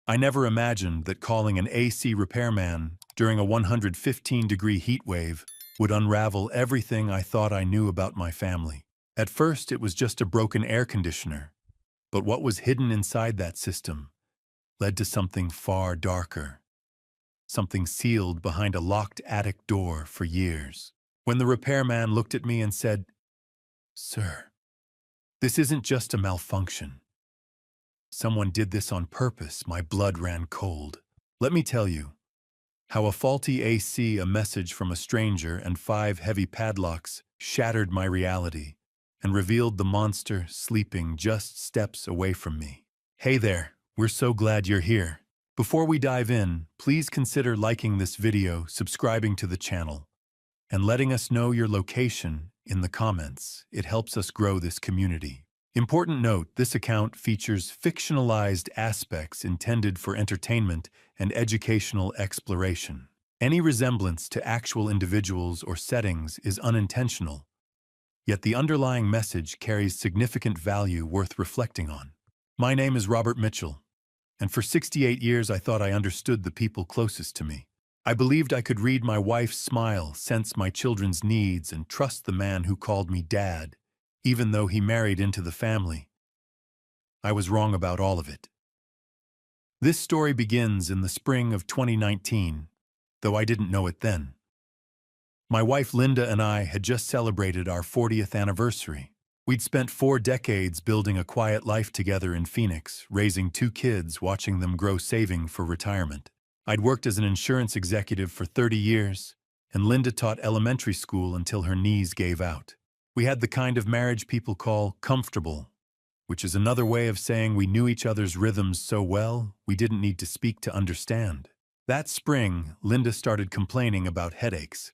I never imagined that calling an AC repairman during a 115-degree heat wave would unravel everything I thought I knew about my family. At first, it was just a broken air conditioner, but what was hidden inside that system led to something far darker, something sealed behind a locked attic door for years. When the repairman looked at me and said, "Sir, this isn't just a malfunction. Someone did this on purpose," my blood ran cold. Let me tell you how a faulty AC, a message from a stranger, and 5 heavy padlocks shattered my reality and revealed the monster sleeping just steps away from me. Hey there, we're so glad you're here. Before we dive in, please consider liking this video, subscribing to the channel, and letting us know your location in the comments. It helps us grow this community. Important note, this account features fictionalized aspects intended for entertainment and educational exploration. Any resemblance to actual individuals or settings is unintentional, yet the underlying message carries significant value worth reflecting on. My name is Robert Mitchell, and for 68 years I thought I understood the people closest to me. I believed I could read my wife's smile, sense my children's needs, and trust the man who called me Dad, even though he married into the family. I was wrong about all of it. This story begins in the spring of 2019, though I didn't know it then. My wife Linda and I had just celebrated our 40th anniversary. We'd spent 4 decades building a quiet life together in Phoenix, raising 2 kids, watching them grow, saving for retirement. I'd worked as an insurance executive for 30 years, and Linda taught elementary school until her knees gave out. We had the kind of marriage people call comfortable, which is another way of saying we knew each other's rhythms so well we didn't need to speak to understand. That spring, Linda started complaining about headaches.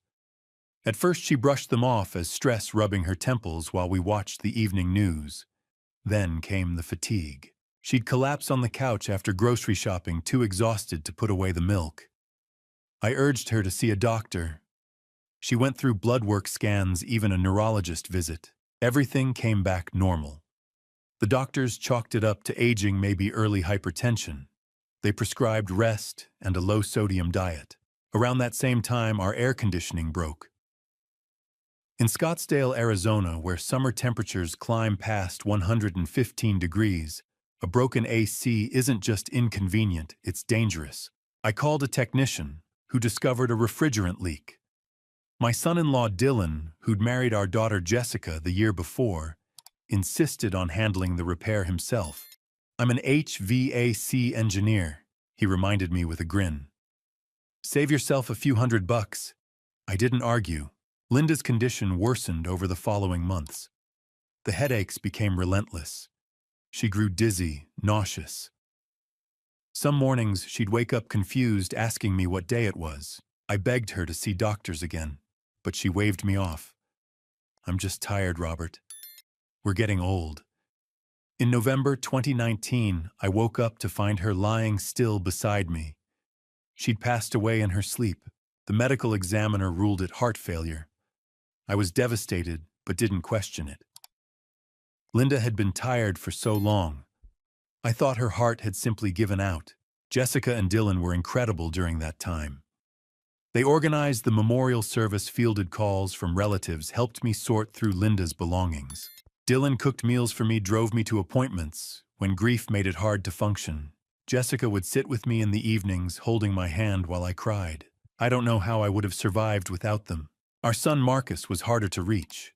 At first, she brushed them off as stress rubbing her temples while we watched the evening news. Then came the fatigue. She'd collapse on the couch after grocery shopping, too exhausted to put away the milk. I urged her to see a doctor. She went through blood work scans, even a neurologist visit. Everything came back normal. The doctors chalked it up to aging, maybe early hypertension. They prescribed rest and a low-sodium diet. Around that same time, our air conditioning broke. In Scottsdale, Arizona, where summer temperatures climb past 115 degrees, a broken AC isn't just inconvenient, it's dangerous. I called a technician, who discovered a refrigerant leak. My son-in-law Dylan, who'd married our daughter Jessica the year before, insisted on handling the repair himself. "I'm an HVAC engineer," he reminded me with a grin. "Save yourself a few $100. I didn't argue. Linda's condition worsened over the following months. The headaches became relentless. She grew dizzy, nauseous. Some mornings, she'd wake up confused, asking me what day it was. I begged her to see doctors again, but she waved me off. "I'm just tired, Robert. We're getting old." In November 2019, I woke up to find her lying still beside me. She'd passed away in her sleep. The medical examiner ruled it heart failure. I was devastated, but didn't question it. Linda had been tired for so long. I thought her heart had simply given out. Jessica and Dylan were incredible during that time. They organized the memorial service, fielded calls from relatives, helped me sort through Linda's belongings. Dylan cooked meals for me, drove me to appointments when grief made it hard to function. Jessica would sit with me in the evenings, holding my hand while I cried. I don't know how I would have survived without them. Our son Marcus was harder to reach.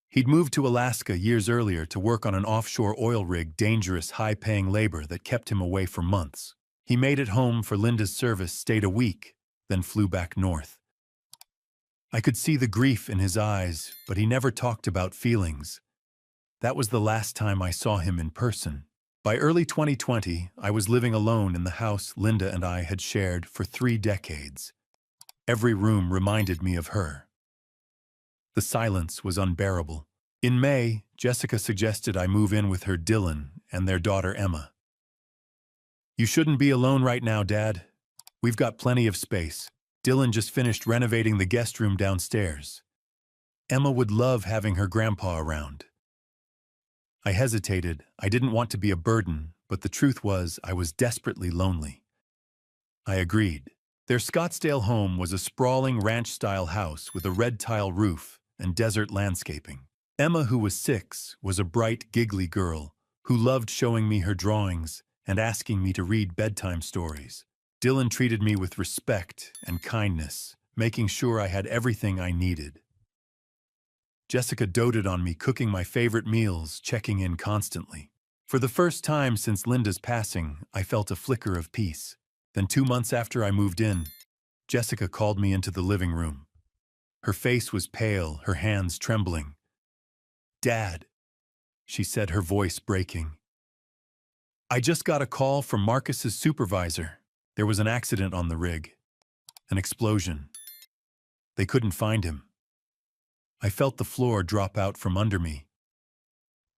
He'd moved to Alaska years earlier to work on an offshore oil rig, dangerous, high-paying labor that kept him away for months. He made it home for Linda's service, stayed a week, then flew back north. I could see the grief in his eyes, but he never talked about feelings. That was the last time I saw him in person. By early 2020, I was living alone in the house Linda and I had shared for 3 decades. Every room reminded me of her. The silence was unbearable. In May, Jessica suggested I move in with her Dylan and their daughter Emma. "You shouldn't be alone right now, Dad. We've got plenty of space. Dylan just finished renovating the guest room downstairs. Emma would love having her grandpa around." I hesitated. I didn't want to be a burden, but the truth was I was desperately lonely. I agreed. Their Scottsdale home was a sprawling ranch-style house with a red tile roof and desert landscaping. Emma, who was 6, was a bright, giggly girl who loved showing me her drawings and asking me to read bedtime stories. Dylan treated me with respect and kindness, making sure I had everything I needed. Jessica doted on me, cooking my favorite meals, checking in constantly. For the first time since Linda's passing, I felt a flicker of peace. Then 2 months after I moved in, Jessica called me into the living room. Her face was pale, her hands trembling. "Dad," she said, her voice breaking. "I just got a call from Marcus's supervisor. There was an accident on the rig. An explosion. They couldn't find him." I felt the floor drop out from under me.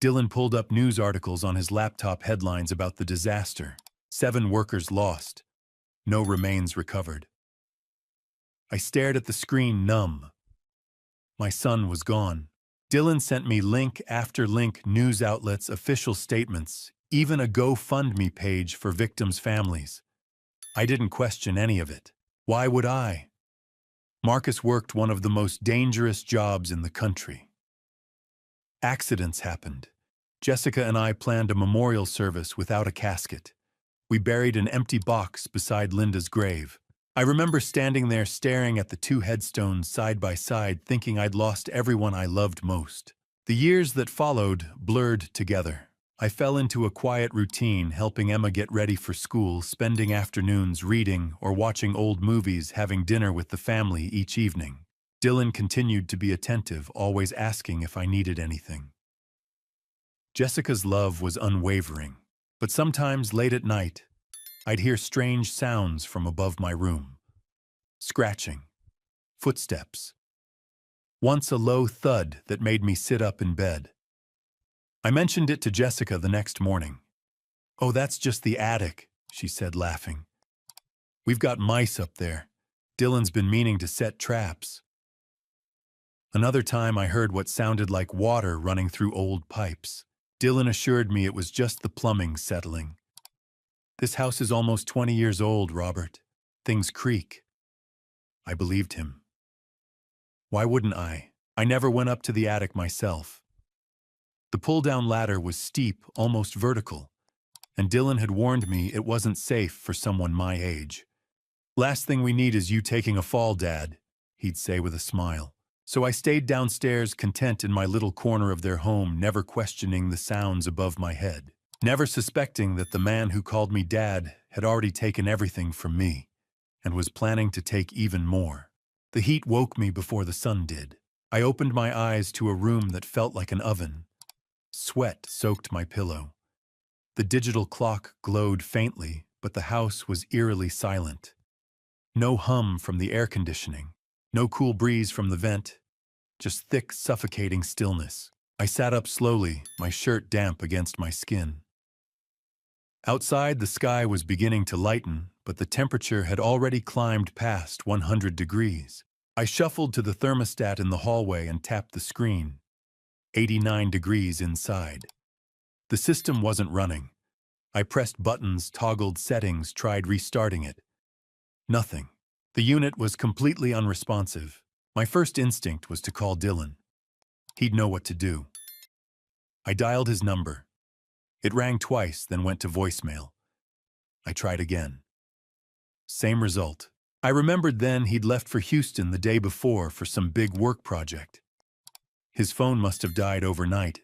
Dylan pulled up news articles on his laptop, headlines about the disaster. 7 workers lost. No remains recovered. I stared at the screen, numb. My son was gone. Dylan sent me link after link, news outlets, official statements, even a GoFundMe page for victims' families. I didn't question any of it. Why would I? Marcus worked one of the most dangerous jobs in the country. Accidents happened. Jessica and I planned a memorial service without a casket. We buried an empty box beside Linda's grave. I remember standing there staring at the 2 headstones side by side, thinking I'd lost everyone I loved most. The years that followed blurred together. I fell into a quiet routine, helping Emma get ready for school, spending afternoons reading or watching old movies, having dinner with the family each evening. Dylan continued to be attentive, always asking if I needed anything. Jessica's love was unwavering, but sometimes late at night, I'd hear strange sounds from above my room. Scratching. Footsteps. Once a low thud that made me sit up in bed. I mentioned it to Jessica the next morning. "Oh, that's just the attic," she said, laughing. "We've got mice up there. Dylan's been meaning to set traps." Another time I heard what sounded like water running through old pipes. Dylan assured me it was just the plumbing settling. "This house is almost 20 years old, Robert. Things creak." I believed him. Why wouldn't I? I never went up to the attic myself. The pull-down ladder was steep, almost vertical, and Dylan had warned me it wasn't safe for someone my age. "Last thing we need is you taking a fall, Dad," he'd say with a smile. So I stayed downstairs, content in my little corner of their home, never questioning the sounds above my head, never suspecting that the man who called me Dad had already taken everything from me and was planning to take even more. The heat woke me before the sun did. I opened my eyes to a room that felt like an oven. Sweat soaked my pillow. The digital clock glowed faintly, but the house was eerily silent. No hum from the air conditioning. No cool breeze from the vent, just thick, suffocating stillness. I sat up slowly, my shirt damp against my skin. Outside, the sky was beginning to lighten, but the temperature had already climbed past 100 degrees. I shuffled to the thermostat in the hallway and tapped the screen. 89 degrees inside. The system wasn't running. I pressed buttons, toggled settings, tried restarting it. Nothing. The unit was completely unresponsive. My first instinct was to call Dylan. He'd know what to do. I dialed his number. It rang twice, then went to voicemail. I tried again. Same result. I remembered then he'd left for Houston the day before for some big work project. His phone must have died overnight.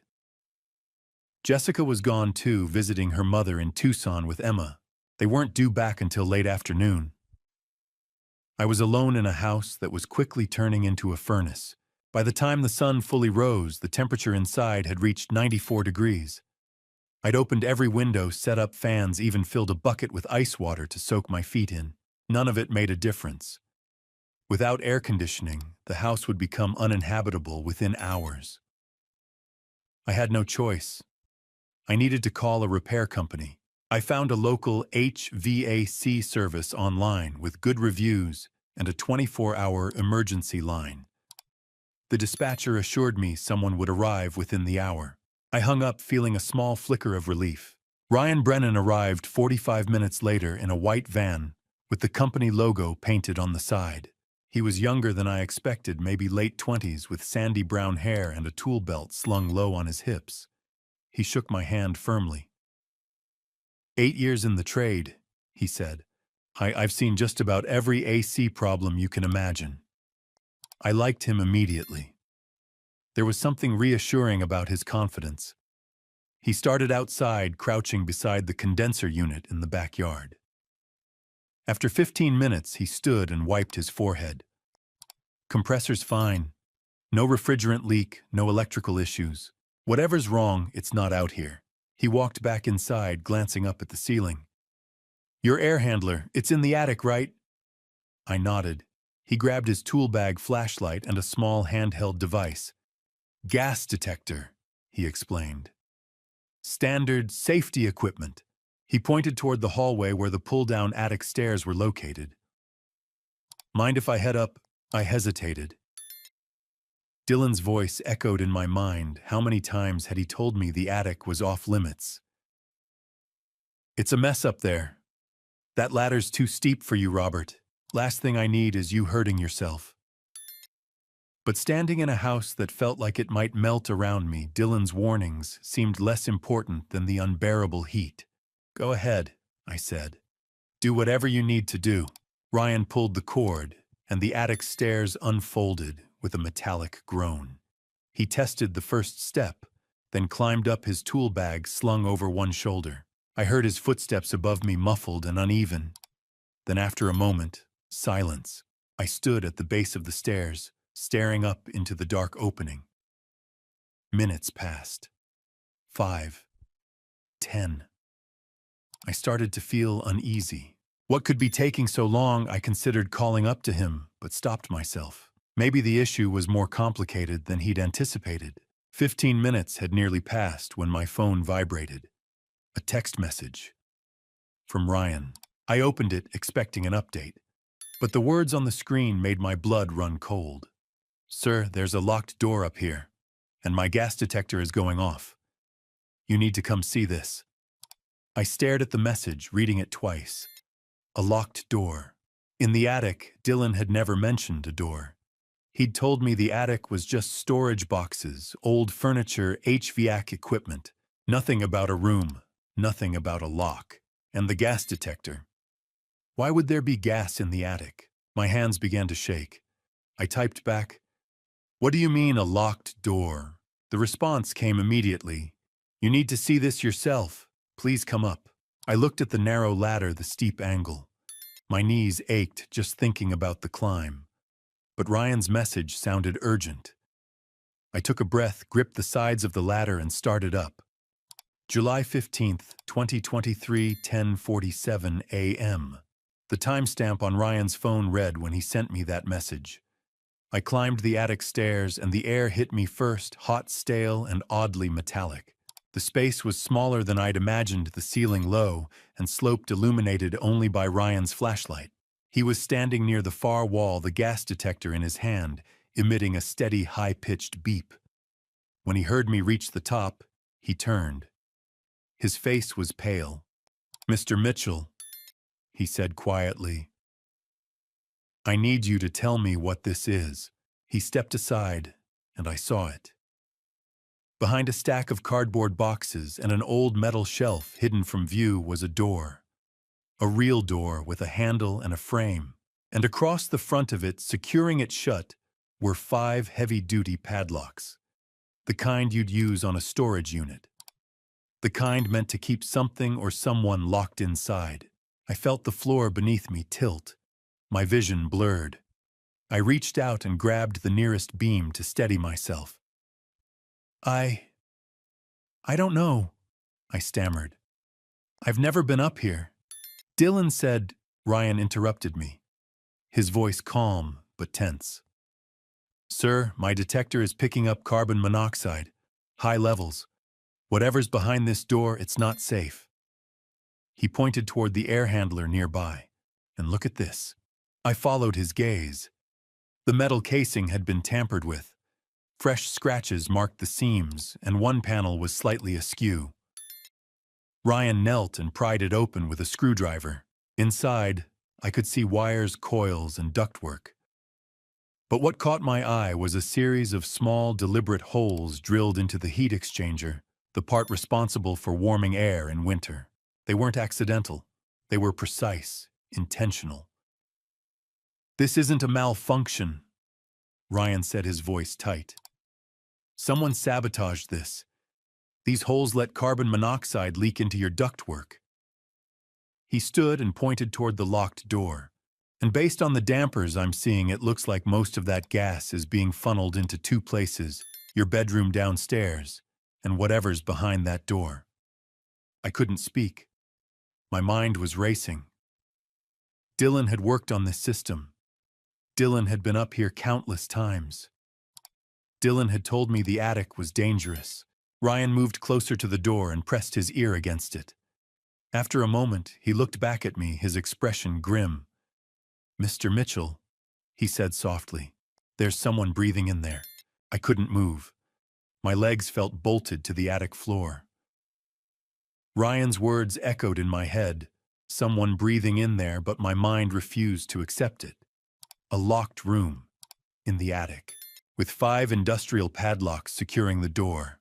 Jessica was gone too, visiting her mother in Tucson with Emma. They weren't due back until late afternoon. I was alone in a house that was quickly turning into a furnace. By the time the sun fully rose, the temperature inside had reached 94 degrees. I'd opened every window, set up fans, even filled a bucket with ice water to soak my feet in. None of it made a difference. Without air conditioning, the house would become uninhabitable within hours. I had no choice. I needed to call a repair company. I found a local HVAC service online with good reviews and a 24-hour emergency line. The dispatcher assured me someone would arrive within the hour. I hung up feeling a small flicker of relief. Ryan Brennan arrived 45 minutes later in a white van with the company logo painted on the side. He was younger than I expected, maybe late 20s, with sandy brown hair and a tool belt slung low on his hips. He shook my hand firmly. "8 years in the trade," he said. I've seen just about every AC problem you can imagine." I liked him immediately. There was something reassuring about his confidence. He started outside, crouching beside the condenser unit in the backyard. After 15 minutes, he stood and wiped his forehead. "Compressor's fine. No refrigerant leak, no electrical issues. Whatever's wrong, it's not out here." He walked back inside, glancing up at the ceiling. "Your air handler, it's in the attic, right?" I nodded. He grabbed his tool bag flashlight and a small handheld device. "Gas detector," he explained. "Standard safety equipment." He pointed toward the hallway where the pull-down attic stairs were located. "Mind if I head up?" I hesitated. Dylan's voice echoed in my mind. How many times had he told me the attic was off-limits? "It's a mess up there. That ladder's too steep for you, Robert. Last thing I need is you hurting yourself." But standing in a house that felt like it might melt around me, Dylan's warnings seemed less important than the unbearable heat. "Go ahead," I said. "Do whatever you need to do." Ryan pulled the cord, and the attic stairs unfolded with a metallic groan. He tested the first step, then climbed up his tool bag slung over one shoulder. I heard his footsteps above me, muffled and uneven. Then after a moment, silence. I stood at the base of the stairs, staring up into the dark opening. Minutes passed. 5. 10. I started to feel uneasy. What could be taking so long? I considered calling up to him, but stopped myself. Maybe the issue was more complicated than he'd anticipated. 15 minutes had nearly passed when my phone vibrated. A text message. From Ryan. I opened it, expecting an update. But the words on the screen made my blood run cold. "Sir, there's a locked door up here, and my gas detector is going off. You need to come see this." I stared at the message, reading it twice. A locked door. In the attic, Dylan had never mentioned a door. He'd told me the attic was just storage boxes, old furniture, HVAC equipment. Nothing about a room, nothing about a lock. And the gas detector. Why would there be gas in the attic? My hands began to shake. I typed back, "What do you mean, a locked door?" The response came immediately. "You need to see this yourself. Please come up." I looked at the narrow ladder, the steep angle. My knees ached just thinking about the climb. But Ryan's message sounded urgent. I took a breath, gripped the sides of the ladder, and started up. July 15th, 2023, 10:47 a.m. The timestamp on Ryan's phone read when he sent me that message. I climbed the attic stairs, and the air hit me first, hot, stale, and oddly metallic. The space was smaller than I'd imagined, the ceiling low, and sloped, illuminated only by Ryan's flashlight. He was standing near the far wall, the gas detector in his hand, emitting a steady, high-pitched beep. When he heard me reach the top, he turned. His face was pale. "Mr. Mitchell," he said quietly, "I need you to tell me what this is." He stepped aside, and I saw it. Behind a stack of cardboard boxes and an old metal shelf hidden from view was a door. A real door with a handle and a frame. And across the front of it, securing it shut, were 5 heavy-duty padlocks. The kind you'd use on a storage unit. The kind meant to keep something or someone locked inside. I felt the floor beneath me tilt. My vision blurred. I reached out and grabbed the nearest beam to steady myself. I don't know," I stammered. "I've never been up here." "Dylan said," Ryan interrupted me, his voice calm but tense. "Sir, my detector is picking up carbon monoxide. High levels. Whatever's behind this door, it's not safe." He pointed toward the air handler nearby. "And look at this." I followed his gaze. The metal casing had been tampered with. Fresh scratches marked the seams, and one panel was slightly askew. Ryan knelt and pried it open with a screwdriver. Inside, I could see wires, coils, and ductwork. But what caught my eye was a series of small, deliberate holes drilled into the heat exchanger, the part responsible for warming air in winter. They weren't accidental. They were precise, intentional. "This isn't a malfunction," Ryan said, his voice tight. "Someone sabotaged this. These holes let carbon monoxide leak into your ductwork." He stood and pointed toward the locked door. "And based on the dampers I'm seeing, it looks like most of that gas is being funneled into two places, your bedroom downstairs, and whatever's behind that door." I couldn't speak. My mind was racing. Dylan had worked on this system. Dylan had been up here countless times. Dylan had told me the attic was dangerous. Ryan moved closer to the door and pressed his ear against it. After a moment, he looked back at me, his expression grim. "Mr. Mitchell," he said softly, "there's someone breathing in there." I couldn't move. My legs felt bolted to the attic floor. Ryan's words echoed in my head, someone breathing in there, but my mind refused to accept it. A locked room, in the attic, with 5 industrial padlocks securing the door,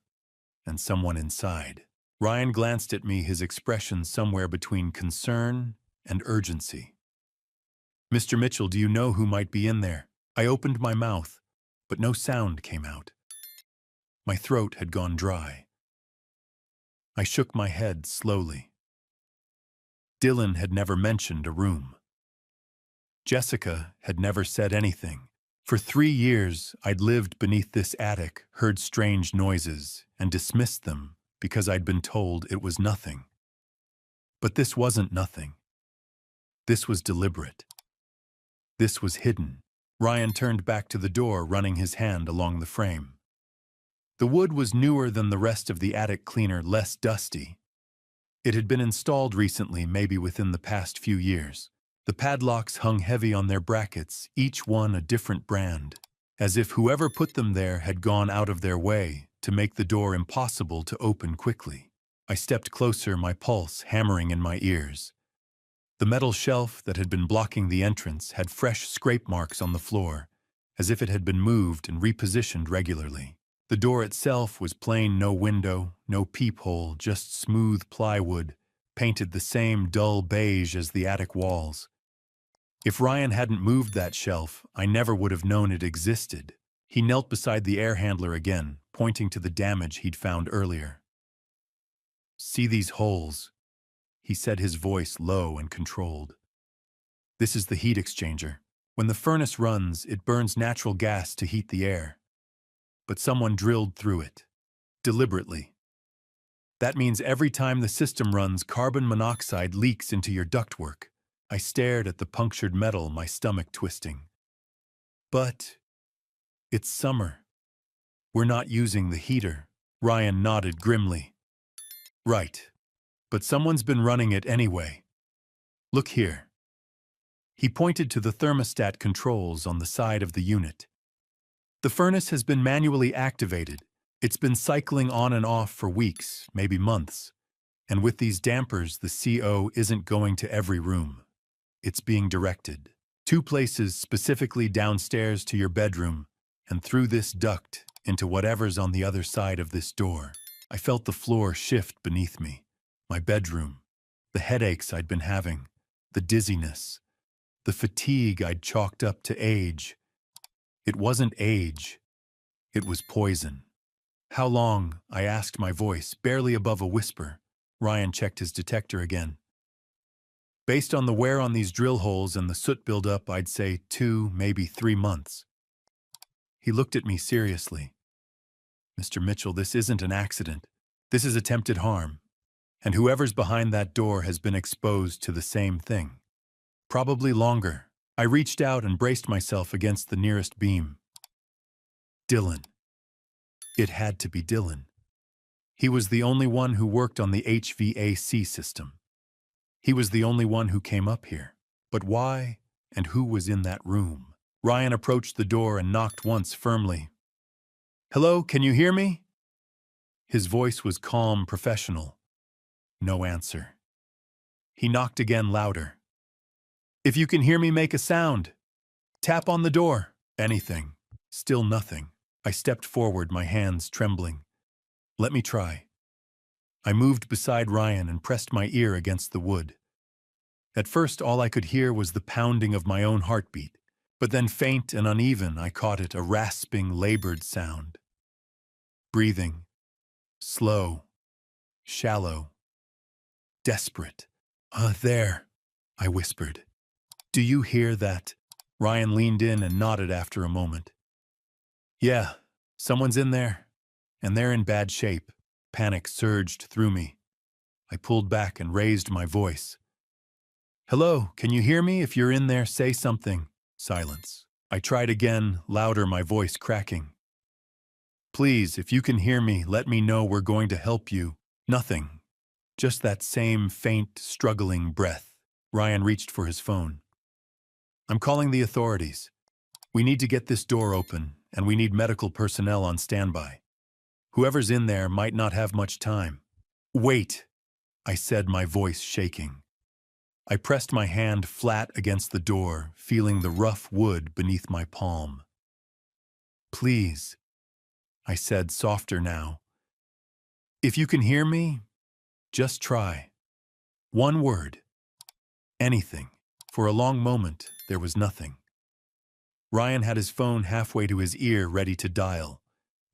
and someone inside. Ryan glanced at me, his expression somewhere between concern and urgency. "Mr. Mitchell, do you know who might be in there?" I opened my mouth, but no sound came out. My throat had gone dry. I shook my head slowly. Dylan had never mentioned a room. Jessica had never said anything. For 3 years, I'd lived beneath this attic, heard strange noises, and dismissed them because I'd been told it was nothing. But this wasn't nothing. This was deliberate. This was hidden. Ryan turned back to the door, running his hand along the frame. The wood was newer than the rest of the attic cleaner, less dusty. It had been installed recently, maybe within the past few years. The padlocks hung heavy on their brackets, each one a different brand, as if whoever put them there had gone out of their way to make the door impossible to open quickly. I stepped closer, my pulse hammering in my ears. The metal shelf that had been blocking the entrance had fresh scrape marks on the floor, as if it had been moved and repositioned regularly. The door itself was plain, no window, no peephole, just smooth plywood, painted the same dull beige as the attic walls. If Ryan hadn't moved that shelf, I never would have known it existed. He knelt beside the air handler again, pointing to the damage he'd found earlier. "See these holes?" he said, his voice low and controlled. "This is the heat exchanger. When the furnace runs, it burns natural gas to heat the air. But someone drilled through it, deliberately. That means every time the system runs, carbon monoxide leaks into your ductwork." I stared at the punctured metal, my stomach twisting. "But it's summer. We're not using the heater." Ryan nodded grimly. "Right. But someone's been running it anyway. Look here." He pointed to the thermostat controls on the side of the unit. "The furnace has been manually activated. It's been cycling on and off for weeks, maybe months. And with these dampers, the CO isn't going to every room. It's being directed. 2 places, specifically downstairs to your bedroom, and through this duct into whatever's on the other side of this door." I felt the floor shift beneath me. My bedroom. The headaches I'd been having. The dizziness. The fatigue I'd chalked up to age. It wasn't age. It was poison. "How long?" I asked, my voice barely above a whisper. Ryan checked his detector again. "Based on the wear on these drill holes and the soot buildup, I'd say 2, maybe 3 months." He looked at me seriously. "Mr. Mitchell, this isn't an accident. This is attempted harm. And whoever's behind that door has been exposed to the same thing. Probably longer." I reached out and braced myself against the nearest beam. Dylan. It had to be Dylan. He was the only one who worked on the HVAC system. He was the only one who came up here. But why, and who was in that room? Ryan approached the door and knocked once firmly. "Hello, can you hear me?" His voice was calm, professional. No answer. He knocked again louder. "If you can hear me, make a sound. Tap on the door." Anything. Still nothing. I stepped forward, my hands trembling. "Let me try." I moved beside Ryan and pressed my ear against the wood. At first, all I could hear was the pounding of my own heartbeat, but then faint and uneven, I caught it, a rasping, labored sound. Breathing. Slow. Shallow. Desperate. There," I whispered. "Do you hear that?" Ryan leaned in and nodded after a moment. "Yeah, someone's in there, and they're in bad shape." Panic surged through me. I pulled back and raised my voice. "Hello, can you hear me? If you're in there, say something." Silence. I tried again, louder, my voice cracking. "Please, if you can hear me, let me know. We're going to help you." Nothing. Just that same faint, struggling breath. Ryan reached for his phone. "I'm calling the authorities. We need to get this door open, and we need medical personnel on standby. Whoever's in there might not have much time." "Wait," I said, my voice shaking. I pressed my hand flat against the door, feeling the rough wood beneath my palm. "Please," I said, softer now. "If you can hear me, just try. One word. Anything." For a long moment, there was nothing. Ryan had his phone halfway to his ear, ready to dial.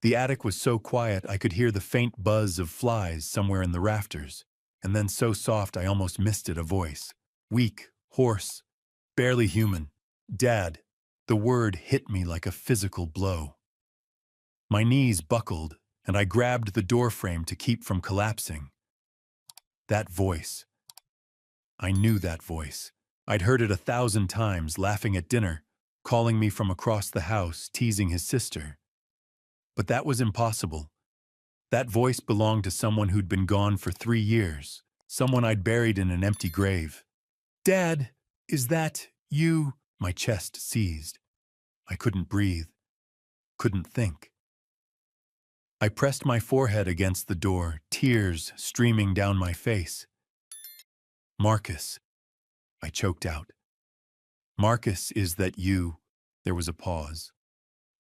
The attic was so quiet I could hear the faint buzz of flies somewhere in the rafters, and then so soft I almost missed it, a voice. Weak, hoarse, barely human. "Dad." The word hit me like a physical blow. My knees buckled, and I grabbed the doorframe to keep from collapsing. That voice. I knew that voice. I'd heard it 1,000 times, laughing at dinner, calling me from across the house, teasing his sister. But that was impossible. That voice belonged to someone who'd been gone for 3 years, someone I'd buried in an empty grave. "Dad, is that you?" My chest seized. I couldn't breathe, couldn't think. I pressed my forehead against the door, tears streaming down my face. "Marcus," I choked out. "Marcus, is that you?" There was a pause,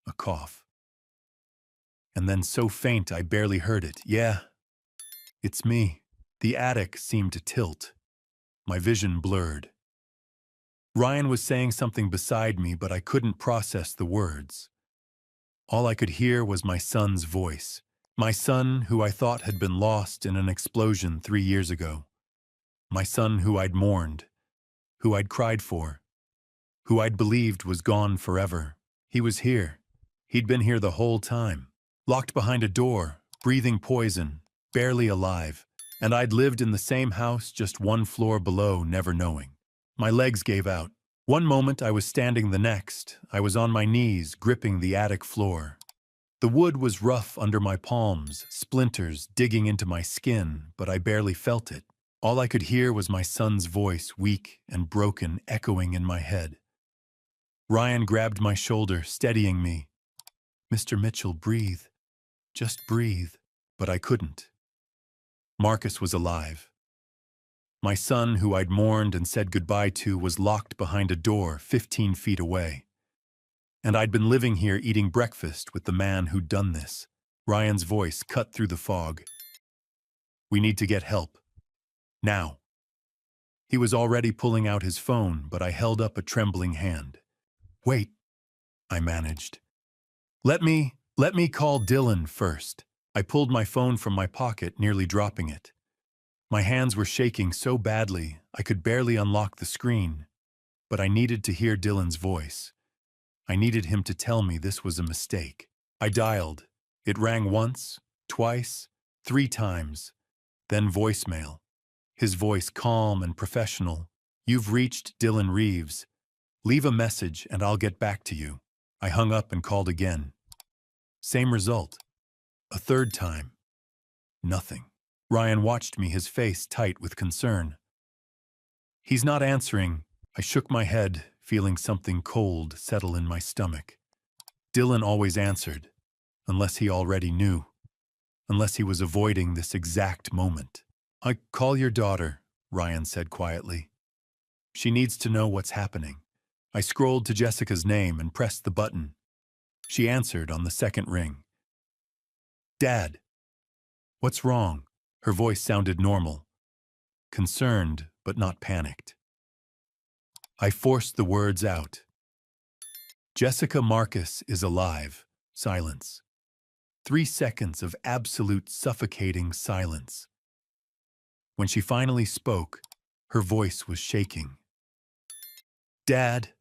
a cough. And then so faint I barely heard it. "Yeah, it's me." The attic seemed to tilt. My vision blurred. Ryan was saying something beside me, but I couldn't process the words. All I could hear was my son's voice. My son, who I thought had been lost in an explosion 3 years ago. My son who I'd mourned, who I'd cried for, who I'd believed was gone forever. He was here. He'd been here the whole time. Locked behind a door, breathing poison, barely alive. And I'd lived in the same house just 1 floor below, never knowing. My legs gave out. One moment I was standing, the next I was on my knees, gripping the attic floor. The wood was rough under my palms, splinters digging into my skin, but I barely felt it. All I could hear was my son's voice, weak and broken, echoing in my head. Ryan grabbed my shoulder, steadying me. "Mr. Mitchell, breathe. Just breathe." But I couldn't. Marcus was alive. My son, who I'd mourned and said goodbye to, was locked behind a door 15 feet away. And I'd been living here eating breakfast with the man who'd done this. Ryan's voice cut through the fog. "We need to get help. Now." He was already pulling out his phone, but I held up a trembling hand. "Wait," I managed. Let me call Dylan first." I pulled my phone from my pocket, nearly dropping it. My hands were shaking so badly I could barely unlock the screen, but I needed to hear Dylan's voice. I needed him to tell me this was a mistake. I dialed. It rang once, twice, 3 times, then voicemail. His voice calm and professional. "You've reached Dylan Reeves. Leave a message and I'll get back to you." I hung up and called again. Same result. A 3rd time. Nothing. Ryan watched me, his face tight with concern. "He's not answering." I shook my head, feeling something cold settle in my stomach. Dylan always answered, unless he already knew, unless he was avoiding this exact moment. "I call your daughter," Ryan said quietly. "She needs to know what's happening." I scrolled to Jessica's name and pressed the button. She answered on the second ring. "Dad, what's wrong?" Her voice sounded normal, concerned but not panicked. I forced the words out. "Jessica Marcus is alive." Silence. 3 seconds of absolute suffocating silence. When she finally spoke, her voice was shaking. "Dad,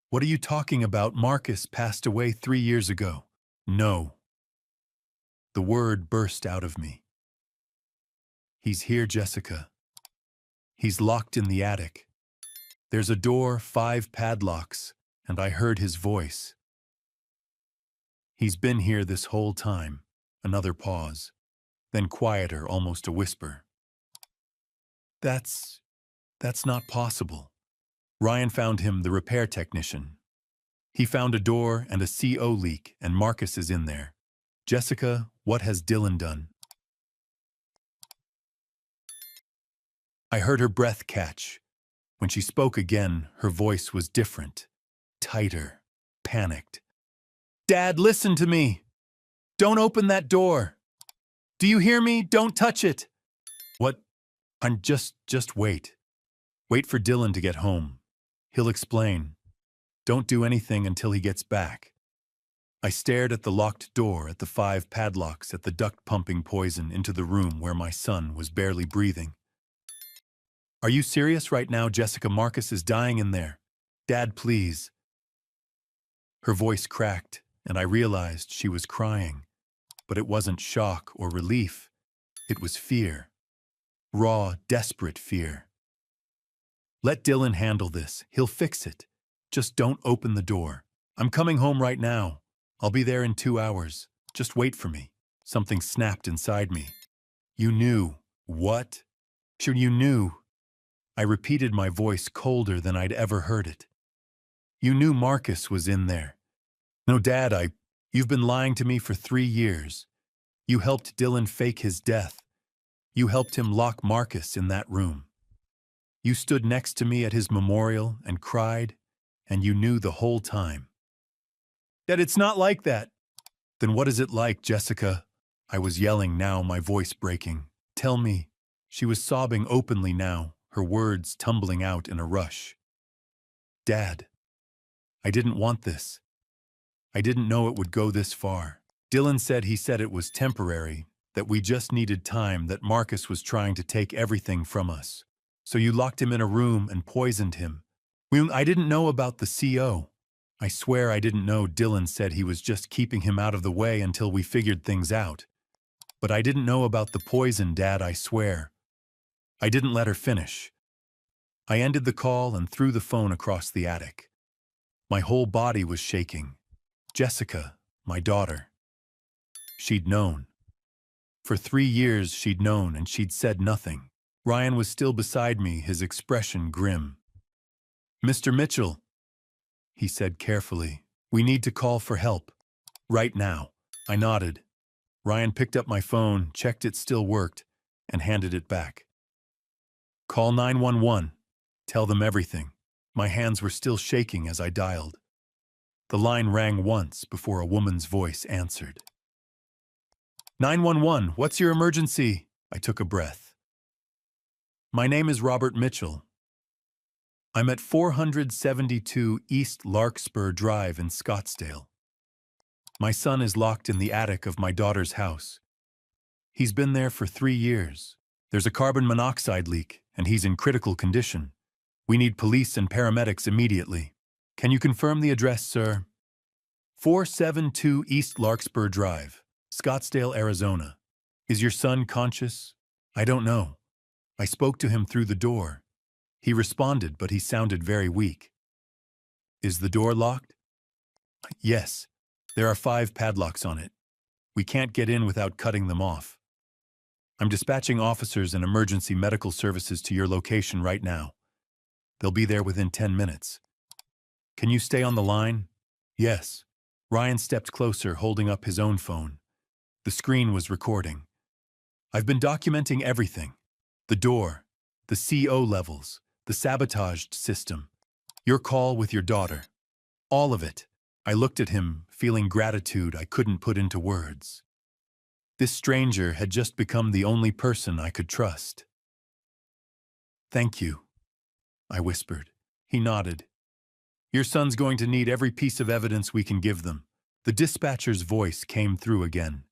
what are you talking about? Marcus passed away 3 years ago." "No." The word burst out of me. "He's here, Jessica. He's locked in the attic. There's a door, 5 padlocks, and I heard his voice. He's been here this whole time." Another pause, then quieter, almost a whisper. That's not possible." Ryan found him the repair technician. "He found a door and a CO leak, and Marcus is in there." "Jessica, what has Dylan done?" I heard her breath catch. When she spoke again, her voice was different, tighter, panicked. "Dad, listen to me. Don't open that door. Do you hear me? Don't touch it." "What?" "I'm just wait. Wait for Dylan to get home. He'll explain. Don't do anything until he gets back." I stared at the locked door, at the 5 padlocks, at the duct pumping poison into the room where my son was barely breathing. "Are you serious right now? Jessica Marcus is dying in there. Dad, please." Her voice cracked, and I realized she was crying. But it wasn't shock or relief. It was fear. Raw, desperate fear. "Let Dylan handle this. He'll fix it. Just don't open the door. I'm coming home right now. I'll be there in 2 hours. Just wait for me." Something snapped inside me. "You knew." "What?" "Sure, you knew." I repeated, my voice colder than I'd ever heard it. "You knew Marcus was in there." "No, Dad, you've been lying to me for 3 years. You helped Dylan fake his death. You helped him lock Marcus in that room. You stood next to me at his memorial and cried, and you knew the whole time." "Dad, it's not like that." "Then what is it like, Jessica?" I was yelling now, my voice breaking. "Tell me." She was sobbing openly now, her words tumbling out in a rush. "Dad, I didn't want this. I didn't know it would go this far. Dylan said it was temporary, that we just needed time, that Marcus was trying to take everything from us. So you locked him in a room and poisoned him. I didn't know about the CO. I swear I didn't know. Dylan said he was just keeping him out of the way until we figured things out. But I didn't know about the poison, Dad, I swear." I didn't let her finish. I ended the call and threw the phone across the attic. My whole body was shaking. Jessica, my daughter. She'd known. For 3 years she'd known, and she'd said nothing. Ryan was still beside me, his expression grim. "Mr. Mitchell," he said carefully, "we need to call for help. Right now." I nodded. Ryan picked up my phone, checked it still worked, and handed it back. "Call 911. Tell them everything." My hands were still shaking as I dialed. The line rang once before a woman's voice answered. "911, what's your emergency?" I took a breath. "My name is Robert Mitchell. I'm at 472 East Larkspur Drive in Scottsdale. My son is locked in the attic of my daughter's house. He's been there for 3 years. There's a carbon monoxide leak, and he's in critical condition. We need police and paramedics immediately. Can you confirm the address, sir?" 472 East Larkspur Drive, Scottsdale, Arizona. "Is your son conscious?" "I don't know. I spoke to him through the door. He responded, but he sounded very weak." "Is the door locked?" "Yes. There are 5 padlocks on it. We can't get in without cutting them off. I'm dispatching officers and emergency medical services to your location right now. They'll be there within 10 minutes. Can you stay on the line?" "Yes." Ryan stepped closer, holding up his own phone. The screen was recording. "I've been documenting everything. The door, the CO levels, the sabotaged system, your call with your daughter. All of it. I looked at him, feeling gratitude I couldn't put into words. This stranger had just become the only person I could trust. "Thank you," I whispered. He nodded. "Your son's going to need every piece of evidence we can give them." The dispatcher's voice came through again.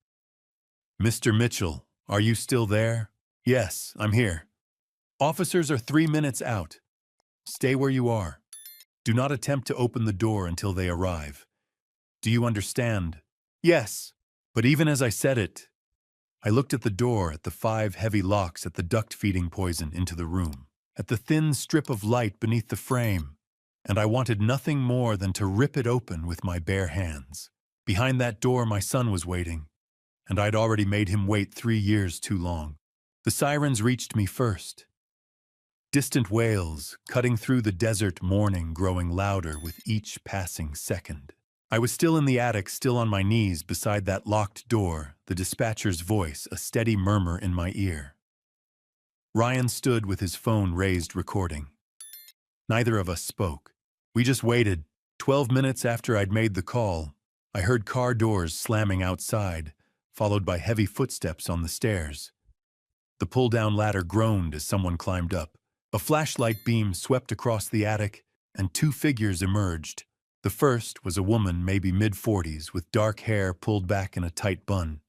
"Mr. Mitchell, are you still there?" "Yes, I'm here." "Officers are 3 minutes out. Stay where you are. Do not attempt to open the door until they arrive. Do you understand?" "Yes." But even as I said it, I looked at the door, at the 5 heavy locks, at the duct feeding poison into the room, at the thin strip of light beneath the frame, and I wanted nothing more than to rip it open with my bare hands. Behind that door my son was waiting, and I'd already made him wait 3 years too long. The sirens reached me first. Distant wails, cutting through the desert morning, growing louder with each passing second. I was still in the attic, still on my knees beside that locked door, the dispatcher's voice a steady murmur in my ear. Ryan stood with his phone raised, recording. Neither of us spoke. We just waited. 12 minutes after I'd made the call, I heard car doors slamming outside, followed by heavy footsteps on the stairs. The pull-down ladder groaned as someone climbed up. A flashlight beam swept across the attic, and 2 figures emerged. The first was a woman, maybe mid-40s, with dark hair pulled back in a tight bun.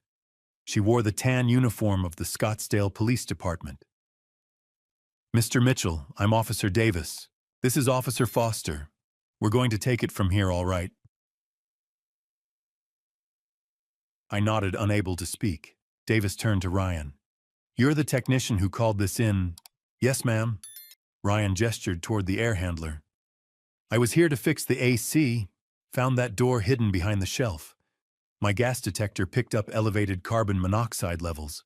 She wore the tan uniform of the Scottsdale Police Department. "Mr. Mitchell, I'm Officer Davis. This is Officer Foster. We're going to take it from here, all right?" I nodded, unable to speak. Davis turned to Ryan. "You're the technician who called this in?" "Yes, ma'am." Ryan gestured toward the air handler. "I was here to fix the AC, found that door hidden behind the shelf. My gas detector picked up elevated carbon monoxide levels.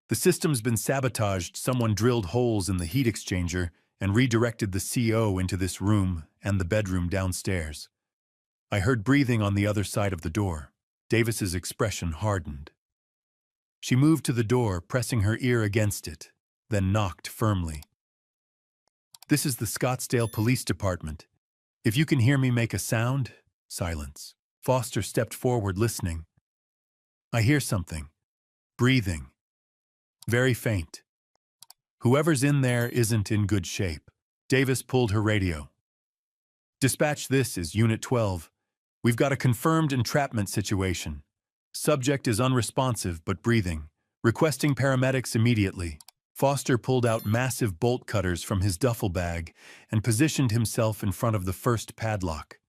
The system's been sabotaged. Someone drilled holes in the heat exchanger and redirected the CO into this room and the bedroom downstairs." I heard breathing on the other side of the door. Davis's expression hardened. She moved to the door, pressing her ear against it, then knocked firmly. "This is the Scottsdale Police Department. If you can hear me make a sound..." Silence. Foster stepped forward, listening. "I hear something. Breathing. Very faint. Whoever's in there isn't in good shape." Davis pulled her radio. "Dispatch, this is Unit 12. We've got a confirmed entrapment situation. Subject is unresponsive but breathing. Requesting paramedics immediately." Foster pulled out massive bolt cutters from his duffel bag and positioned himself in front of the first padlock.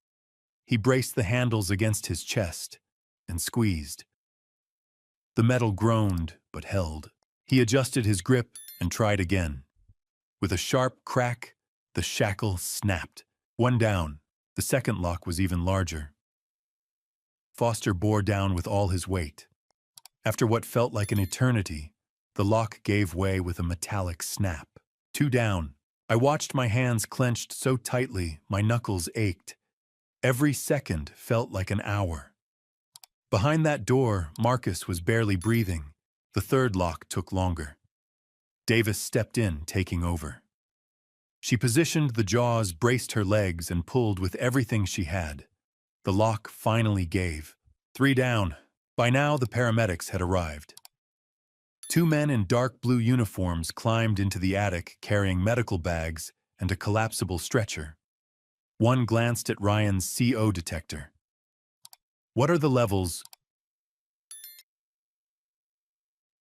He braced the handles against his chest and squeezed. The metal groaned but held. He adjusted his grip and tried again. With a sharp crack, the shackle snapped. One down. The second lock was even larger. Foster bore down with all his weight. After what felt like an eternity, the lock gave way with a metallic snap. 2 down. I watched my hands clenched so tightly my knuckles ached. Every second felt like an hour. Behind that door, Marcus was barely breathing. The third lock took longer. Davis stepped in, taking over. She positioned the jaws, braced her legs, and pulled with everything she had. The lock finally gave. 3 down. By now, the paramedics had arrived. 2 men in dark blue uniforms climbed into the attic carrying medical bags and a collapsible stretcher. One glanced at Ryan's CO detector. "What are the levels?"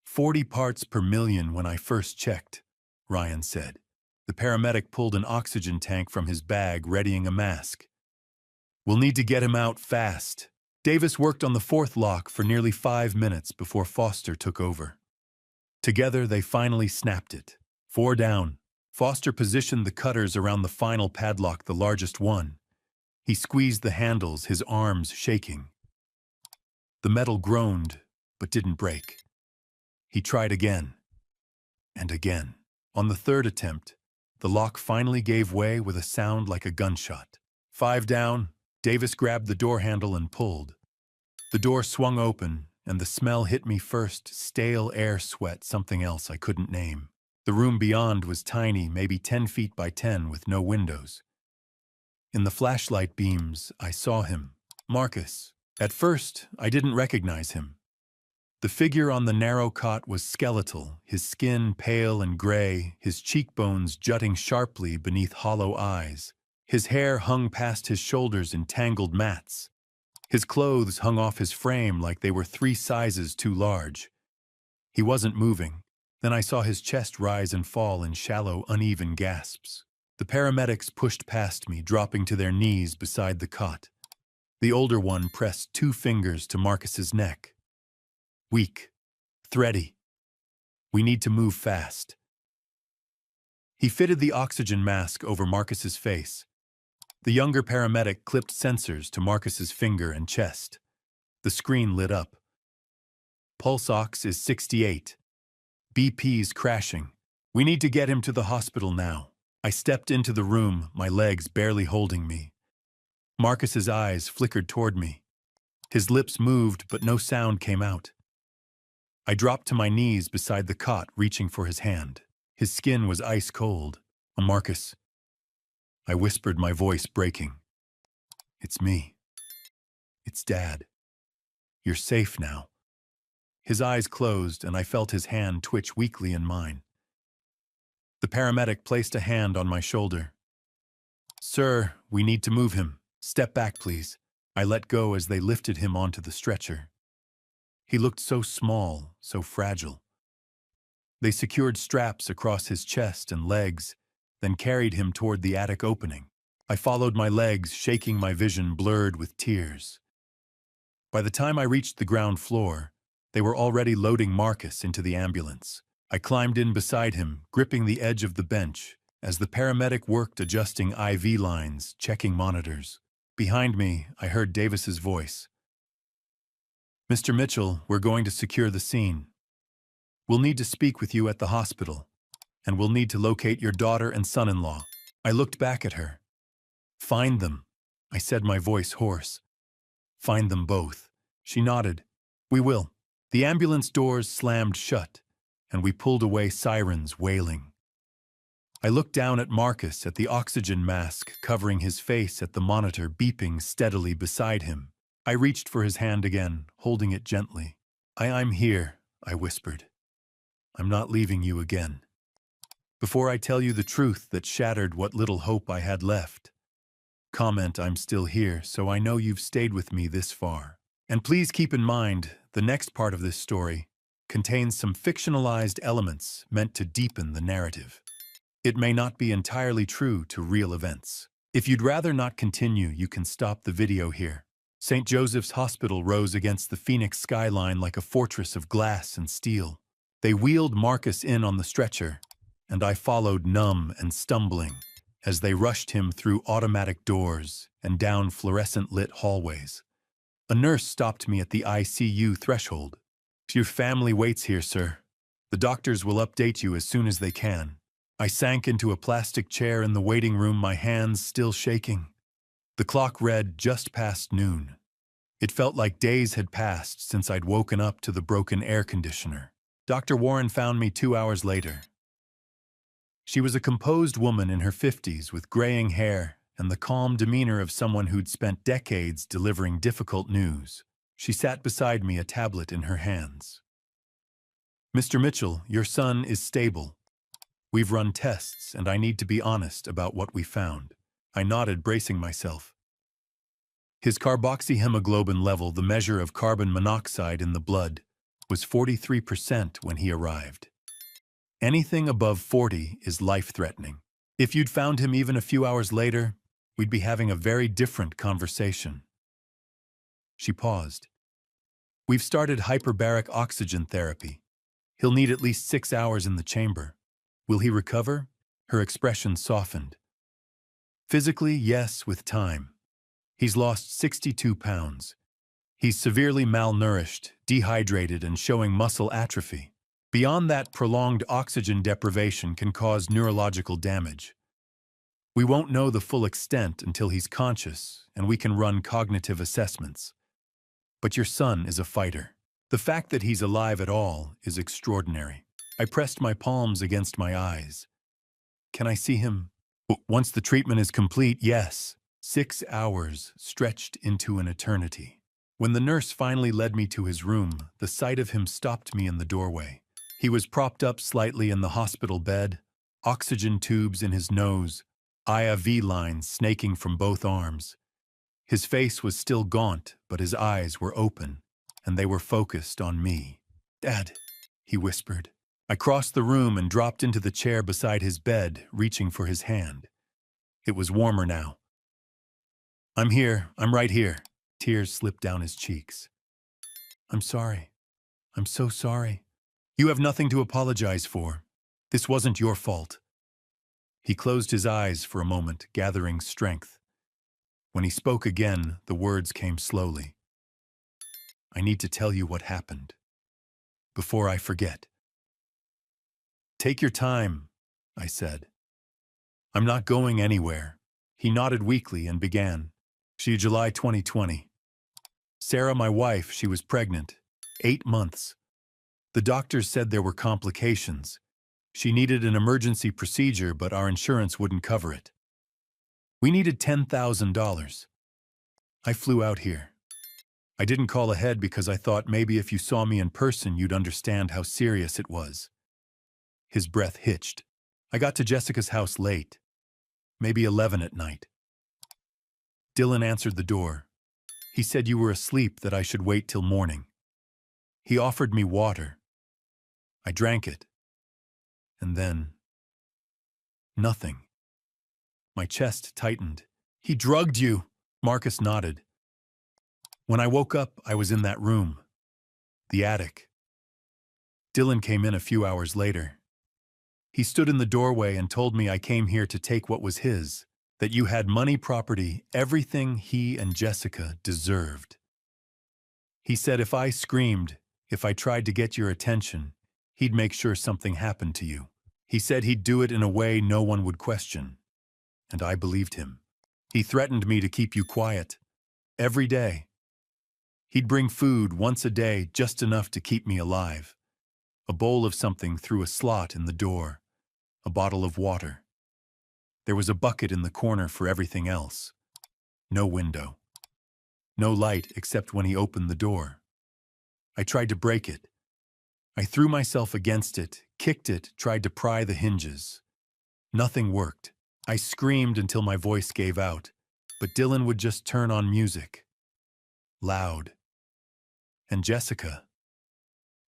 40 parts per million when I first checked, Ryan said. The paramedic pulled an oxygen tank from his bag, readying a mask. "We'll need to get him out fast." Davis worked on the 4th lock for nearly 5 minutes before Foster took over. Together, they finally snapped it. 4 down. Foster positioned the cutters around the final padlock, the largest one. He squeezed the handles, his arms shaking. The metal groaned, but didn't break. He tried again, and again. On the 3rd attempt, the lock finally gave way with a sound like a gunshot. 5 down. Davis grabbed the door handle and pulled. The door swung open, and the smell hit me first, stale air, sweat, something else I couldn't name. The room beyond was tiny, maybe 10 feet by 10, with no windows. In the flashlight beams, I saw him. Marcus. At first, I didn't recognize him. The figure on the narrow cot was skeletal, his skin pale and gray, his cheekbones jutting sharply beneath hollow eyes. His hair hung past his shoulders in tangled mats. His clothes hung off his frame like they were 3 sizes too large. He wasn't moving. Then I saw his chest rise and fall in shallow, uneven gasps. The paramedics pushed past me, dropping to their knees beside the cot. The older one pressed 2 fingers to Marcus's neck. Weak. Thready. We need to move fast. He fitted the oxygen mask over Marcus's face. The younger paramedic clipped sensors to Marcus's finger and chest. The screen lit up. Pulse ox is 68. BP's crashing. We need to get him to the hospital now. I stepped into the room, my legs barely holding me. Marcus's eyes flickered toward me. His lips moved, but no sound came out. I dropped to my knees beside the cot, reaching for his hand. His skin was ice cold. Marcus. I whispered, my voice breaking. It's me. It's Dad. You're safe now. His eyes closed, and I felt his hand twitch weakly in mine. The paramedic placed a hand on my shoulder. Sir, we need to move him. Step back, please. I let go as they lifted him onto the stretcher. He looked so small, so fragile. They secured straps across his chest and legs, then carried him toward the attic opening. I followed my legs, shaking, my vision blurred with tears. By the time I reached the ground floor, they were already loading Marcus into the ambulance. I climbed in beside him, gripping the edge of the bench, as the paramedic worked adjusting IV lines, checking monitors. Behind me, I heard Davis's voice. Mr. Mitchell, we're going to secure the scene. We'll need to speak with you at the hospital, and we'll need to locate your daughter and son-in-law. I looked back at her. Find them, I said, my voice hoarse. Find them both. She nodded. We will. The ambulance doors slammed shut, and we pulled away, sirens wailing. I looked down at Marcus, at the oxygen mask covering his face, at the monitor beeping steadily beside him. I reached for his hand again, holding it gently. I'm here, I whispered. I'm not leaving you again. Before I tell you the truth that shattered what little hope I had left, comment I'm still here, so I know you've stayed with me this far. And please keep in mind, the next part of this story contains some fictionalized elements meant to deepen the narrative. It may not be entirely true to real events. If you'd rather not continue, you can stop the video here. St. Joseph's Hospital rose against the Phoenix skyline like a fortress of glass and steel. They wheeled Marcus in on the stretcher, and I followed, numb and stumbling, as they rushed him through automatic doors and down fluorescent-lit hallways. A nurse stopped me at the ICU threshold. Your family waits here, sir. The doctors will update you as soon as they can. I sank into a plastic chair in the waiting room, my hands still shaking. The clock read just past noon. It felt like days had passed since I'd woken up to the broken air conditioner. Dr. Warren found me 2 hours later. She was a composed woman in her 50s with graying hair and the calm demeanor of someone who'd spent decades delivering difficult news. She sat beside me, a tablet in her hands. Mr. Mitchell, your son is stable. We've run tests, and I need to be honest about what we found. I nodded, bracing myself. His carboxyhemoglobin level, the measure of carbon monoxide in the blood, was 43% when he arrived. Anything above 40 is life-threatening. If you'd found him even a few hours later, we'd be having a very different conversation. She paused. We've started hyperbaric oxygen therapy. He'll need at least 6 hours in the chamber. Will he recover? Her expression softened. Physically, yes, with time. He's lost 62 pounds. He's severely malnourished, dehydrated, and showing muscle atrophy. Beyond that, prolonged oxygen deprivation can cause neurological damage. We won't know the full extent until he's conscious, and we can run cognitive assessments. But your son is a fighter. The fact that he's alive at all is extraordinary. I pressed my palms against my eyes. Can I see him? Once the treatment is complete, yes. 6 hours stretched into an eternity. When the nurse finally led me to his room, the sight of him stopped me in the doorway. He was propped up slightly in the hospital bed, oxygen tubes in his nose, IV lines snaking from both arms. His face was still gaunt, but his eyes were open, and they were focused on me. "Dad," he whispered. I crossed the room and dropped into the chair beside his bed, reaching for his hand. It was warmer now. "I'm here. I'm right here." Tears slipped down his cheeks. "I'm sorry. I'm so sorry. You have nothing to apologize for. This wasn't your fault." He closed his eyes for a moment, gathering strength. When he spoke again, the words came slowly. "I need to tell you what happened. Before I forget." "Take your time," I said. "I'm not going anywhere." He nodded weakly and began. July 2020. Sarah, my wife, she was pregnant. 8 months. The doctors said there were complications. She needed an emergency procedure, but our insurance wouldn't cover it. We needed $10,000. I flew out here. I didn't call ahead because I thought maybe if you saw me in person, you'd understand how serious it was. His breath hitched. I got to Jessica's house late, maybe 11 at night. Dylan answered the door. He said you were asleep, that I should wait till morning. He offered me water. I drank it. And then, nothing. My chest tightened. "He drugged you," Marcus nodded. "When I woke up, I was in that room. The attic." Dylan came in a few hours later. He stood in the doorway and told me I came here to take what was his, that you had money, property, everything he and Jessica deserved. He said if I screamed, if I tried to get your attention, he'd make sure something happened to you. He said he'd do it in a way no one would question. And I believed him. He threatened me to keep you quiet. Every day. He'd bring food once a day, just enough to keep me alive. A bowl of something through a slot in the door. A bottle of water. There was a bucket in the corner for everything else. No window. No light except when he opened the door. I tried to break it. I threw myself against it, kicked it, tried to pry the hinges. Nothing worked. I screamed until my voice gave out, but Dylan would just turn on music. Loud. And Jessica.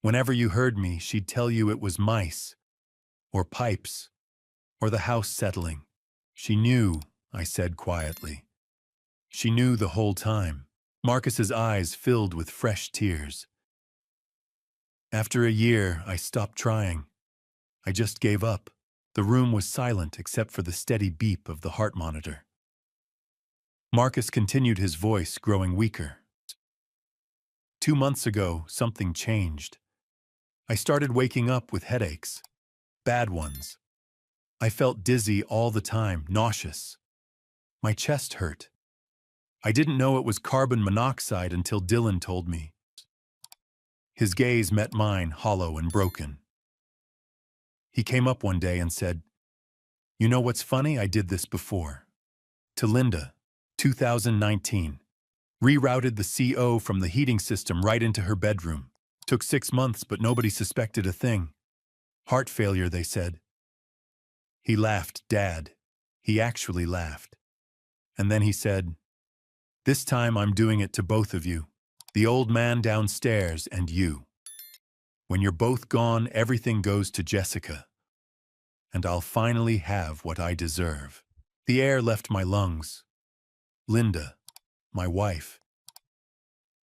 Whenever you heard me, she'd tell you it was mice, or pipes, or the house settling. She knew, I said quietly. She knew the whole time. Marcus's eyes filled with fresh tears. After a year, I stopped trying. I just gave up. The room was silent except for the steady beep of the heart monitor. Marcus continued, his voice growing weaker. 2 months ago, something changed. I started waking up with headaches. Bad ones. I felt dizzy all the time, nauseous. My chest hurt. I didn't know it was carbon monoxide until Dylan told me. His gaze met mine, hollow and broken. He came up one day and said, "You know what's funny? I did this before. To Linda, 2019. Rerouted the CO from the heating system right into her bedroom. Took 6 months, but nobody suspected a thing. Heart failure, they said." He laughed, Dad. He actually laughed. And then he said, "This time I'm doing it to both of you. The old man downstairs and you. When you're both gone, everything goes to Jessica. And I'll finally have what I deserve." The air left my lungs. Linda, my wife.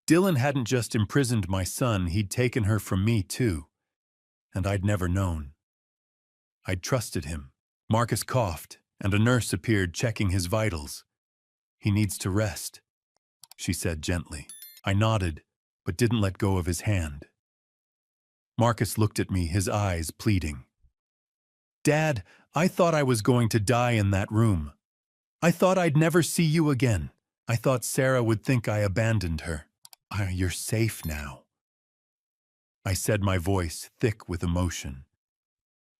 Dylan hadn't just imprisoned my son, he'd taken her from me too. And I'd never known. I'd trusted him. Marcus coughed, and a nurse appeared checking his vitals. "He needs to rest," she said gently. I nodded, but didn't let go of his hand. Marcus looked at me, his eyes pleading. "Dad, I thought I was going to die in that room. I thought I'd never see you again. I thought Sarah would think I abandoned her. You're safe now," I said, my voice thick with emotion.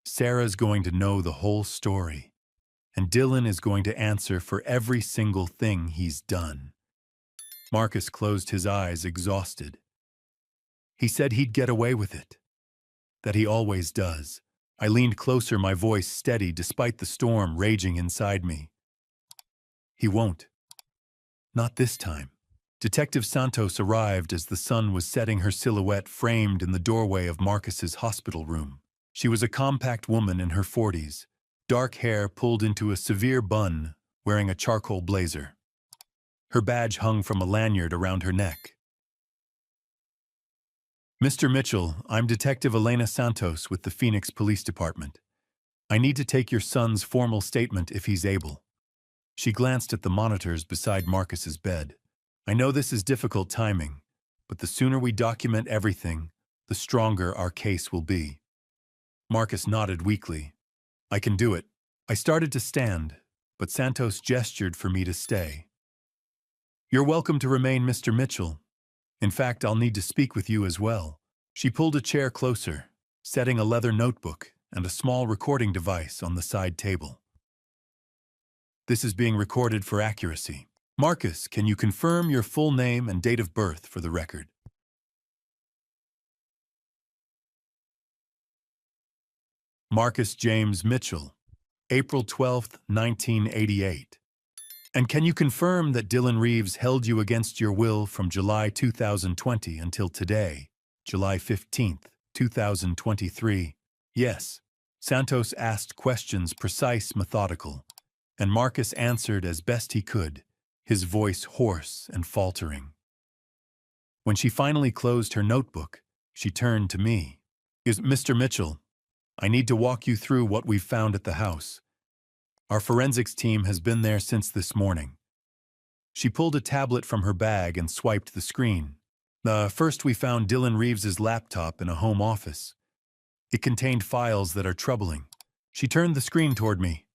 Sarah's going to know the whole story, and Dylan is going to answer for every single thing he's done. Marcus closed his eyes, exhausted. He said he'd get away with it, that he always does. I leaned closer, my voice steady despite the storm raging inside me. He won't. Not this time. Detective Santos arrived as the sun was setting, her silhouette framed in the doorway of Marcus's hospital room. She was a compact woman in her 40s, dark hair pulled into a severe bun, wearing a charcoal blazer. Her badge hung from a lanyard around her neck. Mr. Mitchell, I'm Detective Elena Santos with the Phoenix Police Department. I need to take your son's formal statement if he's able. She glanced at the monitors beside Marcus's bed. I know this is difficult timing, but the sooner we document everything, the stronger our case will be. Marcus nodded weakly. I can do it. I started to stand, but Santos gestured for me to stay. You're welcome to remain, Mr. Mitchell. In fact, I'll need to speak with you as well. She pulled a chair closer, setting a leather notebook and a small recording device on the side table. This is being recorded for accuracy. Marcus, can you confirm your full name and date of birth for the record? Marcus James Mitchell, April 12, 1988. And can you confirm that Dylan Reeves held you against your will from July 2020 until today, July 15, 2023? Yes. Santos asked questions precise, methodical, and Marcus answered as best he could, his voice hoarse and faltering. When she finally closed her notebook, she turned to me. Mr. Mitchell, I need to walk you through what we've found at the house. Our forensics team has been there since this morning. She pulled a tablet from her bag and swiped the screen. First, we found Dylan Reeves's laptop in a home office. It contained files that are troubling. She turned the screen toward me.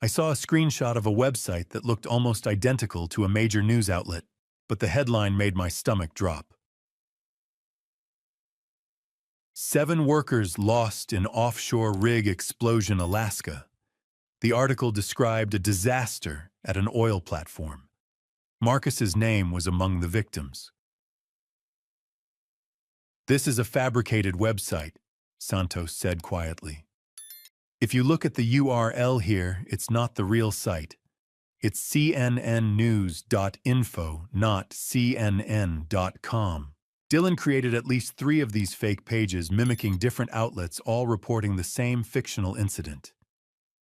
I saw a screenshot of a website that looked almost identical to a major news outlet, but the headline made my stomach drop. 7 workers lost in offshore rig explosion, Alaska. The article described a disaster at an oil platform. Marcus's name was among the victims. This is a fabricated website, Santos said quietly. If you look at the URL here, it's not the real site. It's cnnnews.info, not cnn.com. Dylan created at least 3 of these fake pages mimicking different outlets, all reporting the same fictional incident.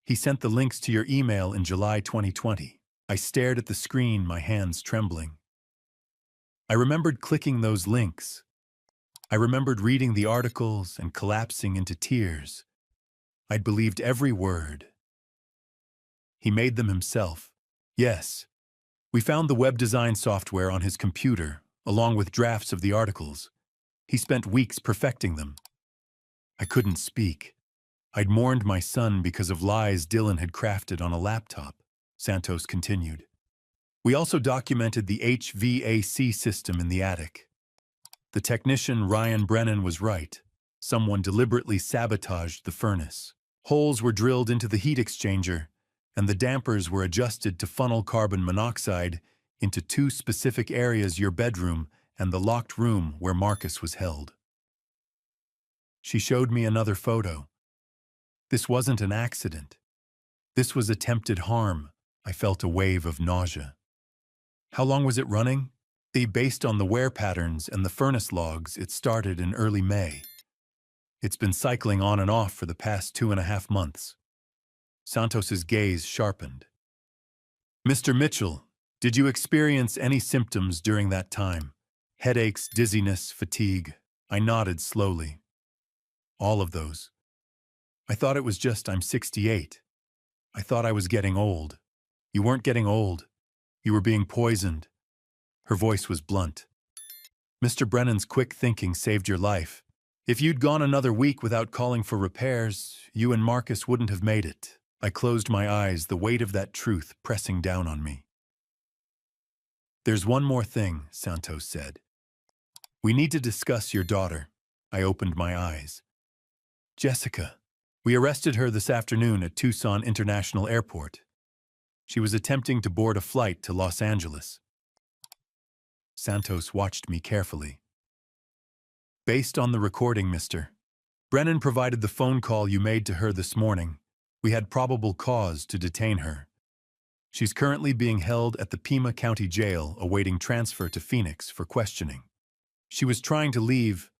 He sent the links to your email in July 2020. I stared at the screen, my hands trembling. I remembered clicking those links. I remembered reading the articles and collapsing into tears. I'd believed every word. He made them himself. Yes. We found the web design software on his computer, along with drafts of the articles. He spent weeks perfecting them. I couldn't speak. I'd mourned my son because of lies Dylan had crafted on a laptop, Santos continued. We also documented the HVAC system in the attic. The technician Ryan Brennan was right. Someone deliberately sabotaged the furnace. Holes were drilled into the heat exchanger, and the dampers were adjusted to funnel carbon monoxide into 2 specific areas: your bedroom and the locked room where Marcus was held. She showed me another photo. This wasn't an accident. This was attempted harm. I felt a wave of nausea. How long was it running? Based on the wear patterns and the furnace logs, it started in early May. It's been cycling on and off for the past 2.5 months. Santos's gaze sharpened. Mr. Mitchell, did you experience any symptoms during that time? Headaches, dizziness, fatigue? I nodded slowly. All of those. I thought it was just I'm 68. I thought I was getting old. You weren't getting old. You were being poisoned. Her voice was blunt. Mr. Brennan's quick thinking saved your life. If you'd gone another week without calling for repairs, you and Marcus wouldn't have made it. I closed my eyes, the weight of that truth pressing down on me. There's one more thing, Santos said. We need to discuss your daughter. I opened my eyes. Jessica. We arrested her this afternoon at Tucson International Airport. She was attempting to board a flight to Los Angeles. Santos watched me carefully. Based on the recording, Mr. Brennan provided the phone call you made to her this morning. We had probable cause to detain her. She's currently being held at the Pima County Jail awaiting transfer to Phoenix for questioning. She was trying to leave,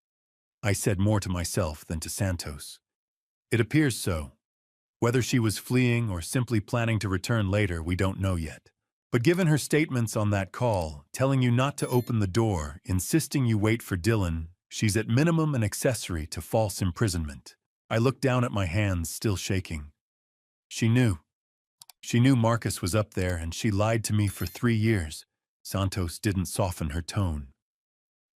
I said more to myself than to Santos. It appears so. Whether she was fleeing or simply planning to return later, we don't know yet. But given her statements on that call, telling you not to open the door, insisting you wait for Dylan, she's at minimum an accessory to false imprisonment. I looked down at my hands, still shaking. She knew. She knew Marcus was up there, and she lied to me for 3 years. Santos didn't soften her tone.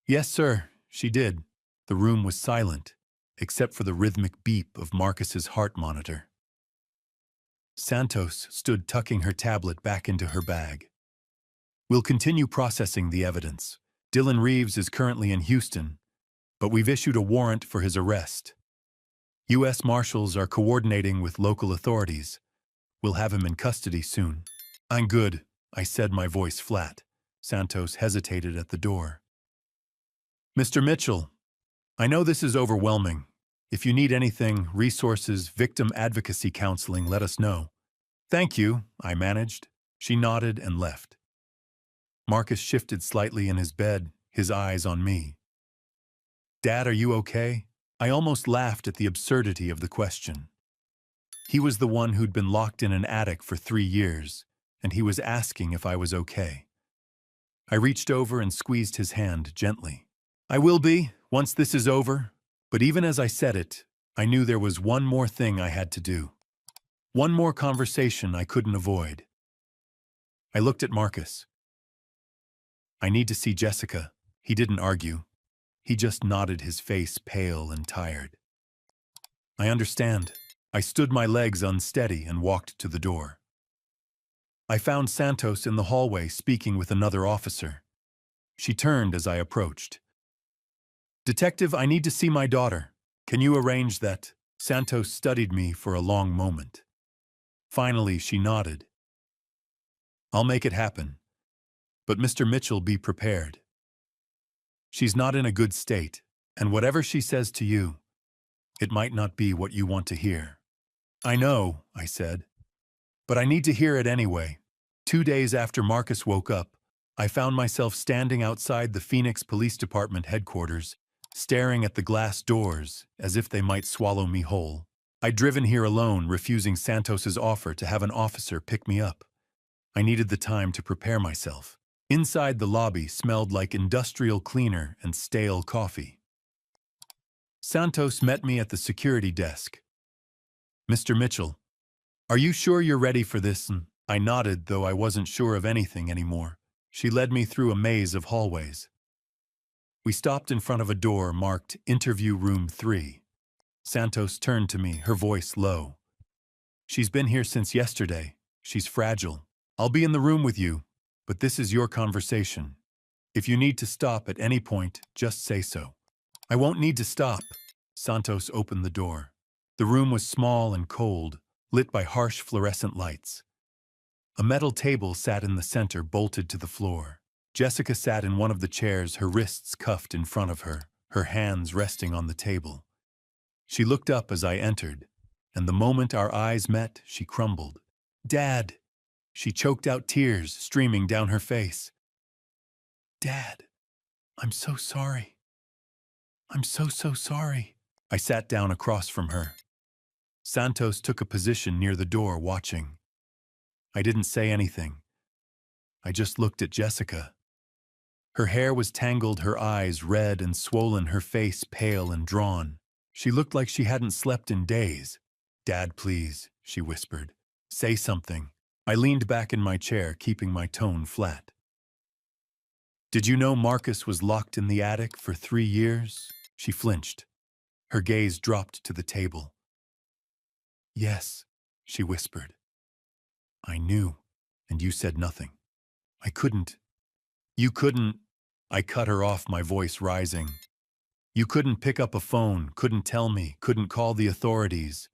Yes, sir, she did. The room was silent, except for the rhythmic beep of Marcus's heart monitor. Santos stood tucking her tablet back into her bag. We'll continue processing the evidence. Dylan Reeves is currently in Houston, but we've issued a warrant for his arrest. U.S. Marshals are coordinating with local authorities. We'll have him in custody soon. I'm good, I said, my voice flat. Santos hesitated at the door. Mr. Mitchell, I know this is overwhelming. If you need anything, resources, victim advocacy counseling, let us know. Thank you, I managed. She nodded and left. Marcus shifted slightly in his bed, his eyes on me. Dad, are you okay? I almost laughed at the absurdity of the question. He was the one who'd been locked in an attic for 3 years, and he was asking if I was okay. I reached over and squeezed his hand gently. I will be, once this is over. But even as I said it, I knew there was one more thing I had to do. One more conversation I couldn't avoid. I looked at Marcus. I need to see Jessica. He didn't argue. He just nodded, his face pale and tired. I understand. I stood my legs unsteady and walked to the door. I found Santos in the hallway speaking with another officer. She turned as I approached. Detective, I need to see my daughter. Can you arrange that? Santos studied me for a long moment. Finally, she nodded. I'll make it happen. But Mr. Mitchell, be prepared. She's not in a good state, and whatever she says to you, it might not be what you want to hear. I know, I said, but I need to hear it anyway. 2 days after Marcus woke up, I found myself standing outside the Phoenix Police Department headquarters, staring at the glass doors as if they might swallow me whole. I'd driven here alone, refusing Santos's offer to have an officer pick me up. I needed the time to prepare myself. Inside, the lobby smelled like industrial cleaner and stale coffee. Santos met me at the security desk. Mr. Mitchell, are you sure you're ready for this? I nodded, though I wasn't sure of anything anymore. She led me through a maze of hallways. We stopped in front of a door marked Interview Room 3. Santos turned to me, her voice low. She's been here since yesterday. She's fragile. I'll be in the room with you, but this is your conversation. If you need to stop at any point, just say so. I won't need to stop. Santos opened the door. The room was small and cold, lit by harsh fluorescent lights. A metal table sat in the center, bolted to the floor. Jessica sat in one of the chairs, her wrists cuffed in front of her, her hands resting on the table. She looked up as I entered, and the moment our eyes met, she crumbled. Dad! She choked out, tears streaming down her face. Dad, I'm so sorry. I'm so sorry. I sat down across from her. Santos took a position near the door, watching. I didn't say anything. I just looked at Jessica. Her hair was tangled, her eyes red and swollen, her face pale and drawn. She looked like she hadn't slept in days. Dad, please, she whispered. Say something. I leaned back in my chair, keeping my tone flat. Did you know Marcus was locked in the attic for 3 years? She flinched. Her gaze dropped to the table. Yes, she whispered. I knew, and you said nothing. I couldn't. You couldn't. I cut her off, my voice rising. You couldn't pick up a phone, couldn't tell me, couldn't call the authorities.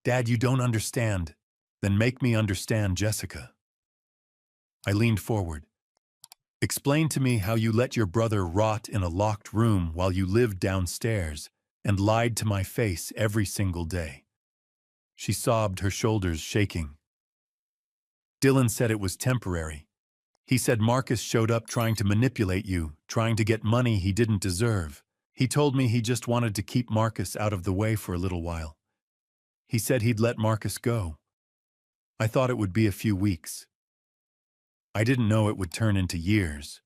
Dad, you don't understand. Then make me understand, Jessica. I leaned forward. Explain to me how you let your brother rot in a locked room while you lived downstairs and lied to my face every single day. She sobbed, her shoulders shaking. Dylan said it was temporary. He said Marcus showed up trying to manipulate you, trying to get money he didn't deserve. He told me he just wanted to keep Marcus out of the way for a little while. He said he'd let Marcus go. I thought it would be a few weeks. I didn't know it would turn into years.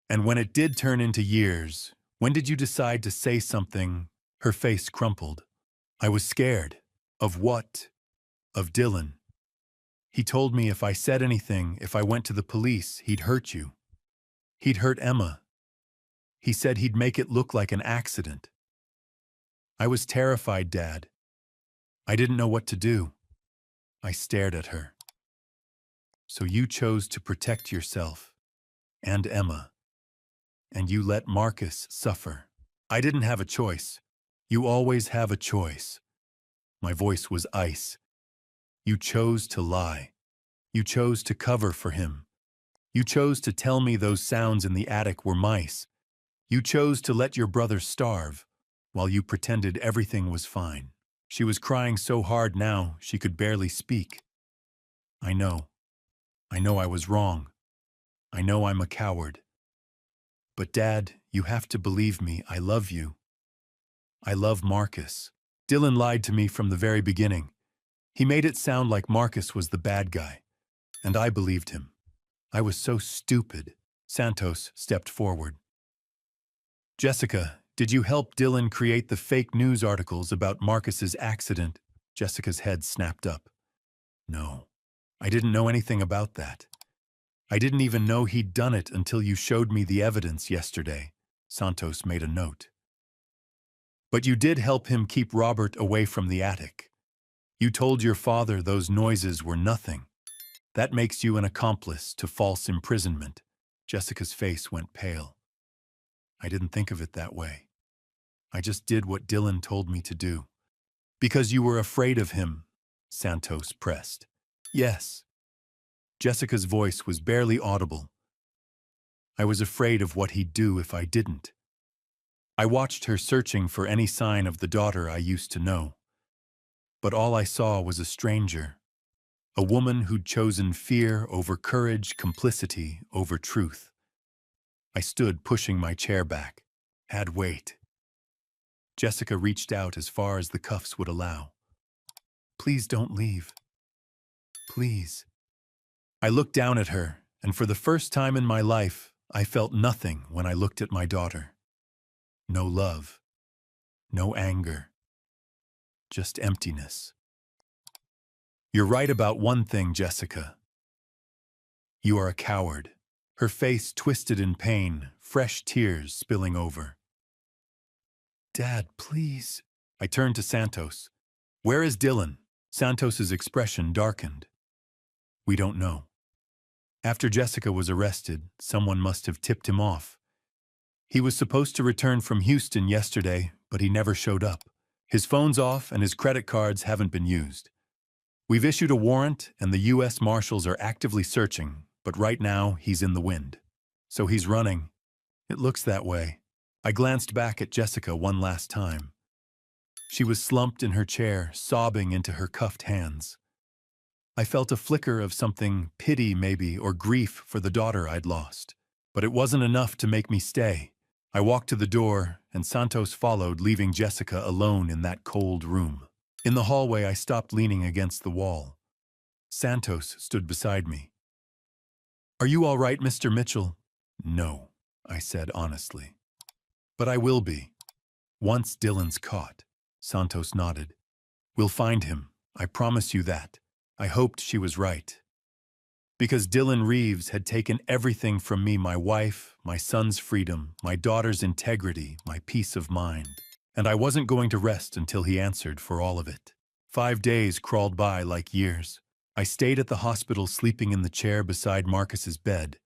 And when it did turn into years, when did you decide to say something? Her face crumpled. I was scared. Of what? Of Dylan. He told me if I said anything, if I went to the police, he'd hurt you. He'd hurt Emma. He said he'd make it look like an accident. I was terrified, Dad. I didn't know what to do. I stared at her. So you chose to protect yourself and Emma, and you let Marcus suffer. I didn't have a choice. You always have a choice. My voice was ice. You chose to lie. You chose to cover for him. You chose to tell me those sounds in the attic were mice. You chose to let your brother starve while you pretended everything was fine. She was crying so hard now she could barely speak. I know. I know I was wrong. I know I'm a coward. But Dad, you have to believe me. I love you. I love Marcus. Dylan lied to me from the very beginning. He made it sound like Marcus was the bad guy. And I believed him. I was so stupid. Santos stepped forward. Jessica, did you help Dylan create the fake news articles about Marcus's accident? Jessica's head snapped up. No, I didn't know anything about that. I didn't even know he'd done it until you showed me the evidence yesterday. Santos made a note. But you did help him keep Robert away from the attic. You told your father those noises were nothing. That makes you an accomplice to false imprisonment. Jessica's face went pale. I didn't think of it that way. I just did what Dylan told me to do. Because you were afraid of him, Santos pressed. Yes. Jessica's voice was barely audible. I was afraid of what he'd do if I didn't. I watched her searching for any sign of the daughter I used to know. But all I saw was a stranger. A woman who'd chosen fear over courage, complicity over truth. I stood pushing my chair back. Had weight. Jessica reached out as far as the cuffs would allow. Please don't leave. Please. I looked down at her, and for the first time in my life, I felt nothing when I looked at my daughter. No love. No anger. Just emptiness. You're right about one thing, Jessica. You are a coward. Her face twisted in pain, fresh tears spilling over. Dad, please. I turned to Santos. Where is Dylan? Santos's expression darkened. We don't know. After Jessica was arrested, someone must have tipped him off. He was supposed to return from Houston yesterday, but he never showed up. His phone's off and his credit cards haven't been used. We've issued a warrant and the U.S. Marshals are actively searching, but right now he's in the wind. So he's running. It looks that way. I glanced back at Jessica one last time. She was slumped in her chair, sobbing into her cuffed hands. I felt a flicker of something, pity maybe, or grief for the daughter I'd lost. But it wasn't enough to make me stay. I walked to the door, and Santos followed, leaving Jessica alone in that cold room. In the hallway, I stopped leaning against the wall. Santos stood beside me. Are you all right, Mr. Mitchell? No, I said honestly. But I will be. Once Dylan's caught. Santos nodded. We'll find him. I promise you that. I hoped she was right. Because Dylan Reeves had taken everything from me, my wife, my son's freedom, my daughter's integrity, my peace of mind. And I wasn't going to rest until he answered for all of it. 5 days crawled by like years. I stayed at the hospital sleeping in the chair beside Marcus's bed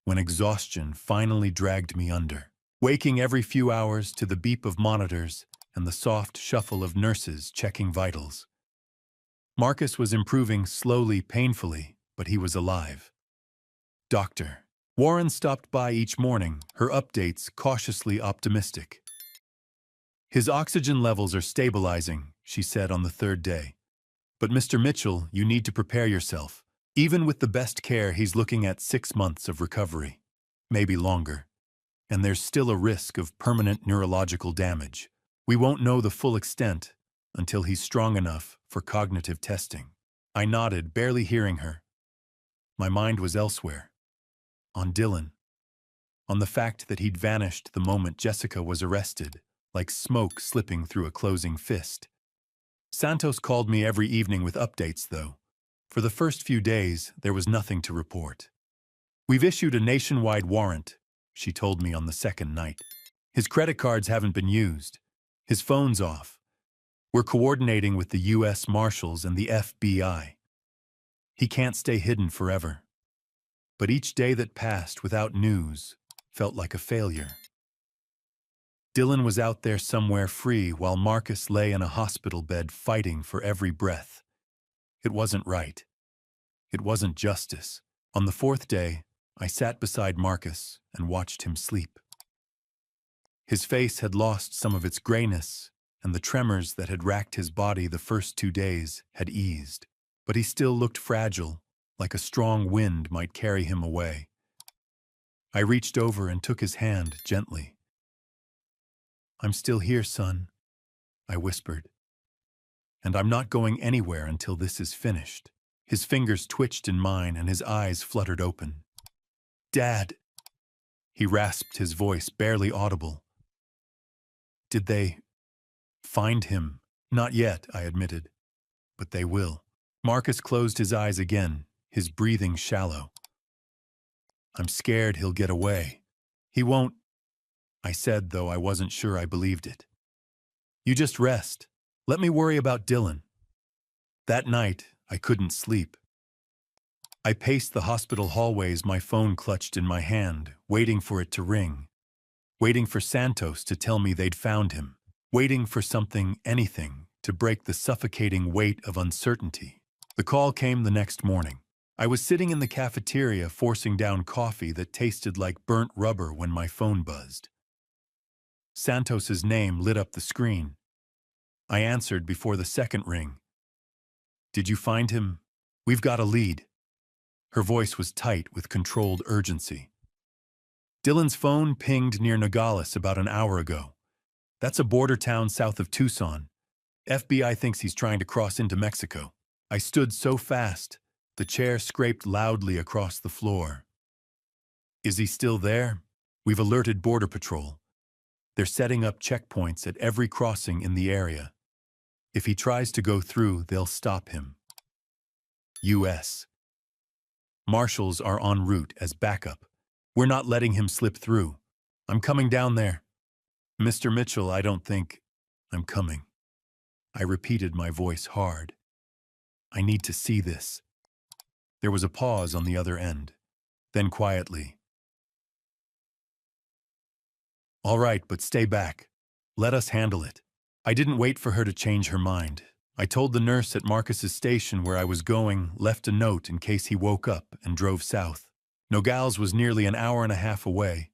when exhaustion finally dragged me under, waking every few hours to the beep of monitors and the soft shuffle of nurses checking vitals. Marcus was improving slowly, painfully, but he was alive. Doctor. Warren stopped by each morning, her updates cautiously optimistic. His oxygen levels are stabilizing, she said on the third day. But Mr. Mitchell, you need to prepare yourself. Even with the best care, he's looking at 6 months of recovery. Maybe longer. And there's still a risk of permanent neurological damage. We won't know the full extent until he's strong enough for cognitive testing. I nodded, barely hearing her. My mind was elsewhere. On Dylan. On the fact that he'd vanished the moment Jessica was arrested, like smoke slipping through a closing fist. Santos called me every evening with updates, though. For the first few days, there was nothing to report. We've issued a nationwide warrant, she told me on the second night. His credit cards haven't been used. His phone's off. We're coordinating with the U.S. Marshals and the FBI. He can't stay hidden forever. But each day that passed without news felt like a failure. Dylan was out there somewhere free while Marcus lay in a hospital bed fighting for every breath. It wasn't right. It wasn't justice. On the fourth day, I sat beside Marcus and watched him sleep. His face had lost some of its grayness, and the tremors that had racked his body the first 2 days had eased. But he still looked fragile, like a strong wind might carry him away. I reached over and took his hand gently. "I'm still here, son," I whispered. "And I'm not going anywhere until this is finished." His fingers twitched in mine and his eyes fluttered open. "Dad," he rasped, his voice barely audible. "Did they find him?" "Not yet," I admitted. "But they will." Marcus closed his eyes again, his breathing shallow. "I'm scared he'll get away." "He won't," I said, though I wasn't sure I believed it. "You just rest. Let me worry about Dylan." That night, I couldn't sleep. I paced the hospital hallways, my phone clutched in my hand, waiting for it to ring. Waiting for Santos to tell me they'd found him. Waiting for something, anything, to break the suffocating weight of uncertainty. The call came the next morning. I was sitting in the cafeteria forcing down coffee that tasted like burnt rubber when my phone buzzed. Santos's name lit up the screen. I answered before the second ring. "Did you find him? We've got a lead." Her voice was tight with controlled urgency. "Dylan's phone pinged near Nogales about an hour ago. That's a border town south of Tucson. FBI thinks he's trying to cross into Mexico." I stood so fast, the chair scraped loudly across the floor. "Is he still there?" "We've alerted Border Patrol. They're setting up checkpoints at every crossing in the area. If he tries to go through, they'll stop him." U.S. Marshals are en route as backup. We're not letting him slip through. "I'm coming down there." "Mr. Mitchell, I don't think I'm coming." I repeated, my voice hard. "I need to see this." There was a pause on the other end. Then quietly, "All right, but stay back. Let us handle it." I didn't wait for her to change her mind. I told the nurse at Marcus's station where I was going, left a note in case he woke up, and drove south. Nogales was nearly an hour and a half away,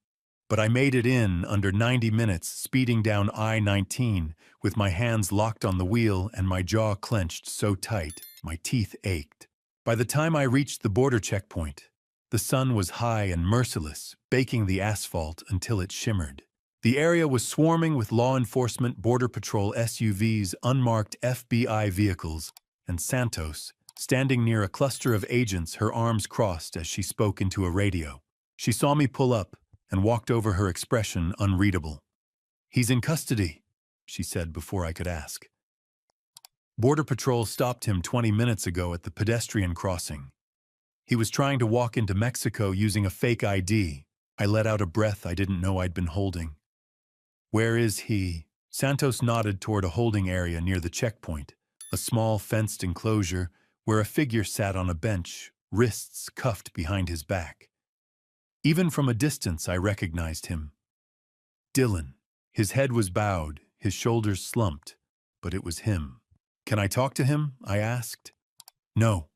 but I made it in under 90 minutes, speeding down I-19 with my hands locked on the wheel and my jaw clenched so tight my teeth ached. By the time I reached the border checkpoint, the sun was high and merciless, baking the asphalt until it shimmered. The area was swarming with law enforcement, Border Patrol SUVs, unmarked FBI vehicles, and Santos, standing near a cluster of agents, her arms crossed as she spoke into a radio. She saw me pull up and walked over, her expression unreadable. "He's in custody," she said before I could ask. "Border Patrol stopped him 20 minutes ago at the pedestrian crossing. He was trying to walk into Mexico using a fake ID. I let out a breath I didn't know I'd been holding. "Where is he?" Santos nodded toward a holding area near the checkpoint, a small fenced enclosure where a figure sat on a bench, wrists cuffed behind his back. Even from a distance, I recognized him. Dylan. His head was bowed, his shoulders slumped, but it was him. Can I talk to him? I asked. No.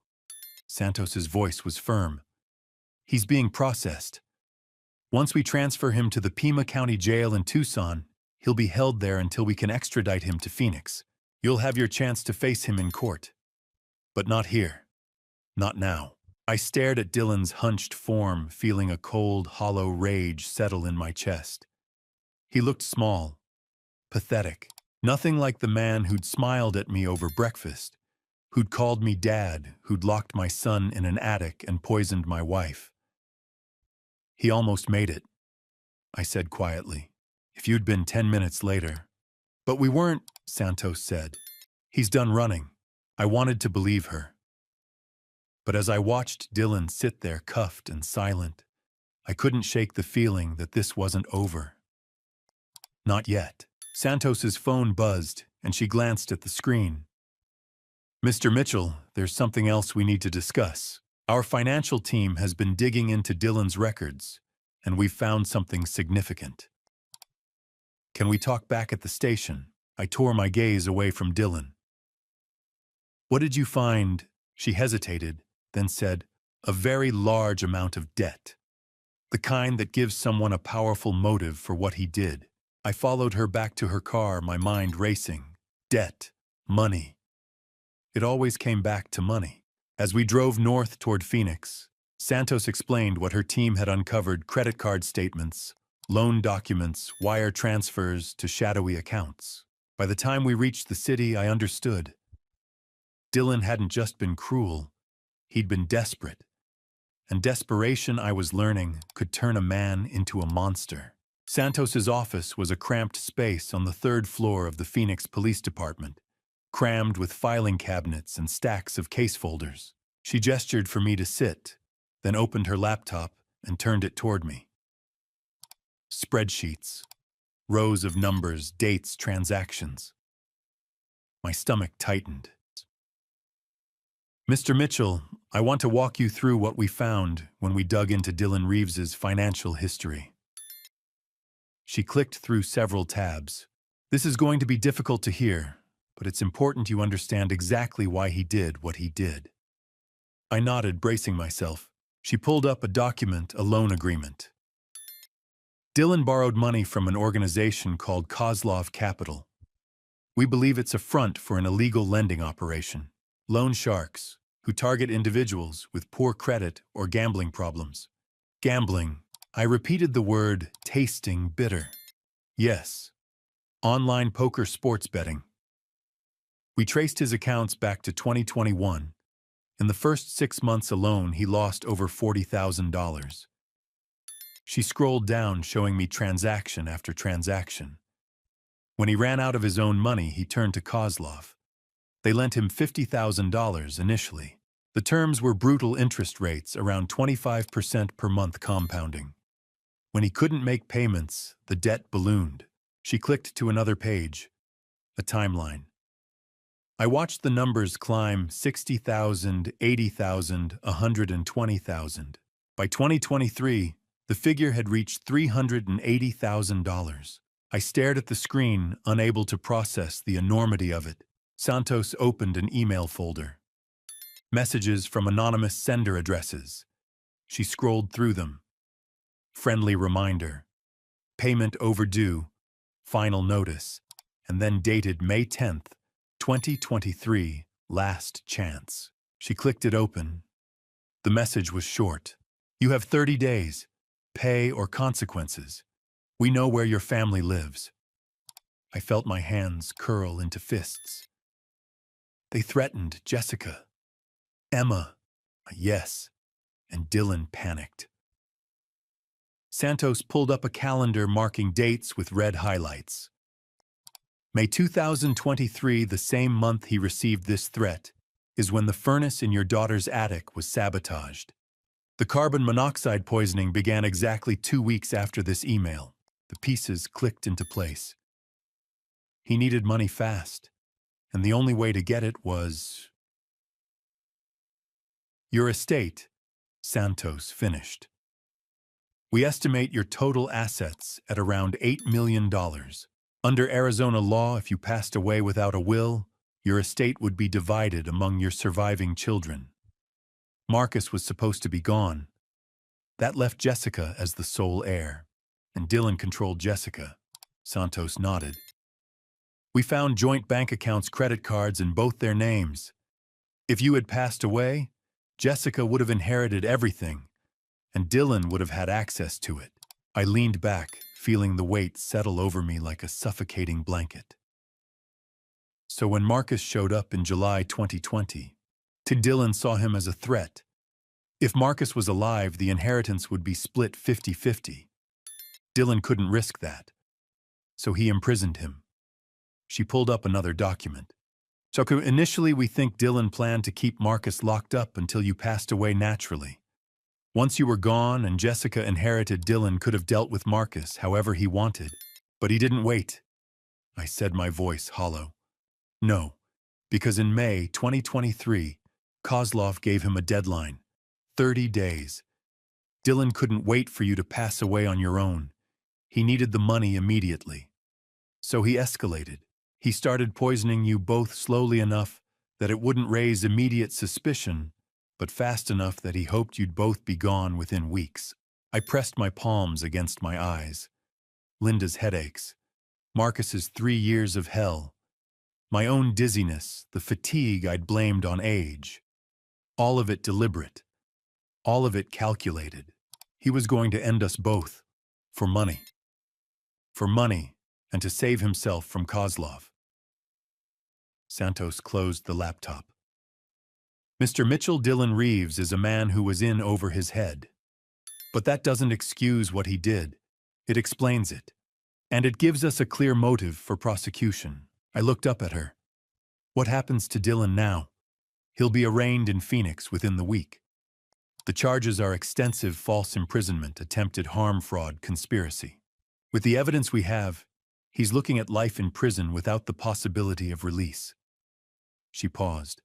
Santos's voice was firm. He's being processed. Once we transfer him to the Pima County Jail in Tucson, he'll be held there until we can extradite him to Phoenix. You'll have your chance to face him in court. But not here. Not now. I stared at Dylan's hunched form, feeling a cold, hollow rage settle in my chest. He looked small, pathetic, nothing like the man who'd smiled at me over breakfast, who'd called me dad, who'd locked my son in an attic and poisoned my wife. He almost made it, I said quietly. If you'd been 10 minutes later. But we weren't, Santos said. He's done running. I wanted to believe her. But as I watched Dylan sit there cuffed and silent, I couldn't shake the feeling that this wasn't over. Not yet. Santos's phone buzzed, and she glanced at the screen. Mr. Mitchell, there's something else we need to discuss. Our financial team has been digging into Dylan's records, and we've found something significant. Can we talk back at the station? I tore my gaze away from Dylan. What did you find? She hesitated, then said, a very large amount of debt. The kind that gives someone a powerful motive for what he did. I followed her back to her car, my mind racing. Debt. Money. It always came back to money. As we drove north toward Phoenix, Santos explained what her team had uncovered: credit card statements, loan documents, wire transfers to shadowy accounts. By the time we reached the city, I understood. Dylan hadn't just been cruel, he'd been desperate. And desperation, I was learning, could turn a man into a monster. Santos's office was a cramped space on the 3rd floor of the Phoenix Police Department, crammed with filing cabinets and stacks of case folders. She gestured for me to sit, then opened her laptop and turned it toward me. Spreadsheets, rows of numbers, dates, transactions. My stomach tightened. Mr. Mitchell, I want to walk you through what we found when we dug into Dylan Reeves's financial history. She clicked through several tabs. This is going to be difficult to hear, but it's important you understand exactly why he did what he did. I nodded, bracing myself. She pulled up a document, a loan agreement. Dylan borrowed money from an organization called Kozlov Capital. We believe it's a front for an illegal lending operation. Loan sharks, who target individuals with poor credit or gambling problems. Gambling. I repeated the word, tasting bitter. Yes. Online poker sports betting. We traced his accounts back to 2021. In the first 6 months alone, he lost over $40,000. She scrolled down, showing me transaction after transaction. When he ran out of his own money, he turned to Kozlov. They lent him $50,000 initially. The terms were brutal interest rates, around 25% per month compounding. When he couldn't make payments, the debt ballooned. She clicked to another page, a timeline. I watched the numbers climb: 60,000, 80,000, 120,000. By 2023, the figure had reached $380,000. I stared at the screen, unable to process the enormity of it. Santos opened an email folder. Messages from anonymous sender addresses. She scrolled through them. Friendly reminder. Payment overdue. Final notice. And then dated May 10th, 2023. Last chance. She clicked it open. The message was short. You have 30 days. Pay or consequences. We know where your family lives. I felt my hands curl into fists. They threatened Jessica, Emma, yes, and Dylan panicked. Santos pulled up a calendar marking dates with red highlights. May 2023, the same month he received this threat, is when the furnace in your daughter's attic was sabotaged. The carbon monoxide poisoning began exactly 2 weeks after this email. The pieces clicked into place. He needed money fast, and the only way to get it was... Your estate, Santos finished. We estimate your total assets at around $8 million. Under Arizona law, if you passed away without a will, Your estate would be divided among your surviving children. Marcus was supposed to be gone. That left Jessica as the sole heir, and Dylan controlled Jessica. Santos nodded. We found joint bank accounts, credit cards in both their names. If you had passed away, Jessica would have inherited everything, and Dylan would have had access to it. I leaned back, feeling the weight settle over me like a suffocating blanket. So when Marcus showed up in July 2020, Dylan saw him as a threat. If Marcus was alive, the inheritance would be split 50-50. Dylan couldn't risk that, so he imprisoned him. She pulled up another document. So initially we think Dylan planned to keep Marcus locked up until you passed away naturally. Once you were gone and Jessica inherited, Dylan could have dealt with Marcus however he wanted. But he didn't wait. I said, my voice hollow. No, because in May 2023, Kozlov gave him a deadline. 30 days. Dylan couldn't wait for you to pass away on your own. He needed the money immediately. So he escalated. He started poisoning you both slowly enough that it wouldn't raise immediate suspicion, but fast enough that he hoped you'd both be gone within weeks. I pressed my palms against my eyes. Linda's headaches, Marcus's 3 years of hell, my own dizziness, the fatigue I'd blamed on age. All of it deliberate. All of it calculated. He was going to end us both. For money. For money, and to save himself from Kozlov. Santos closed the laptop. Mr. Mitchell Dylan Reeves is a man who was in over his head. But that doesn't excuse what he did. It explains it. And it gives us a clear motive for prosecution. I looked up at her. What happens to Dylan now? He'll be arraigned in Phoenix within the week. The charges are extensive false imprisonment, attempted harm, fraud, conspiracy. With the evidence we have, he's looking at life in prison without the possibility of release. She paused.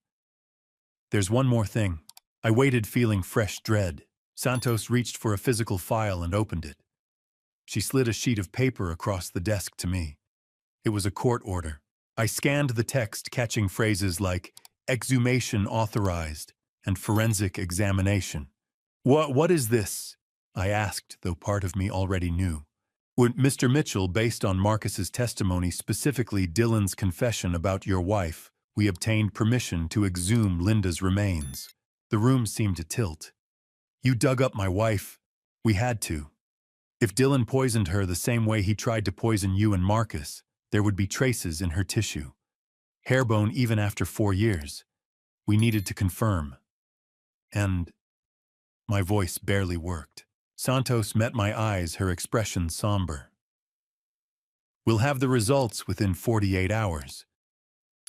There's one more thing. I waited, feeling fresh dread. Santos reached for a physical file and opened it. She slid a sheet of paper across the desk to me. It was a court order. I scanned the text, catching phrases like exhumation authorized and forensic examination. What is this? I asked, though part of me already knew. Mr. Mitchell, based on Marcus's testimony, specifically Dylan's confession about your wife, we obtained permission to exhume Linda's remains. The room seemed to tilt. You dug up my wife. We had to. If Dylan poisoned her the same way he tried to poison you and Marcus, there would be traces in her tissue. Hairbone even after 4 years. We needed to confirm. And my voice barely worked. Santos met my eyes, her expression somber. We'll have the results within 48 hours.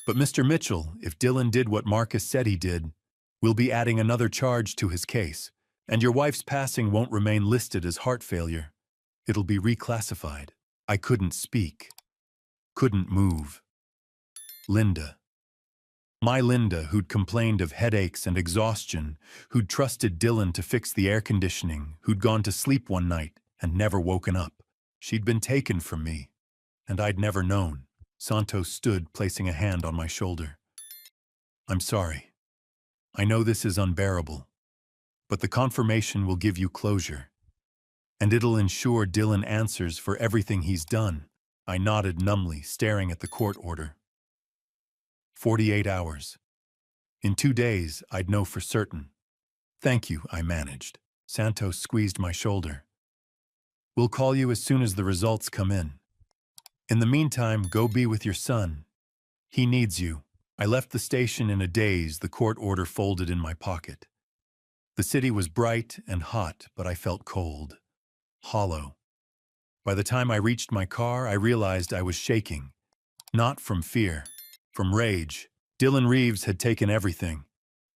But Mr. Mitchell, if Dylan did what Marcus said he did, we'll be adding another charge to his case, and your wife's passing won't remain listed as heart failure. It'll be reclassified. I couldn't speak. Couldn't move. Linda. My Linda, who'd complained of headaches and exhaustion, who'd trusted Dylan to fix the air conditioning, who'd gone to sleep one night and never woken up. She'd been taken from me, and I'd never known. Santos stood, placing a hand on my shoulder. I'm sorry. I know this is unbearable, but the confirmation will give you closure, and it'll ensure Dylan answers for everything he's done. I nodded numbly, staring at the court order. 48 hours. In 2 days, I'd know for certain. Thank you, I managed. Santos squeezed my shoulder. We'll call you as soon as the results come in. In the meantime, go be with your son. He needs you. I left the station in a daze, the court order folded in my pocket. The city was bright and hot, but I felt cold, hollow. By the time I reached my car, I realized I was shaking. Not from fear, from rage. Dylan Reeves had taken everything,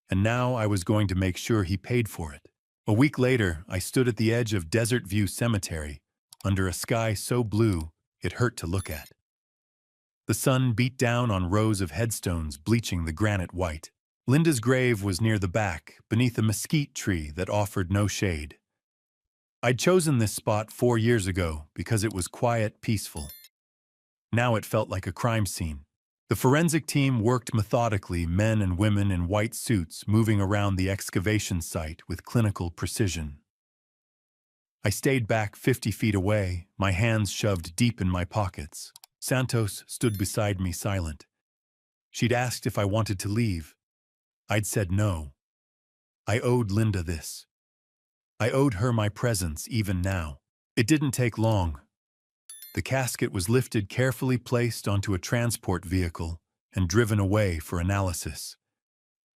and now I was going to make sure he paid for it. A week later, I stood at the edge of Desert View Cemetery, under a sky so blue it hurt to look at. The sun beat down on rows of headstones, bleaching the granite white. Linda's grave was near the back, beneath a mesquite tree that offered no shade. I'd chosen this spot 4 years ago because it was quiet, peaceful. Now it felt like a crime scene. The forensic team worked methodically, men and women in white suits moving around the excavation site with clinical precision. I stayed back 50 feet away, my hands shoved deep in my pockets. Santos stood beside me silent. She'd asked if I wanted to leave. I'd said no. I owed Linda this. I owed her my presence even now. It didn't take long. The casket was lifted, carefully placed onto a transport vehicle, and driven away for analysis.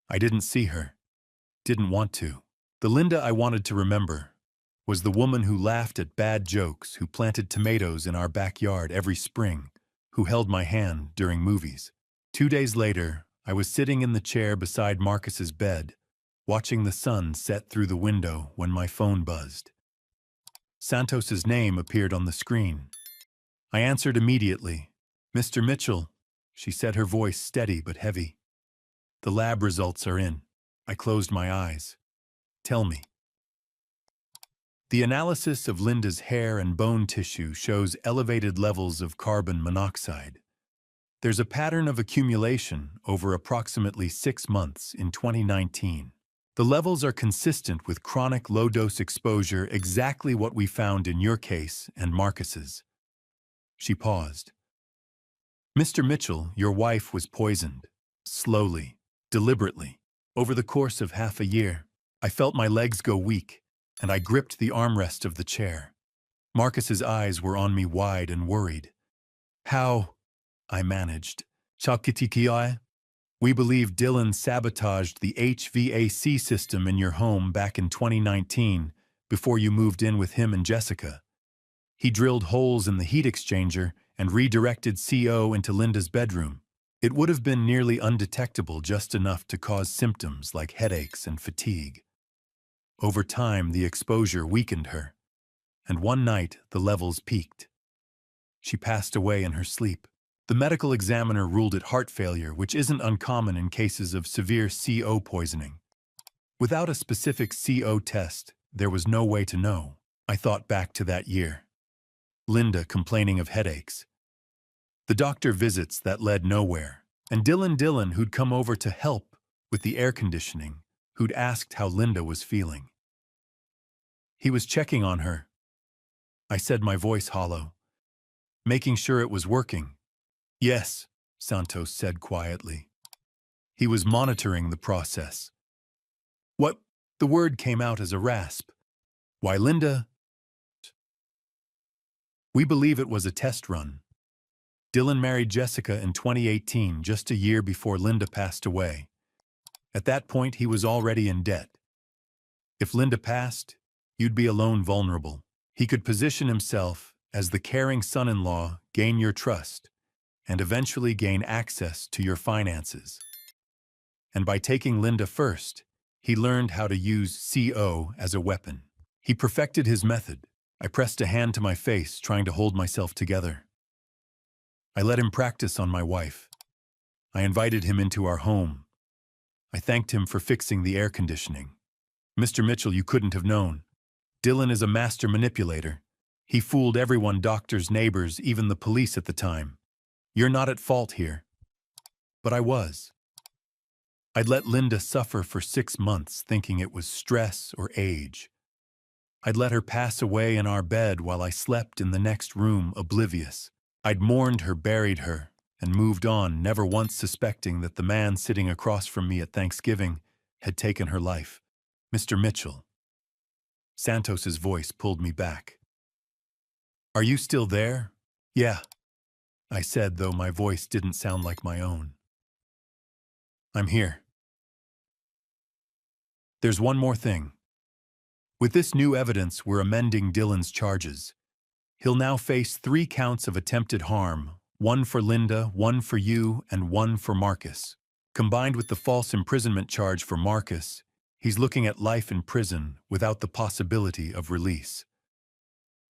I didn't see her. Didn't want to. The Linda I wanted to remember was the woman who laughed at bad jokes, who planted tomatoes in our backyard every spring, who held my hand during movies. 2 days later, I was sitting in the chair beside Marcus's bed, watching the sun set through the window when my phone buzzed. Santos's name appeared on the screen. I answered immediately. "Mr. Mitchell," she said, her voice steady but heavy. "The lab results are in." I closed my eyes. "Tell me." The analysis of Linda's hair and bone tissue shows elevated levels of carbon monoxide. There's a pattern of accumulation over approximately 6 months in 2019. The levels are consistent with chronic low-dose exposure, exactly what we found in your case and Marcus's. She paused. "Mr. Mitchell, your wife was poisoned. Slowly, deliberately. Over the course of half a year, I felt my legs go weak, and I gripped the armrest of the chair. Marcus's eyes were on me, wide and worried. How?" I managed. "Chalkitikiai? We believe Dylan sabotaged the HVAC system in your home back in 2019, before you moved in with him and Jessica. He drilled holes in the heat exchanger and redirected CO into Linda's bedroom. It would have been nearly undetectable, just enough to cause symptoms like headaches and fatigue. Over time, the exposure weakened her, and one night the levels peaked. She passed away in her sleep. The medical examiner ruled it heart failure, which isn't uncommon in cases of severe CO poisoning. Without a specific CO test, there was no way to know. I thought back to that year. Linda complaining of headaches. The doctor visits that led nowhere. And Dylan, who'd come over to help with the air conditioning, who'd asked how Linda was feeling. He was checking on her. I said, my voice hollow. Making sure it was working. "Yes," Santos said quietly. He was monitoring the process. "What?" The word came out as a rasp. "Why, Linda?" "We believe it was a test run. Dylan married Jessica in 2018, just a year before Linda passed away. At that point, he was already in debt. If Linda passed, you'd be alone, vulnerable. He could position himself as the caring son-in-law, gain your trust, and eventually gain access to your finances. And by taking Linda first, he learned how to use CO as a weapon. He perfected his method." I pressed a hand to my face, trying to hold myself together. I let him practice on my wife. I invited him into our home. I thanked him for fixing the air conditioning. "Mr. Mitchell, you couldn't have known. Dylan is a master manipulator. He fooled everyone, doctors, neighbors, even the police at the time. You're not at fault here." But I was. I'd let Linda suffer for 6 months, thinking it was stress or age. I'd let her pass away in our bed while I slept in the next room, oblivious. I'd mourned her, buried her, and moved on, never once suspecting that the man sitting across from me at Thanksgiving had taken her life. "Mr. Mitchell." Santos's voice pulled me back. "Are you still there?" "Yeah," I said, though my voice didn't sound like my own. "I'm here. There's one more thing. With this new evidence, we're amending Dylan's charges. He'll now face 3 counts of attempted harm, 1 for Linda, 1 for you, and 1 for Marcus. Combined with the false imprisonment charge for Marcus, he's looking at life in prison without the possibility of release.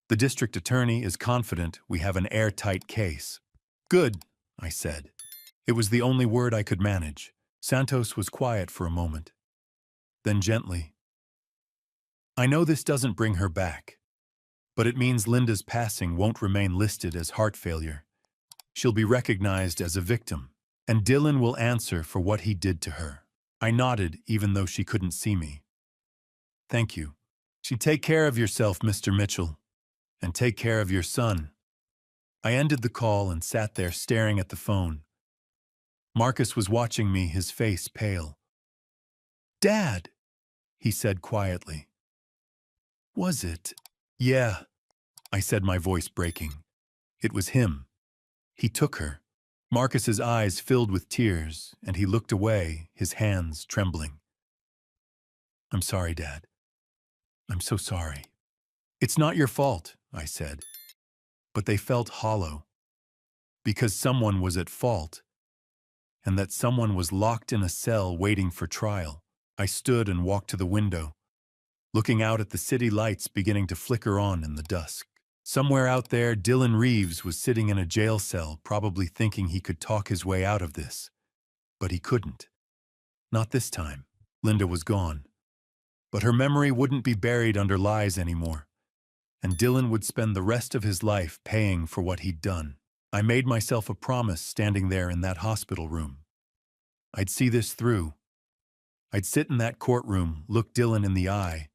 The district attorney is confident we have an airtight case." "Good," I said. It was the only word I could manage. Santos was quiet for a moment. Then gently, "I know this doesn't bring her back, but it means Linda's passing won't remain listed as heart failure. She'll be recognized as a victim. And Dylan will answer for what he did to her. I nodded, even though she couldn't see me. Thank you. Take care of yourself, Mr. Mitchell, and take care of your son. I ended the call and sat there staring at the phone. Marcus was watching me, his face pale. Dad, he said quietly. Was it? Yeah, I said, my voice breaking. It was him. He took her. Marcus's eyes filled with tears, and he looked away, his hands trembling. I'm sorry, Dad. I'm so sorry. It's not your fault, I said. But they felt hollow. Because someone was at fault, and that someone was locked in a cell waiting for trial. I stood and walked to the window, looking out at the city lights beginning to flicker on in the dusk. Somewhere out there, Dylan Reeves was sitting in a jail cell, probably thinking he could talk his way out of this. But he couldn't. Not this time. Linda was gone. But her memory wouldn't be buried under lies anymore. And Dylan would spend the rest of his life paying for what he'd done. I made myself a promise standing there in that hospital room. I'd see this through. I'd sit in that courtroom, look Dylan in the eye,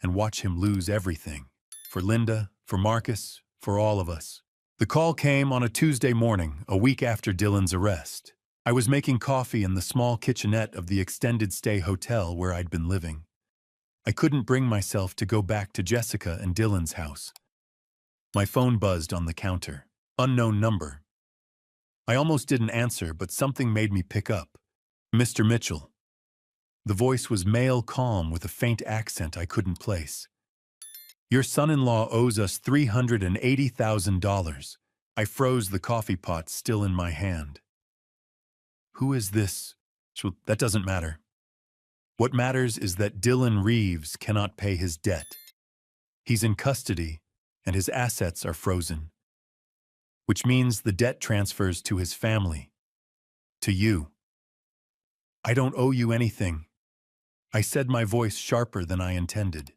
and watch him lose everything. For Linda, for Marcus, for all of us. The call came on a Tuesday morning, a week after Dylan's arrest. I was making coffee in the small kitchenette of the extended stay hotel where I'd been living. I couldn't bring myself to go back to Jessica and Dylan's house. My phone buzzed on the counter. Unknown number. I almost didn't answer, but something made me pick up. Mr. Mitchell. The voice was male, calm, with a faint accent I couldn't place. Your son-in-law owes us $380,000. I froze, the coffee pot still in my hand. Who is this? That doesn't matter. What matters is that Dylan Reeves cannot pay his debt. He's in custody, and his assets are frozen. Which means the debt transfers to his family. To you. I don't owe you anything. I said, my voice sharper than I intended.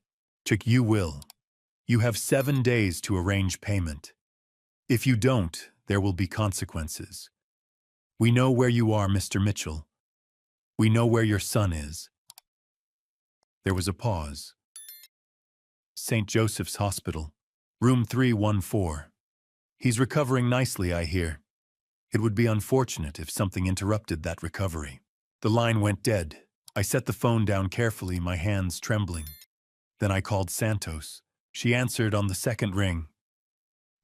Chick, you will. You have 7 days to arrange payment. If you don't, there will be consequences. We know where you are, Mr. Mitchell. We know where your son is. There was a pause. St. Joseph's Hospital, room 314. He's recovering nicely, I hear. It would be unfortunate if something interrupted that recovery. The line went dead. I set the phone down carefully, my hands trembling. Then I called Santos. She answered on the second ring.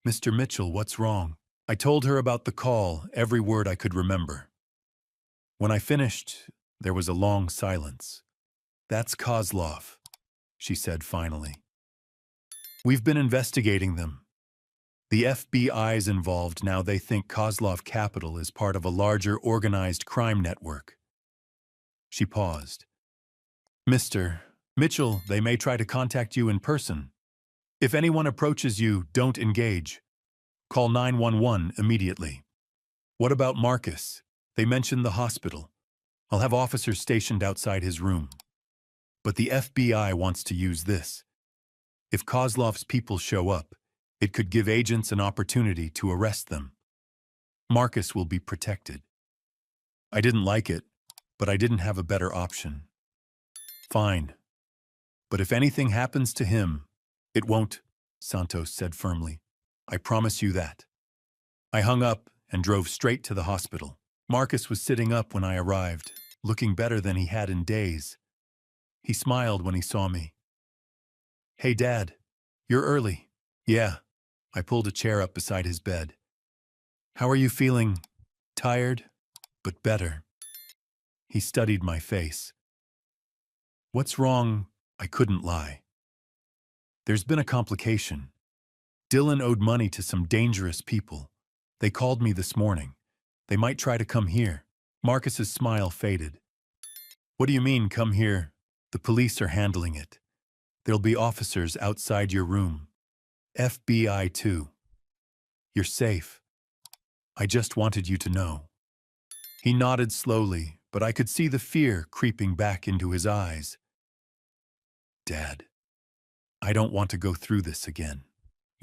Mr. Mitchell, what's wrong? I told her about the call, every word I could remember. When I finished, there was a long silence. That's Kozlov, she said finally. We've been investigating them. The FBI's involved now. They think Kozlov Capital is part of a larger organized crime network. She paused. Mr. Mitchell, they may try to contact you in person. If anyone approaches you, don't engage. Call 911 immediately. What about Marcus? They mentioned the hospital. I'll have officers stationed outside his room. But the FBI wants to use this. If Kozlov's people show up, it could give agents an opportunity to arrest them. Marcus will be protected. I didn't like it, but I didn't have a better option. Fine. But if anything happens to him, it won't, Santos said firmly. I promise you that. I hung up and drove straight to the hospital. Marcus was sitting up when I arrived, looking better than he had in days. He smiled when he saw me. Hey, Dad, you're early. Yeah. I pulled a chair up beside his bed. How are you feeling? Tired, but better. He studied my face. What's wrong? I couldn't lie. There's been a complication. Dylan owed money to some dangerous people. They called me this morning. They might try to come here. Marcus's smile faded. What do you mean, come here? The police are handling it. There'll be officers outside your room. FBI too. You're safe. I just wanted you to know. He nodded slowly, but I could see the fear creeping back into his eyes. Dad, I don't want to go through this again.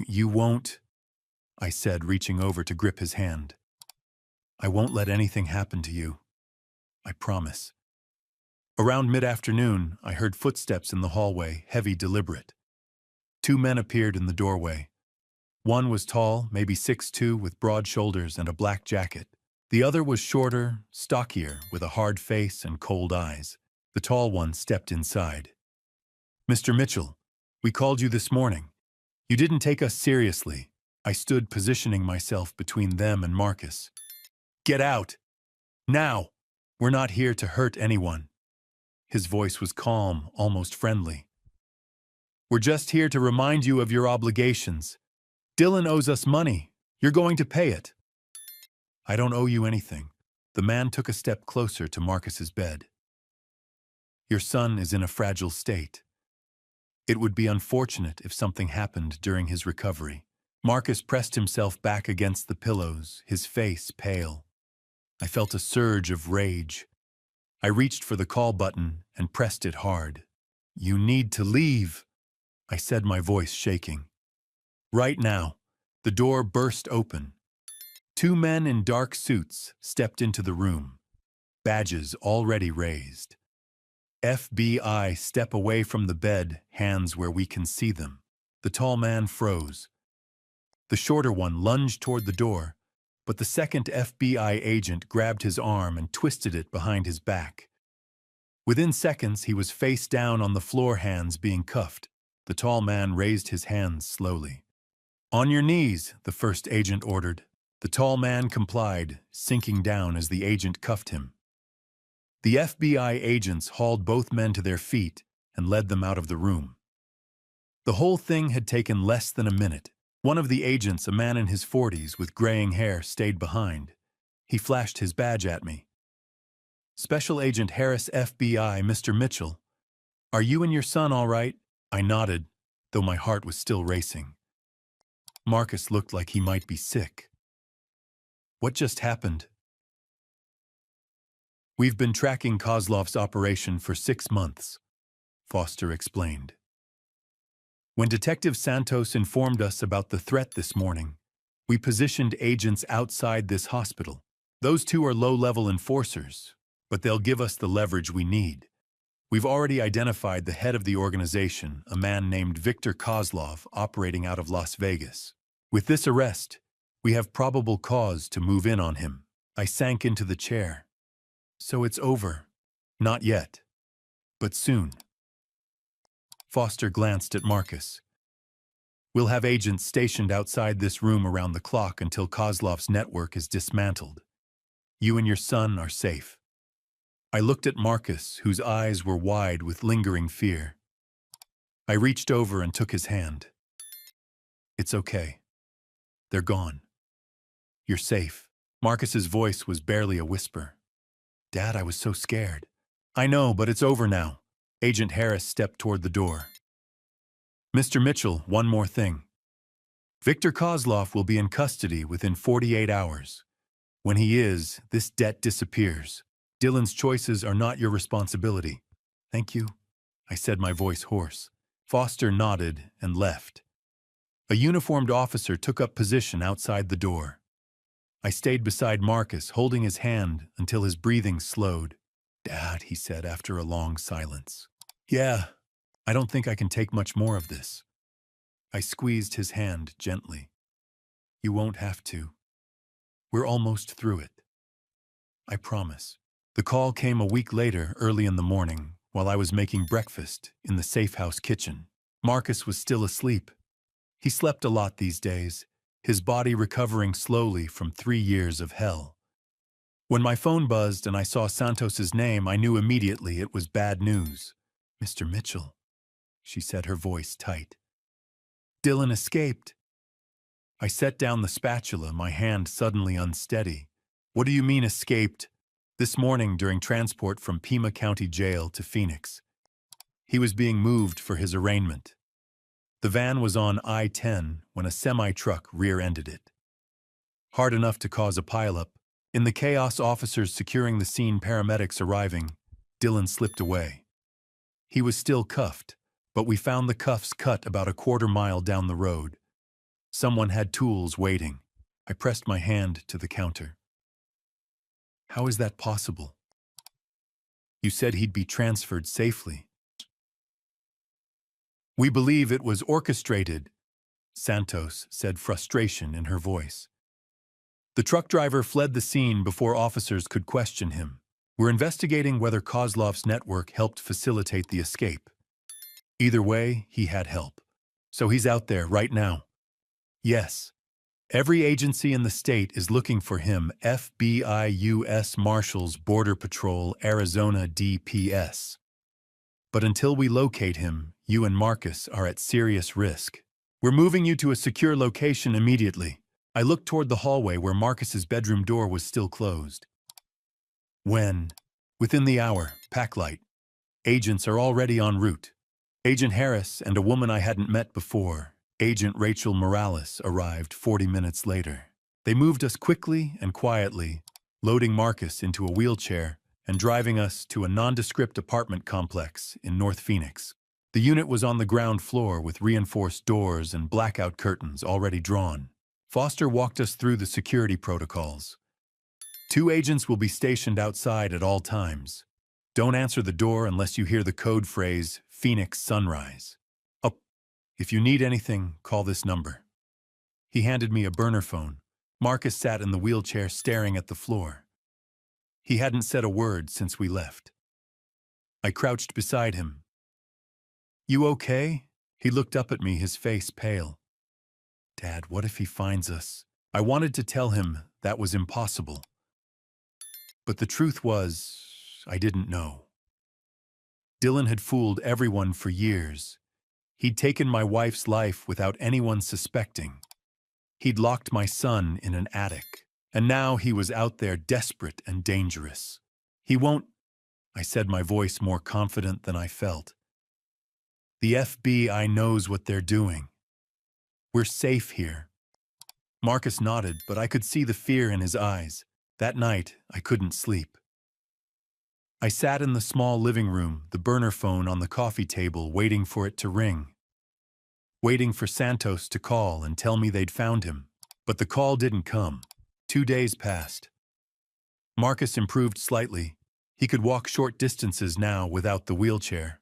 You won't, I said, reaching over to grip his hand. I won't let anything happen to you. I promise. Around mid-afternoon, I heard footsteps in the hallway, heavy, deliberate. Two men appeared in the doorway. One was tall, maybe 6'2", with broad shoulders and a black jacket. The other was shorter, stockier, with a hard face and cold eyes. The tall one stepped inside. "Mr. Mitchell, we called you this morning. You didn't take us seriously." I stood positioning myself between them and Marcus. "Get out! Now! We're not here to hurt anyone." His voice was calm, almost friendly. "We're just here to remind you of your obligations. Dylan owes us money. You're going to pay it." "I don't owe you anything." The man took a step closer to Marcus's bed. "Your son is in a fragile state. It would be unfortunate if something happened during his recovery." Marcus pressed himself back against the pillows, his face pale. I felt a surge of rage. I reached for the call button and pressed it hard. "You need to leave," I said, my voice shaking. "Right now." The door burst open. Two men in dark suits stepped into the room, badges already raised. FBI. Step away from the bed, hands where we can see them. The tall man froze. The shorter one lunged toward the door, but the second FBI agent grabbed his arm and twisted it behind his back. Within seconds, he was face down on the floor, hands being cuffed. The tall man raised his hands slowly. "On your knees," the first agent ordered. The tall man complied, sinking down as the agent cuffed him. The FBI agents hauled both men to their feet and led them out of the room. The whole thing had taken less than a minute. One of the agents, a man in his 40s with graying hair, stayed behind. He flashed his badge at me. "Special Agent Harris, FBI, Mr. Mitchell. Are you and your son all right?" I nodded, though my heart was still racing. Marcus looked like he might be sick. "What just happened?" "We've been tracking Kozlov's operation for 6 months," Foster explained. "When Detective Santos informed us about the threat this morning, we positioned agents outside this hospital. Those two are low-level enforcers, but they'll give us the leverage we need. We've already identified the head of the organization, a man named Victor Kozlov, operating out of Las Vegas. With this arrest, we have probable cause to move in on him." I sank into the chair. "So it's over." "Not yet, but soon." Foster glanced at Marcus. "We'll have agents stationed outside this room around the clock until Kozlov's network is dismantled. You and your son are safe." I looked at Marcus, whose eyes were wide with lingering fear. I reached over and took his hand. "It's okay. They're gone. You're safe." Marcus's voice was barely a whisper. "Dad, I was so scared." "I know, but it's over now." Agent Harris stepped toward the door. "Mr. Mitchell, one more thing. Victor Kozlov will be in custody within 48 hours. When he is, this debt disappears. Dylan's choices are not your responsibility." "Thank you," I said, my voice hoarse. Foster nodded and left. A uniformed officer took up position outside the door. I stayed beside Marcus, holding his hand until his breathing slowed. "Dad," he said after a long silence. "Yeah, I don't think I can take much more of this." I squeezed his hand gently. "You won't have to. We're almost through it. I promise." The call came a week later, early in the morning, while I was making breakfast in the safe house kitchen. Marcus was still asleep. He slept a lot these days, his body recovering slowly from 3 years of hell. When my phone buzzed and I saw Santos's name, I knew immediately it was bad news. "Mr. Mitchell," she said, her voice tight. "Dylan escaped." I set down the spatula, my hand suddenly unsteady. "What do you mean escaped?" "This morning during transport from Pima County Jail to Phoenix. He was being moved for his arraignment. The van was on I-10 when a semi-truck rear-ended it. Hard enough to cause a pileup. In the chaos, officers securing the scene, paramedics arriving, Dylan slipped away. He was still cuffed, but we found the cuffs cut about a quarter-mile down the road. Someone had tools waiting. I pressed my hand to the counter. How is that possible? You said he'd be transferred safely. We believe it was orchestrated, Santos said, frustration in her voice. The truck driver fled the scene before officers could question him. We're investigating whether Kozlov's network helped facilitate the escape. Either way, he had help. So he's out there right now. Yes. Every agency in the state is looking for him. FBI, U.S. Marshals, Border Patrol, Arizona DPS. But until we locate him, you and Marcus are at serious risk. We're moving you to a secure location immediately. I looked toward the hallway where Marcus's bedroom door was still closed. When? Within the hour, Packlight. Agents are already en route. Agent Harris and a woman I hadn't met before, Agent Rachel Morales, arrived 40 minutes later. They moved us quickly and quietly, loading Marcus into a wheelchair and driving us to a nondescript apartment complex in North Phoenix. The unit was on the ground floor with reinforced doors and blackout curtains already drawn. Foster walked us through the security protocols. 2 agents will be stationed outside at all times. Don't answer the door unless you hear the code phrase, Phoenix Sunrise. Oh, if you need anything, call this number. He handed me a burner phone. Marcus sat in the wheelchair staring at the floor. He hadn't said a word since we left. I crouched beside him. You okay? He looked up at me, his face pale. Dad, what if he finds us? I wanted to tell him that was impossible. But the truth was, I didn't know. Dylan had fooled everyone for years. He'd taken my wife's life without anyone suspecting. He'd locked my son in an attic. And now he was out there desperate and dangerous. He won't, I said, my voice more confident than I felt. The FBI knows what they're doing. We're safe here. Marcus nodded, but I could see the fear in his eyes. That night, I couldn't sleep. I sat in the small living room, the burner phone on the coffee table, waiting for it to ring. Waiting for Santos to call and tell me they'd found him. But the call didn't come. 2 days passed. Marcus improved slightly. He could walk short distances now without the wheelchair.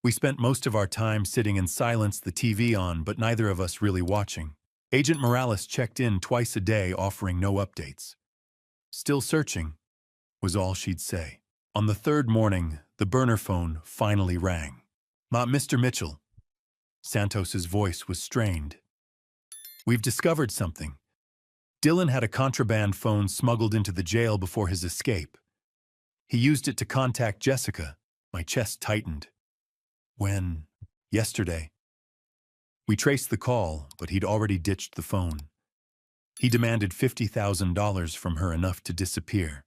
We spent most of our time sitting in silence, the TV on, but neither of us really watching. Agent Morales checked in twice a day, offering no updates. Still searching, was all she'd say. On the 3rd morning, the burner phone finally rang. Mr. Mitchell. Santos's voice was strained. We've discovered something. Dylan had a contraband phone smuggled into the jail before his escape. He used it to contact Jessica. My chest tightened. When? Yesterday. We traced the call, but he'd already ditched the phone. He demanded $50,000 from her, enough to disappear.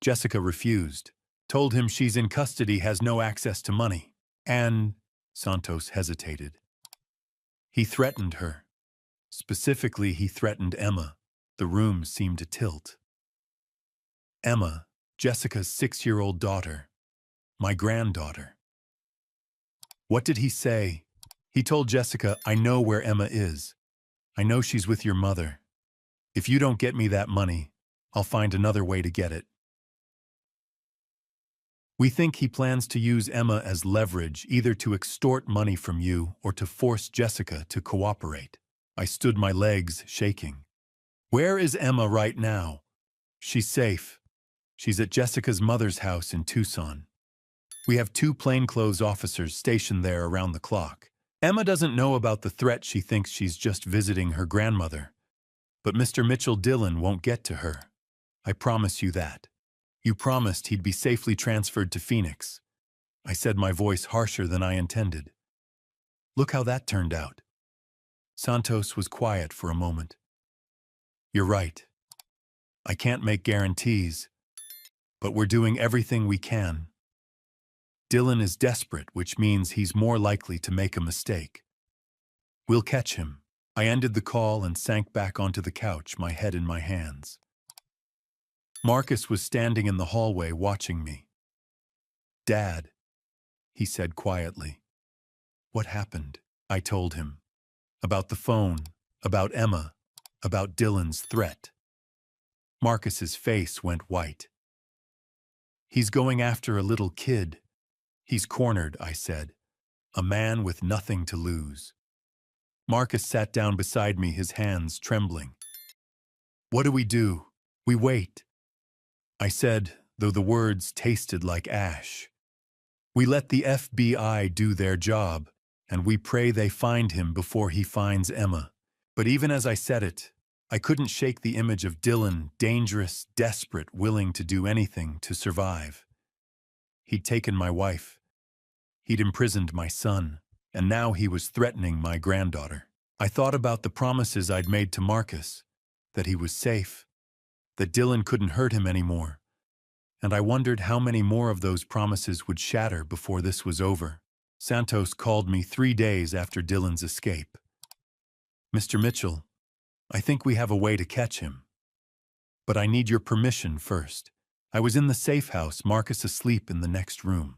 Jessica refused, told him she's in custody, has no access to money. And, Santos hesitated. He threatened her. Specifically, he threatened Emma. The room seemed to tilt. Emma, Jessica's 6-year-old daughter. My granddaughter. What did he say? He told Jessica, I know where Emma is. I know she's with your mother. If you don't get me that money, I'll find another way to get it. We think he plans to use Emma as leverage, either to extort money from you or to force Jessica to cooperate. I stood, my legs shaking. Where is Emma right now? She's safe. She's at Jessica's mother's house in Tucson. We have 2 plainclothes officers stationed there around the clock. Emma doesn't know about the threat. She thinks she's just visiting her grandmother. But Mr. Mitchell Dillon won't get to her. I promise you that. You promised he'd be safely transferred to Phoenix. I said, my voice harsher than I intended. Look how that turned out. Santos was quiet for a moment. You're right. I can't make guarantees, but we're doing everything we can. Dylan is desperate, which means he's more likely to make a mistake. We'll catch him. I ended the call and sank back onto the couch, my head in my hands. Marcus was standing in the hallway watching me. Dad, he said quietly. What happened? I told him. About the phone, about Emma, about Dylan's threat. Marcus's face went white. He's going after a little kid. He's cornered, I said. A man with nothing to lose. Marcus sat down beside me, his hands trembling. What do? We wait, I said, though the words tasted like ash. We let the FBI do their job, and we pray they find him before he finds Emma. But even as I said it, I couldn't shake the image of Dylan, dangerous, desperate, willing to do anything to survive. He'd taken my wife. He'd imprisoned my son, and now he was threatening my granddaughter. I thought about the promises I'd made to Marcus, that he was safe, that Dylan couldn't hurt him anymore, and I wondered how many more of those promises would shatter before this was over. Santos called me 3 days after Dylan's escape. Mr. Mitchell, I think we have a way to catch him. But I need your permission first. I was in the safe house, Marcus asleep in the next room.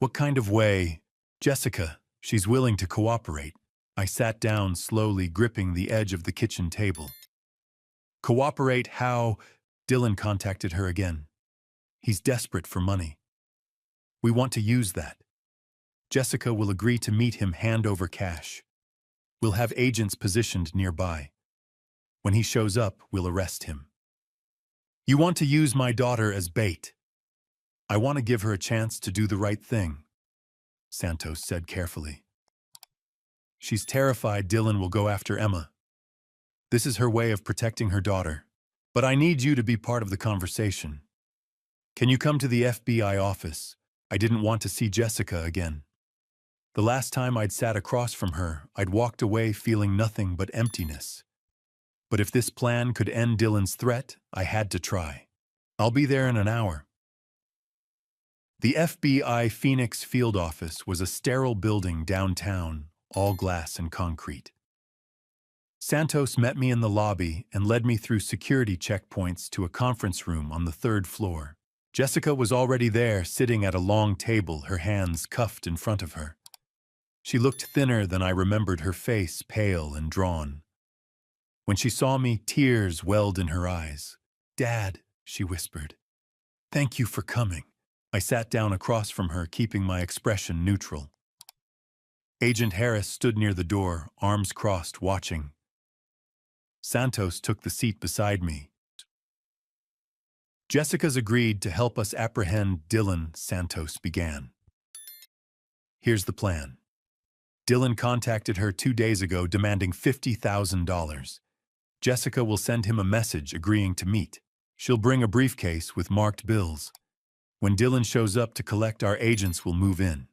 What kind of way? Jessica, she's willing to cooperate. I sat down slowly, gripping the edge of the kitchen table. Cooperate how? Dylan contacted her again. He's desperate for money. We want to use that. Jessica will agree to meet him hand over cash. We'll have agents positioned nearby. When he shows up, we'll arrest him. You want to use my daughter as bait? I want to give her a chance to do the right thing, Santos said carefully. She's terrified Dylan will go after Emma. This is her way of protecting her daughter. But I need you to be part of the conversation. Can you come to the FBI office? I didn't want to see Jessica again. The last time I'd sat across from her, I'd walked away feeling nothing but emptiness. But if this plan could end Dylan's threat, I had to try. I'll be there in an hour. The FBI Phoenix field office was a sterile building downtown, all glass and concrete. Santos met me in the lobby and led me through security checkpoints to a conference room on the 3rd floor. Jessica was already there, sitting at a long table, her hands cuffed in front of her. She looked thinner than I remembered, her face pale and drawn. When she saw me, tears welled in her eyes. Dad, she whispered. Thank you for coming. I sat down across from her, keeping my expression neutral. Agent Harris stood near the door, arms crossed, watching. Santos took the seat beside me. Jessica's agreed to help us apprehend Dylan, Santos began. Here's the plan. Dylan contacted her 2 days ago demanding $50,000. Jessica will send him a message agreeing to meet. She'll bring a briefcase with marked bills. When Dylan shows up to collect, our agents will move in.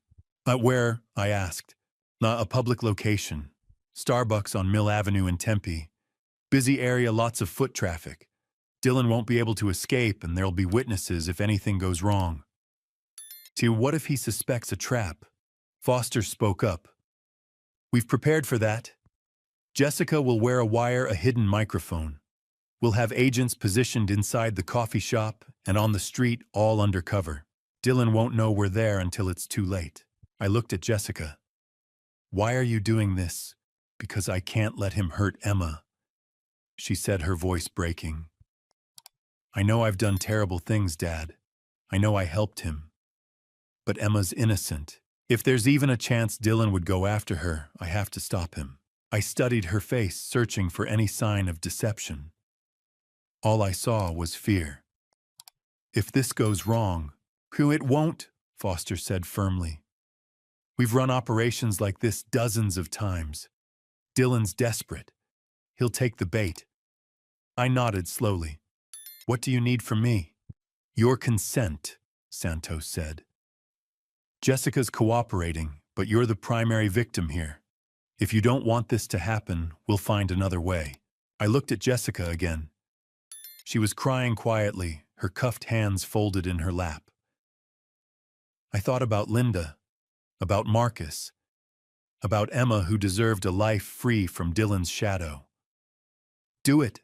Where? I asked. A public location. Starbucks on Mill Avenue in Tempe. Busy area, lots of foot traffic. Dylan won't be able to escape, and there'll be witnesses if anything goes wrong. What if he suspects a trap? Foster spoke up. We've prepared for that. Jessica will wear a wire, a hidden microphone. We'll have agents positioned inside the coffee shop and on the street, all undercover. Dylan won't know we're there until it's too late. I looked at Jessica. Why are you doing this? Because I can't let him hurt Emma, she said, her voice breaking. I know I've done terrible things, Dad. I know I helped him. But Emma's innocent. If there's even a chance Dylan would go after her, I have to stop him. I studied her face, searching for any sign of deception. All I saw was fear. If this goes wrong, it won't, Foster said firmly. We've run operations like this dozens of times. Dylan's desperate. He'll take the bait. I nodded slowly. What do you need from me? Your consent, Santos said. Jessica's cooperating, but you're the primary victim here. If you don't want this to happen, we'll find another way. I looked at Jessica again. She was crying quietly, her cuffed hands folded in her lap. I thought about Linda, about Marcus, about Emma, who deserved a life free from Dylan's shadow. Do it,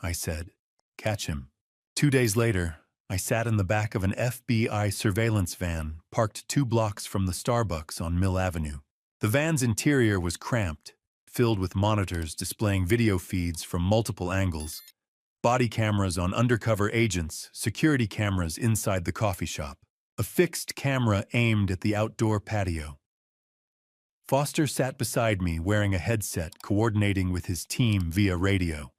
I said. Catch him. 2 days later, I sat in the back of an FBI surveillance van parked 2 blocks from the Starbucks on Mill Avenue. The van's interior was cramped, filled with monitors displaying video feeds from multiple angles. body cameras on undercover agents, security cameras inside the coffee shop, a fixed camera aimed at the outdoor patio. Foster sat beside me wearing a headset, coordinating with his team via radio.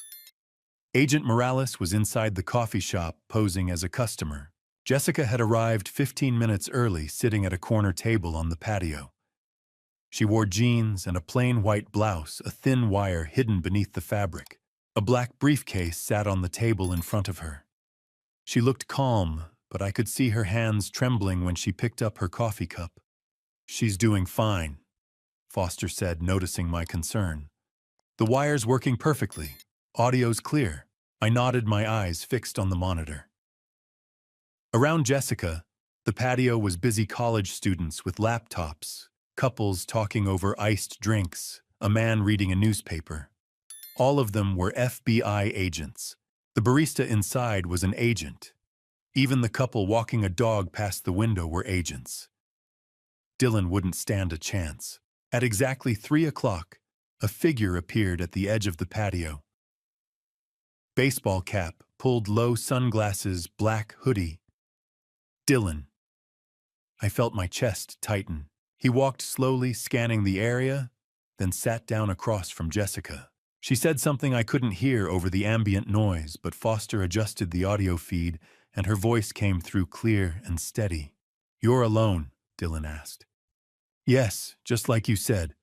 Agent Morales was inside the coffee shop, posing as a customer. Jessica had arrived 15 minutes early, sitting at a corner table on the patio. She wore jeans and a plain white blouse, a thin wire hidden beneath the fabric. A black briefcase sat on the table in front of her. She looked calm, but I could see her hands trembling when she picked up her coffee cup. "She's doing fine," Foster said, noticing my concern. "The wire's working perfectly. Audio's clear." I nodded, my eyes fixed on the monitor. Around Jessica, the patio was busy, college students with laptops, couples talking over iced drinks, a man reading a newspaper. All of them were FBI agents. The barista inside was an agent. Even the couple walking a dog past the window were agents. Dylan wouldn't stand a chance. At exactly 3 o'clock, a figure appeared at the edge of the patio. Baseball cap, pulled low sunglasses, black hoodie. Dylan. I felt my chest tighten. He walked slowly, scanning the area, then sat down across from Jessica. She said something I couldn't hear over the ambient noise, but Foster adjusted the audio feed, and her voice came through clear and steady. "You're alone?" Dylan asked. "Yes, just like you said."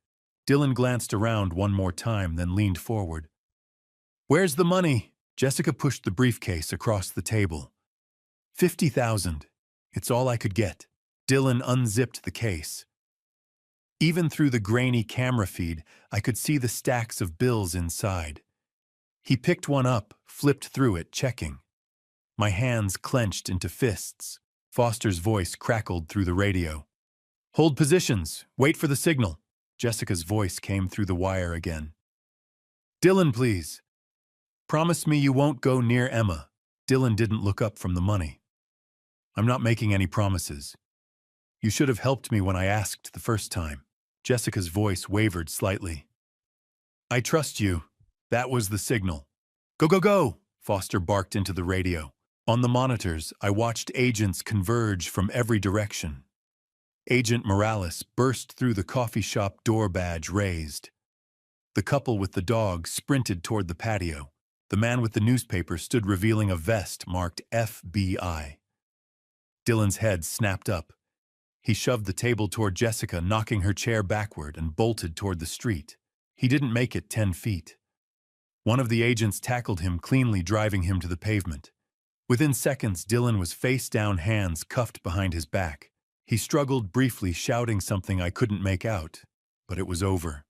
Dylan glanced around one more time, then leaned forward. "Where's the money?" Jessica pushed the briefcase across the table. 50,000. It's all I could get." Dylan unzipped the case. Even through the grainy camera feed, I could see the stacks of bills inside. He picked one up, flipped through it, checking. My hands clenched into fists. Foster's voice crackled through the radio. "Hold positions. Wait for the signal." Jessica's voice came through the wire again. "Dylan, please. Promise me you won't go near Emma." Dylan didn't look up from the money. "I'm not making any promises. You should have helped me when I asked the first time." Jessica's voice wavered slightly. "I trust you." That was the signal. "Go, go, go!" Foster barked into the radio. On the monitors, I watched agents converge from every direction. Agent Morales burst through the coffee shop door, badge raised. The couple with the dog sprinted toward the patio. The man with the newspaper stood revealing a vest marked FBI. Dylan's head snapped up. He shoved the table toward Jessica, knocking her chair backward, and bolted toward the street. He didn't make it 10 feet. One of the agents tackled him cleanly, driving him to the pavement. Within seconds, Dylan was face down, hands cuffed behind his back. He struggled briefly, shouting something I couldn't make out, but it was over.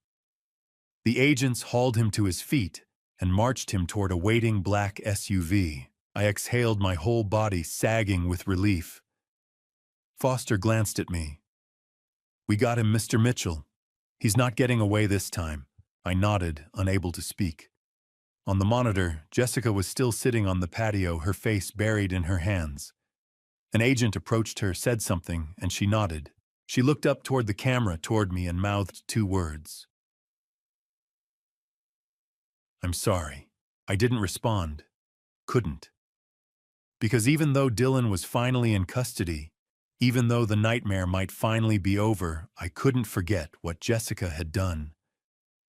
The agents hauled him to his feet and marched him toward a waiting black SUV. I exhaled, my whole body sagging with relief. Foster glanced at me. "We got him, Mr. Mitchell. He's not getting away this time." I nodded, unable to speak. On the monitor, Jessica was still sitting on the patio, her face buried in her hands. An agent approached her, said something, and she nodded. She looked up toward the camera, toward me, and mouthed 2 words. "I'm sorry." I didn't respond. Couldn't. Because even though Dylan was finally in custody, even though the nightmare might finally be over, I couldn't forget what Jessica had done,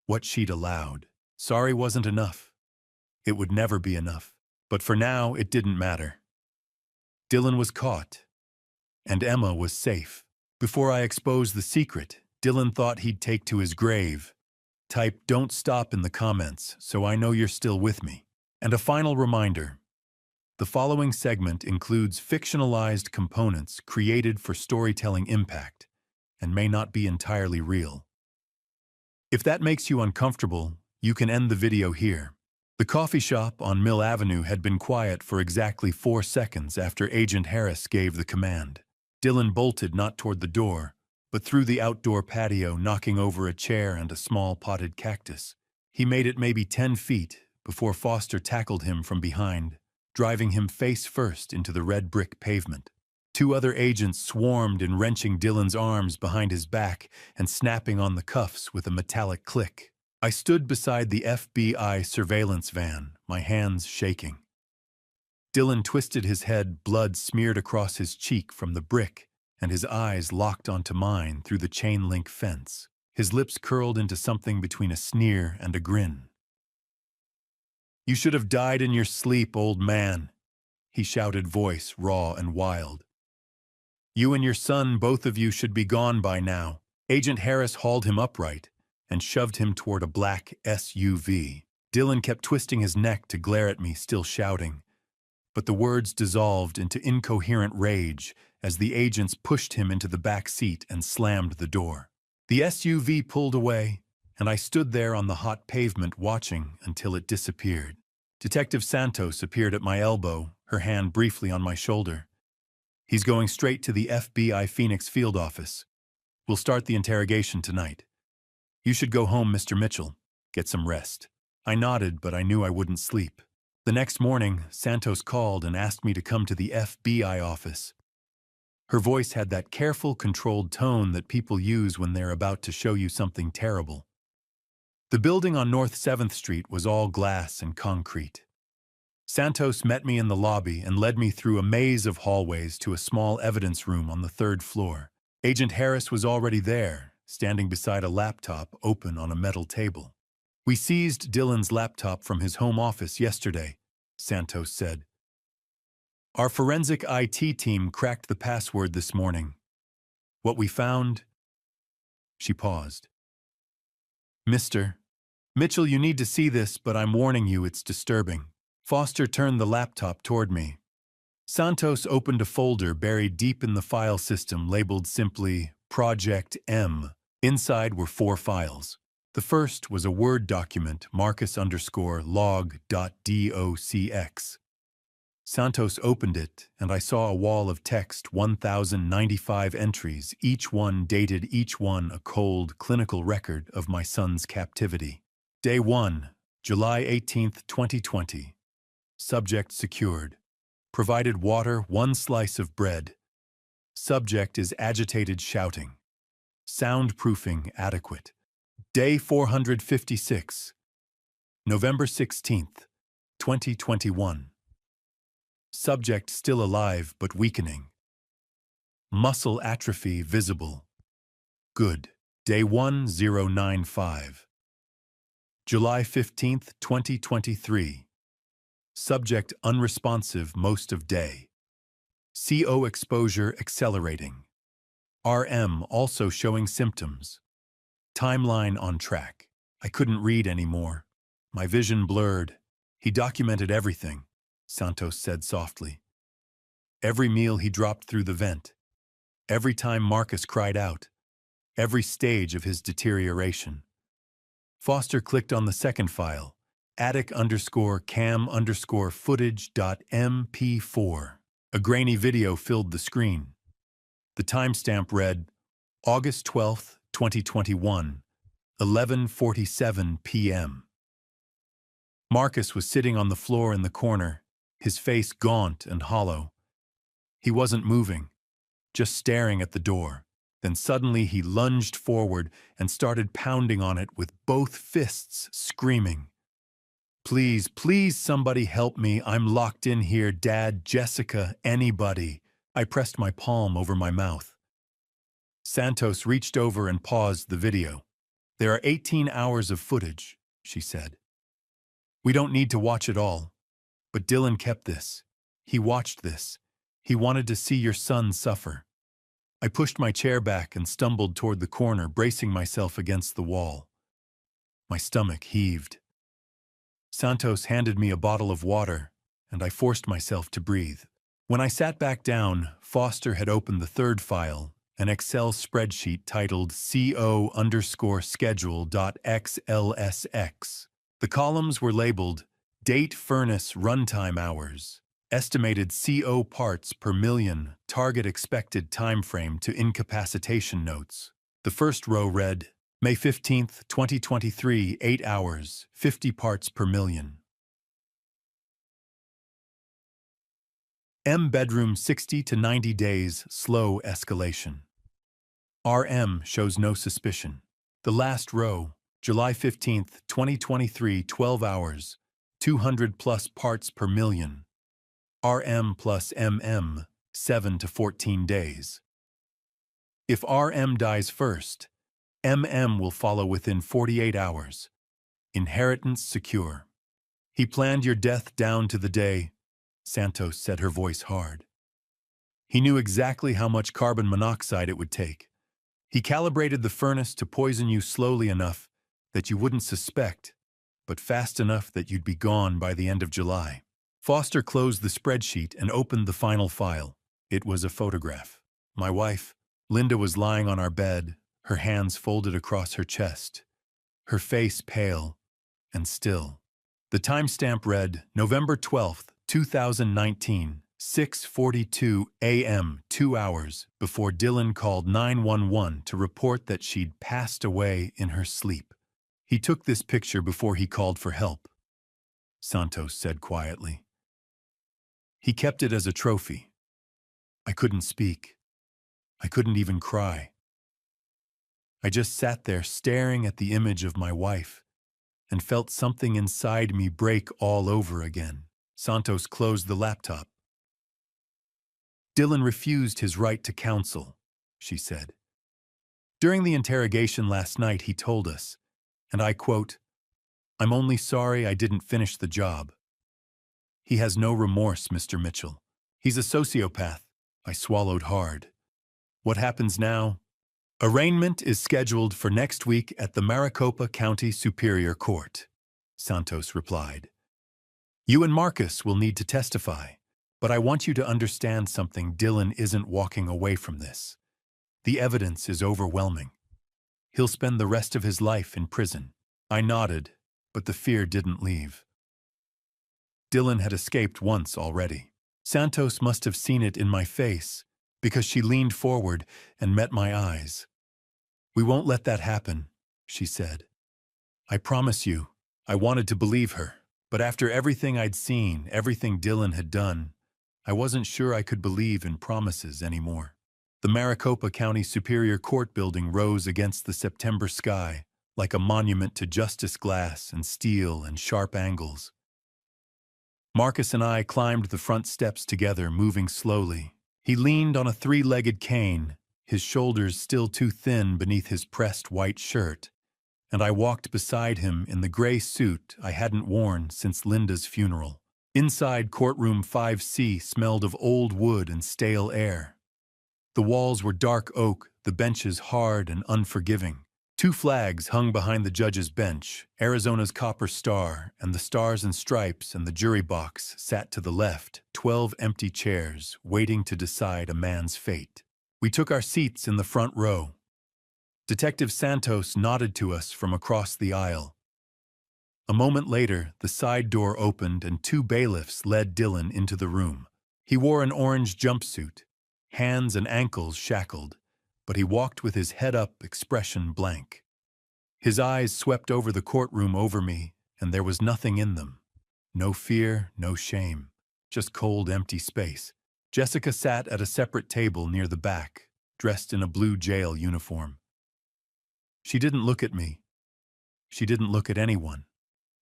what she'd allowed. Sorry wasn't enough. It would never be enough. But for now, it didn't matter. Dylan was caught, and Emma was safe. Before I exposed the secret, Dylan thought he'd take to his grave. Type "don't stop" in the comments so I know you're still with me. And a final reminder. The following segment includes fictionalized components created for storytelling impact and may not be entirely real. If that makes you uncomfortable, you can end the video here. The coffee shop on Mill Avenue had been quiet for exactly 4 seconds after Agent Harris gave the command. Dylan bolted not toward the door, but through the outdoor patio, knocking over a chair and a small potted cactus. He made it maybe 10 feet before Foster tackled him from behind, driving him face first into the red brick pavement. 2 other agents swarmed in, wrenching Dylan's arms behind his back and snapping on the cuffs with a metallic click. I stood beside the FBI surveillance van, my hands shaking. Dylan twisted his head, blood smeared across his cheek from the brick, and his eyes locked onto mine through the chain-link fence. His lips curled into something between a sneer and a grin. "You should have died in your sleep, old man," he shouted, voice raw and wild. "You and your son, both of you, should be gone by now." Agent Harris hauled him upright and shoved him toward a black SUV. Dylan kept twisting his neck to glare at me, still shouting, but the words dissolved into incoherent rage as the agents pushed him into the back seat and slammed the door. The SUV pulled away, and I stood there on the hot pavement watching until it disappeared. Detective Santos appeared at my elbow, her hand briefly on my shoulder. "He's going straight to the FBI Phoenix field office. We'll start the interrogation tonight. You should go home, Mr. Mitchell. Get some rest." I nodded, but I knew I wouldn't sleep. The next morning, Santos called and asked me to come to the FBI office. Her voice had that careful, controlled tone that people use when they're about to show you something terrible. The building on North 7th Street was all glass and concrete. Santos met me in the lobby and led me through a maze of hallways to a small evidence room on the 3rd floor. Agent Harris was already there, standing beside a laptop open on a metal table. "We seized Dylan's laptop from his home office yesterday," Santos said. "Our forensic IT team cracked the password this morning. What we found—" She paused. "Mr. Mitchell, you need to see this, but I'm warning you, it's disturbing." Foster turned the laptop toward me. Santos opened a folder buried deep in the file system labeled simply Project M. Inside were 4 files. The first was a Word document, Marcus_log.docx. Santos opened it, and I saw a wall of text, 1,095 entries, each one dated, each one a cold, clinical record of my son's captivity. Day 1, July 18, 2020. Subject secured. Provided water, 1 slice of bread. Subject is agitated, shouting. Soundproofing adequate. Day 456. November 16, 2021. Subject still alive but weakening. Muscle atrophy visible. Good. Day 1095. July 15, 2023. Subject unresponsive most of day. CO exposure accelerating. RM also showing symptoms. Timeline on track. I couldn't read anymore. My vision blurred. "He documented everything," Santos said softly. "Every meal he dropped through the vent. Every time Marcus cried out. Every stage of his deterioration." Foster clicked on the second file, attic_cam_footage.mp4. A grainy video filled the screen. The timestamp read, August 12, 2021, 11:47 p.m. Marcus was sitting on the floor in the corner, his face gaunt and hollow. He wasn't moving, just staring at the door. Then suddenly he lunged forward and started pounding on it with both fists, screaming, "Please, please, somebody help me. I'm locked in here. Dad, Jessica, anybody." I pressed my palm over my mouth. Santos reached over and paused the video. "There are 18 hours of footage," she said. "We don't need to watch it all. But Dylan kept this. He watched this. He wanted to see your son suffer." I pushed my chair back and stumbled toward the corner, bracing myself against the wall. My stomach heaved. Santos handed me a bottle of water, and I forced myself to breathe. When I sat back down, Foster had opened the third file, an Excel spreadsheet titled CO_schedule.xlsx. The columns were labeled Date Furnace Runtime Hours, Estimated CO Parts per Million, Target Expected Timeframe to Incapacitation Notes. The first row read, May 15, 2023, 8 hours, 50 parts per million. M bedroom 60 to 90 days, slow escalation. RM shows no suspicion. The last row, July 15, 2023, 12 hours, 200 plus parts per million. RM plus MM, 7 to 14 days. If RM dies first, MM will follow within 48 hours. Inheritance secure. He planned your death down to the day, Santos said, her voice hard. He knew exactly how much carbon monoxide it would take. He calibrated the furnace to poison you slowly enough that you wouldn't suspect, but fast enough that you'd be gone by the end of July. Foster closed the spreadsheet and opened the final file. It was a photograph. My wife, Linda, was lying on our bed, her hands folded across her chest, her face pale and still. The timestamp read November 12th, 2019, 6:42 a.m., 2 hours before Dylan called 911 to report that she'd passed away in her sleep. He took this picture before he called for help, Santos said quietly. He kept it as a trophy. I couldn't speak. I couldn't even cry. I just sat there staring at the image of my wife and felt something inside me break all over again. Santos closed the laptop. Dylan refused his right to counsel, she said. During the interrogation last night, he told us, and I quote, "I'm only sorry I didn't finish the job." He has no remorse, Mr. Mitchell. He's a sociopath. I swallowed hard. What happens now? Arraignment is scheduled for next week at the Maricopa County Superior Court, Santos replied. You and Marcus will need to testify, but I want you to understand something. Dylan isn't walking away from this. The evidence is overwhelming. He'll spend the rest of his life in prison. I nodded, but the fear didn't leave. Dylan had escaped once already. Santos must have seen it in my face, because she leaned forward and met my eyes. We won't let that happen, she said. I promise you. I wanted to believe her, but after everything I'd seen, everything Dylan had done, I wasn't sure I could believe in promises anymore. The Maricopa County Superior Court building rose against the September sky, like a monument to justice, glass and steel and sharp angles. Marcus and I climbed the front steps together, moving slowly. He leaned on a three-legged cane, his shoulders still too thin beneath his pressed white shirt, and I walked beside him in the gray suit I hadn't worn since Linda's funeral. Inside, courtroom 5C smelled of old wood and stale air. The walls were dark oak, the benches hard and unforgiving. 2 flags hung behind the judge's bench, Arizona's copper star, and the stars and stripes, and the jury box sat to the left, 12 empty chairs, waiting to decide a man's fate. We took our seats in the front row. Detective Santos nodded to us from across the aisle. A moment later, the side door opened and 2 bailiffs led Dylan into the room. He wore an orange jumpsuit, hands and ankles shackled, but he walked with his head up, expression blank. His eyes swept over the courtroom over me, and there was nothing in them. No fear, no shame, just cold, empty space. Jessica sat at a separate table near the back, dressed in a blue jail uniform. She didn't look at me. She didn't look at anyone.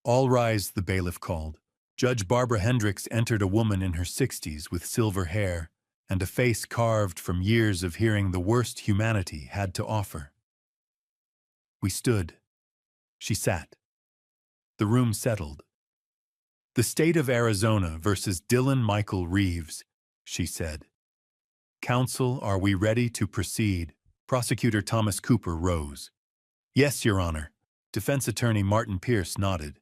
All rise, the bailiff called. Judge Barbara Hendricks entered, a woman in her 60s with silver hair and a face carved from years of hearing the worst humanity had to offer. We stood. She sat. The room settled. The state of Arizona versus Dylan Michael Reeves, she said. Counsel, are we ready to proceed? Prosecutor Thomas Cooper rose. Yes, Your Honor. Defense attorney Martin Pierce nodded.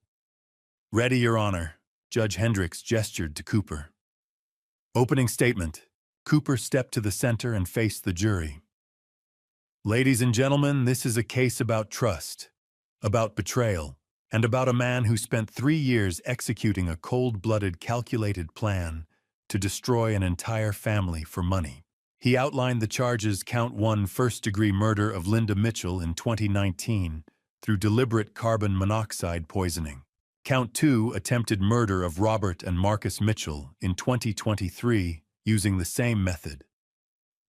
Ready, Your Honor. Judge Hendricks gestured to Cooper. Opening statement. Cooper stepped to the center and faced the jury. Ladies and gentlemen, this is a case about trust, about betrayal, and about a man who spent 3 years executing a cold-blooded, calculated plan to destroy an entire family for money. He outlined the charges: Count 1, first-degree murder of Linda Mitchell in 2019 through deliberate carbon monoxide poisoning. Count 2, attempted murder of Robert and Marcus Mitchell in 2023 using the same method.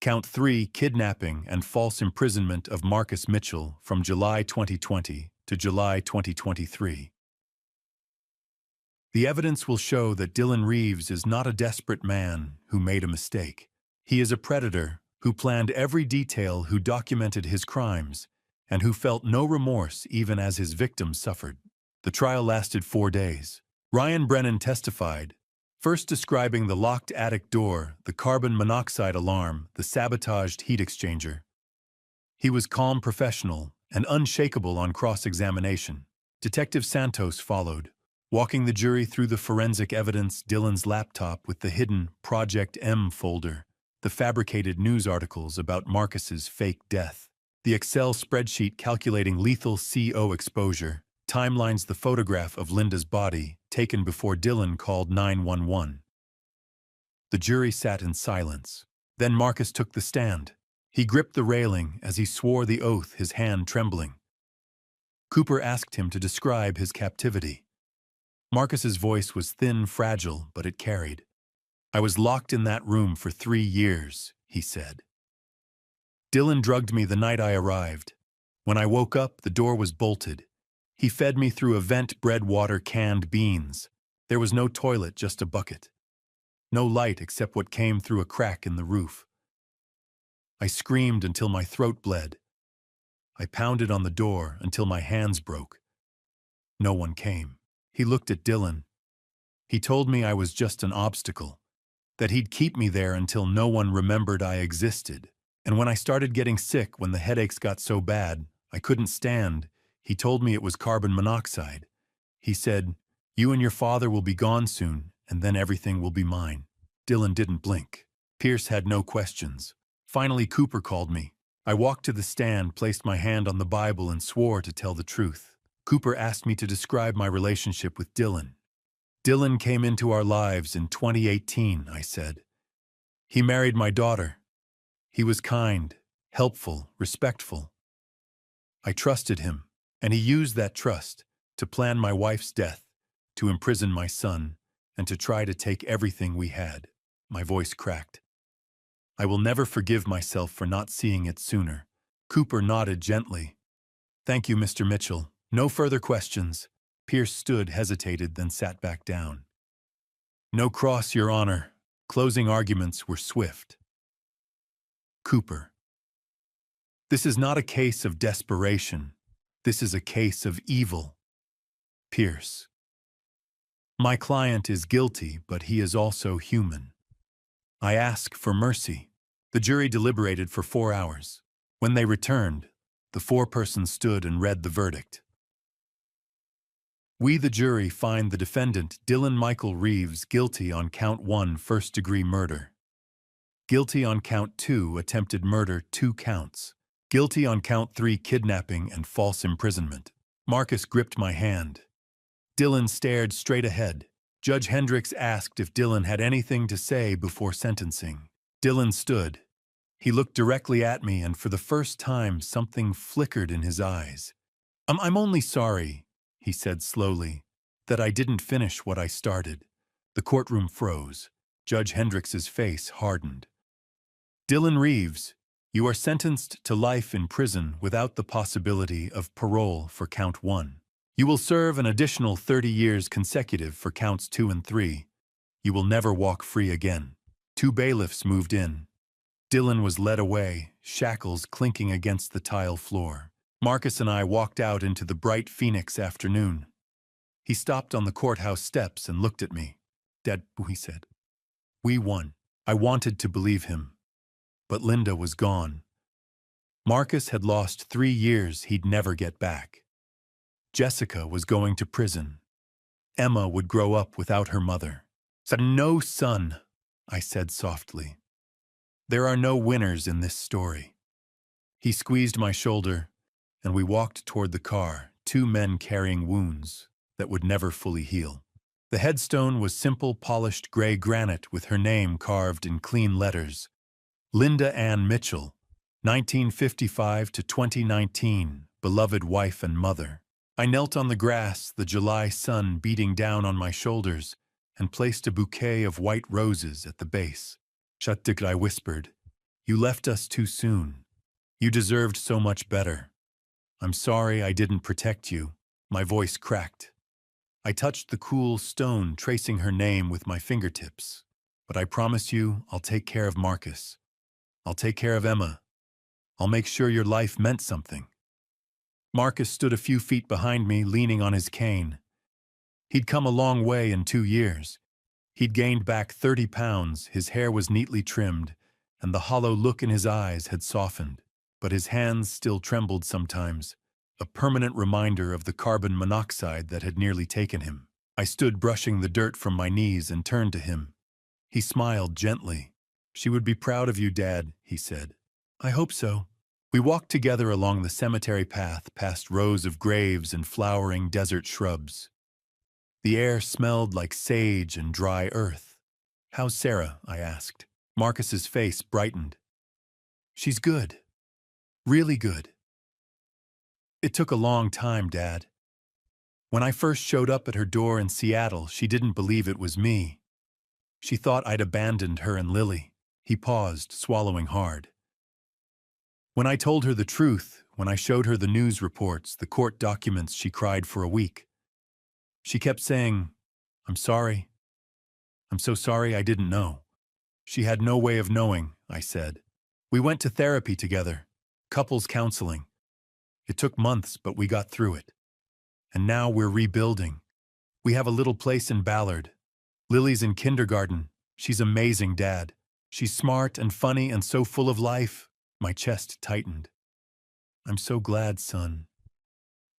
Count 3, kidnapping and false imprisonment of Marcus Mitchell from July 2020 to July 2023. The evidence will show that Dylan Reeves is not a desperate man who made a mistake. He is a predator who planned every detail, who documented his crimes, and who felt no remorse even as his victims suffered. The trial lasted 4 days. Ryan Brennan testified, first describing the locked attic door, the carbon monoxide alarm, the sabotaged heat exchanger. He was calm, professional, and unshakable on cross-examination. Detective Santos followed, walking the jury through the forensic evidence, Dylan's laptop with the hidden Project M folder, the fabricated news articles about Marcus's fake death, the Excel spreadsheet calculating lethal CO exposure, timelines, the photograph of Linda's body taken before Dylan called 911. The jury sat in silence. Then Marcus took the stand. He gripped the railing as he swore the oath, his hand trembling. Cooper asked him to describe his captivity. Marcus's voice was thin, fragile, but it carried. "I was locked in that room for 3 years," he said. "Dylan drugged me the night I arrived. When I woke up, the door was bolted. He fed me through a vent, bread, water, canned beans. There was no toilet, just a bucket. No light except what came through a crack in the roof. I screamed until my throat bled. I pounded on the door until my hands broke. No one came." He looked at Dylan. "He told me I was just an obstacle, that he'd keep me there until no one remembered I existed. And when I started getting sick, when the headaches got so bad, I couldn't stand, he told me it was carbon monoxide. He said, 'You and your father will be gone soon, and then everything will be mine.'" Dylan didn't blink. Pierce had no questions. Finally, Cooper called me. I walked to the stand, placed my hand on the Bible, and swore to tell the truth. Cooper asked me to describe my relationship with Dylan. "Dylan came into our lives in 2018, I said. "He married my daughter. He was kind, helpful, respectful. I trusted him, and he used that trust to plan my wife's death, to imprison my son, and to try to take everything we had." My voice cracked. "I will never forgive myself for not seeing it sooner." Cooper nodded gently. "Thank you, Mr. Mitchell. No further questions." Pierce stood, hesitated, then sat back down. "No cross, Your Honor." Closing arguments were swift. Cooper: "This is not a case of desperation. This is a case of evil." Pierce: "My client is guilty, but he is also human. I ask for mercy." The jury deliberated for 4 hours. When they returned, the 4 persons stood and read the verdict. "We, the jury, find the defendant, Dylan Michael Reeves, guilty on count 1, first-degree murder. Guilty on count 2, attempted murder, 2 counts. Guilty on count 3, kidnapping and false imprisonment." Marcus gripped my hand. Dylan stared straight ahead. Judge Hendricks asked if Dylan had anything to say before sentencing. Dylan stood. He looked directly at me, and for the first time something flickered in his eyes. I'm only sorry," he said slowly, "that I didn't finish what I started." The courtroom froze. Judge Hendricks's face hardened. "Dylan Reeves, you are sentenced to life in prison without the possibility of parole for count 1. You will serve an additional 30 years consecutive for counts 2 and 3. You will never walk free again." 2 bailiffs moved in. Dylan was led away, shackles clinking against the tile floor. Marcus and I walked out into the bright Phoenix afternoon. He stopped on the courthouse steps and looked at me. "Dad," he said, "we won." I wanted to believe him. But Linda was gone. Marcus had lost 3 years he'd never get back. Jessica was going to prison. Emma would grow up without her mother. "No son," I said softly. "There are no winners in this story." He squeezed my shoulder, and we walked toward the car, 2 men carrying wounds that would never fully heal. The headstone was simple, polished gray granite with her name carved in clean letters. Linda Ann Mitchell, 1955 to 2019, beloved wife and mother. I knelt on the grass, the July sun beating down on my shoulders, and placed a bouquet of white roses at the base. "Shatik," I whispered, "you left us too soon. You deserved so much better. I'm sorry I didn't protect you." My voice cracked. I touched the cool stone, tracing her name with my fingertips. But I promise you, I'll take care of Marcus. I'll take care of Emma. I'll make sure your life meant something. Marcus stood a few feet behind me, leaning on his cane. He'd come a long way in 2 years. He'd gained back 30 pounds, his hair was neatly trimmed, and the hollow look in his eyes had softened. But his hands still trembled sometimes, a permanent reminder of the carbon monoxide that had nearly taken him. I stood brushing the dirt from my knees and turned to him. He smiled gently. "She would be proud of you, Dad," he said. "I hope so." We walked together along the cemetery path, past rows of graves and flowering desert shrubs. The air smelled like sage and dry earth. "How's Sarah?" I asked. Marcus's face brightened. "She's good. Really good." "It took a long time, Dad. When I first showed up at her door in Seattle, she didn't believe it was me. She thought I'd abandoned her and Lily." He paused, swallowing hard. "When I told her the truth, when I showed her the news reports, the court documents, she cried for a week. She kept saying, 'I'm sorry. I'm so sorry, I didn't know.' She had no way of knowing," I said. "We went to therapy together, couples counseling. It took months, but we got through it. And now we're rebuilding. We have a little place in Ballard. Lily's in kindergarten. She's amazing, Dad. She's smart and funny and so full of life." My chest tightened. "I'm so glad, son.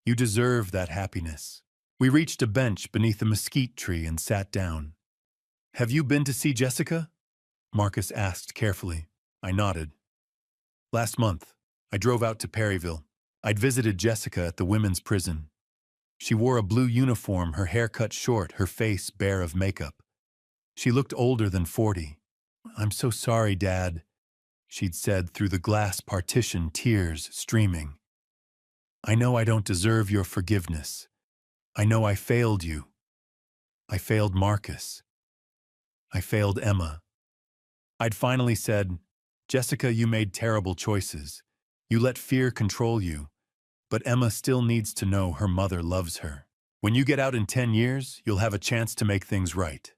You deserve that happiness." We reached a bench beneath a mesquite tree and sat down. "Have you been to see Jessica?" Marcus asked carefully. I nodded. "Last month, I drove out to Perryville. I'd visited Jessica at the women's prison. She wore a blue uniform, her hair cut short, her face bare of makeup. She looked older than 40. 'I'm so sorry, Dad,' she'd said through the glass partition, tears streaming. 'I know I don't deserve your forgiveness. I know I failed you. I failed Marcus. I failed Emma.' I'd finally said, 'Jessica, you made terrible choices. You let fear control you. But Emma still needs to know her mother loves her. When you get out in 10 years, you'll have a chance to make things right.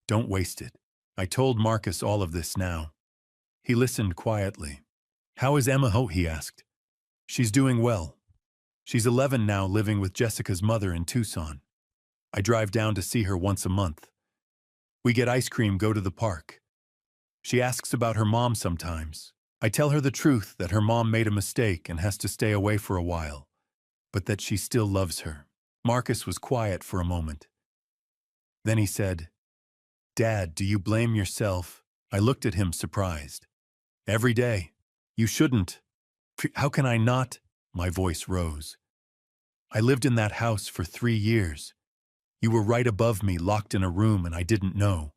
Don't waste it.' I told Marcus all of this now. He listened quietly. 'How is Emma?' he asked. "She's doing well. She's 11 now, living with Jessica's mother in Tucson. I drive down to see her once a month. We get ice cream, go to the park. She asks about her mom sometimes. I tell her the truth, that her mom made a mistake and has to stay away for a while, but that she still loves her." Marcus was quiet for a moment. Then he said, "Dad, do you blame yourself?" I looked at him surprised. "Every day. You shouldn't." "How can I not?" My voice rose. "I lived in that house for 3 years. You were right above me, locked in a room, and I didn't know.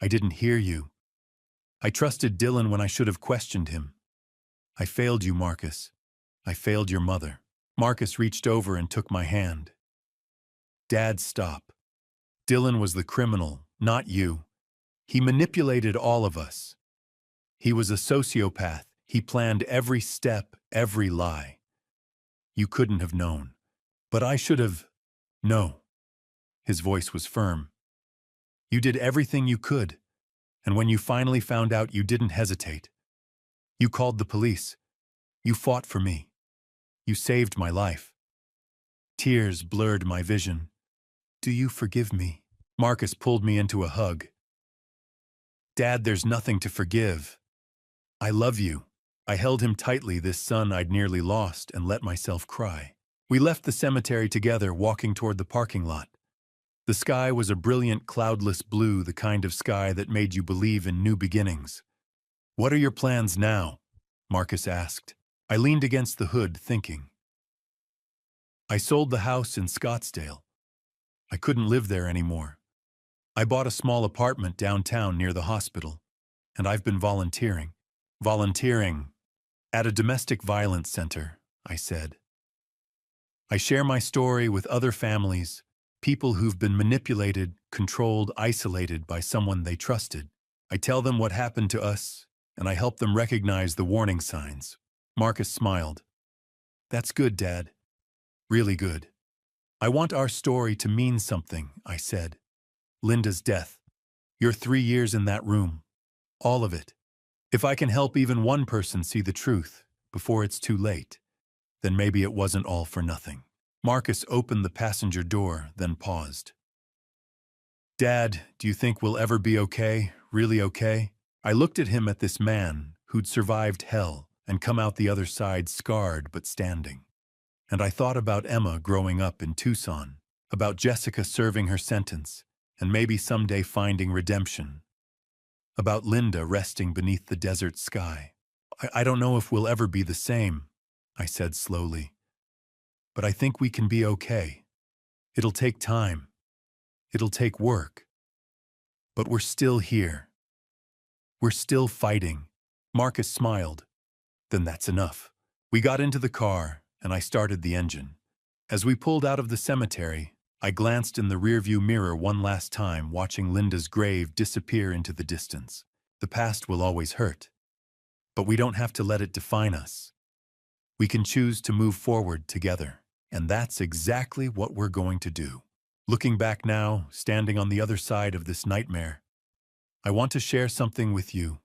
I didn't hear you. I trusted Dylan when I should have questioned him. I failed you, Marcus. I failed your mother." Marcus reached over and took my hand. "Dad, stop. Dylan was the criminal, not you. He manipulated all of us. He was a sociopath. He planned every step, every lie. You couldn't have known. But I should have. No." His voice was firm. "You did everything you could. And when you finally found out, you didn't hesitate. You called the police. You fought for me. You saved my life." Tears blurred my vision. "Do you forgive me?" Marcus pulled me into a hug. "Dad, there's nothing to forgive. I love you." I held him tightly, this son I'd nearly lost, and let myself cry. We left the cemetery together, walking toward the parking lot. The sky was a brilliant, cloudless blue, the kind of sky that made you believe in new beginnings. "What are your plans now?" Marcus asked. I leaned against the hood, thinking. I sold the house in Scottsdale. I couldn't live there anymore. I bought a small apartment downtown near the hospital, and I've been volunteering. Volunteering at a domestic violence center, I said. I share my story with other families, people who've been manipulated, controlled, isolated by someone they trusted. I tell them what happened to us, and I help them recognize the warning signs. Marcus smiled. "That's good, Dad. Really good." I want our story to mean something, I said. Linda's death. Your 3 years in that room. All of it. If I can help even one person see the truth before it's too late, then maybe it wasn't all for nothing. Marcus opened the passenger door, then paused. Dad, do you think we'll ever be okay? Really okay? I looked at him, at this man who'd survived hell and come out the other side scarred but standing. And I thought about Emma growing up in Tucson, about Jessica serving her sentence and maybe someday finding redemption, about Linda resting beneath the desert sky. I don't know if we'll ever be the same, I said slowly, but I think we can be okay. It'll take time. It'll take work. But we're still here. We're still fighting. Marcus smiled. Then that's enough. We got into the car, and I started the engine. As we pulled out of the cemetery, I glanced in the rearview mirror one last time, watching Linda's grave disappear into the distance. The past will always hurt, but we don't have to let it define us. We can choose to move forward together, and that's exactly what we're going to do. Looking back now, standing on the other side of this nightmare, I want to share something with you,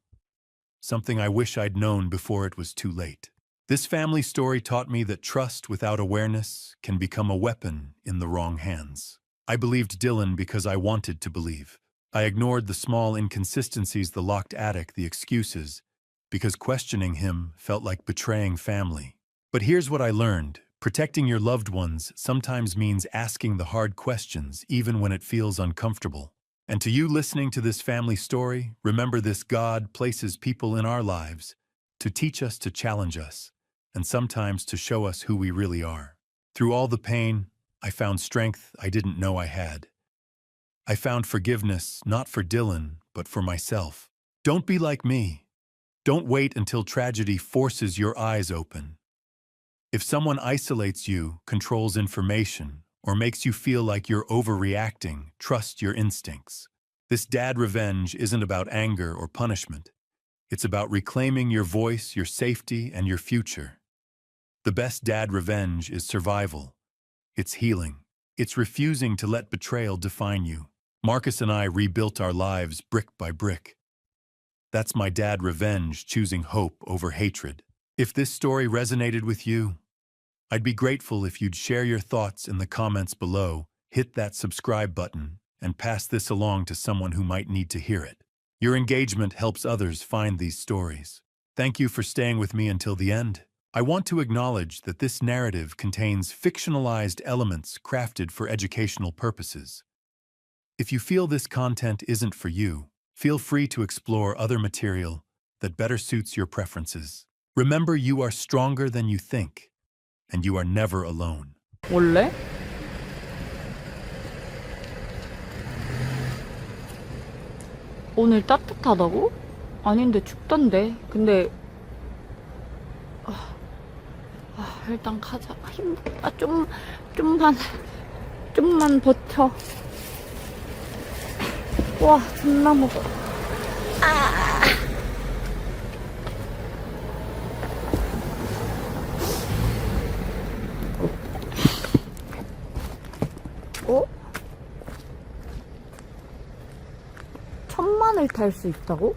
something I wish I'd known before it was too late. This family story taught me that trust without awareness can become a weapon in the wrong hands. I believed Dylan because I wanted to believe. I ignored the small inconsistencies, the locked attic, the excuses, because questioning him felt like betraying family. But here's what I learned. Protecting your loved ones sometimes means asking the hard questions, even when it feels uncomfortable. And to you listening to this family story, remember this: God places people in our lives to teach us, to challenge us, and sometimes to show us who we really are. Through all the pain, I found strength I didn't know I had. I found forgiveness, not for Dylan, but for myself. Don't be like me. Don't wait until tragedy forces your eyes open. If someone isolates you, controls information, or makes you feel like you're overreacting, trust your instincts. This dad revenge isn't about anger or punishment. It's about reclaiming your voice, your safety, and your future. The best dad revenge is survival. It's healing. It's refusing to let betrayal define you. Marcus and I rebuilt our lives brick by brick. That's my dad revenge, choosing hope over hatred. If this story resonated with you, I'd be grateful if you'd share your thoughts in the comments below, hit that subscribe button, and pass this along to someone who might need to hear it. Your engagement helps others find these stories. Thank you for staying with me until the end. I want to acknowledge that this narrative contains fictionalized elements crafted for educational purposes. If you feel this content isn't for you, feel free to explore other material that better suits your preferences. Remember, you are stronger than you think, and you are never alone. 원래? 오늘 따뜻하다고? 아닌데 춥던데. 근데 일단 가자. 힘들다. 좀만 버텨. 와, 존나 무거워. 어? 천만을 탈 수 있다고?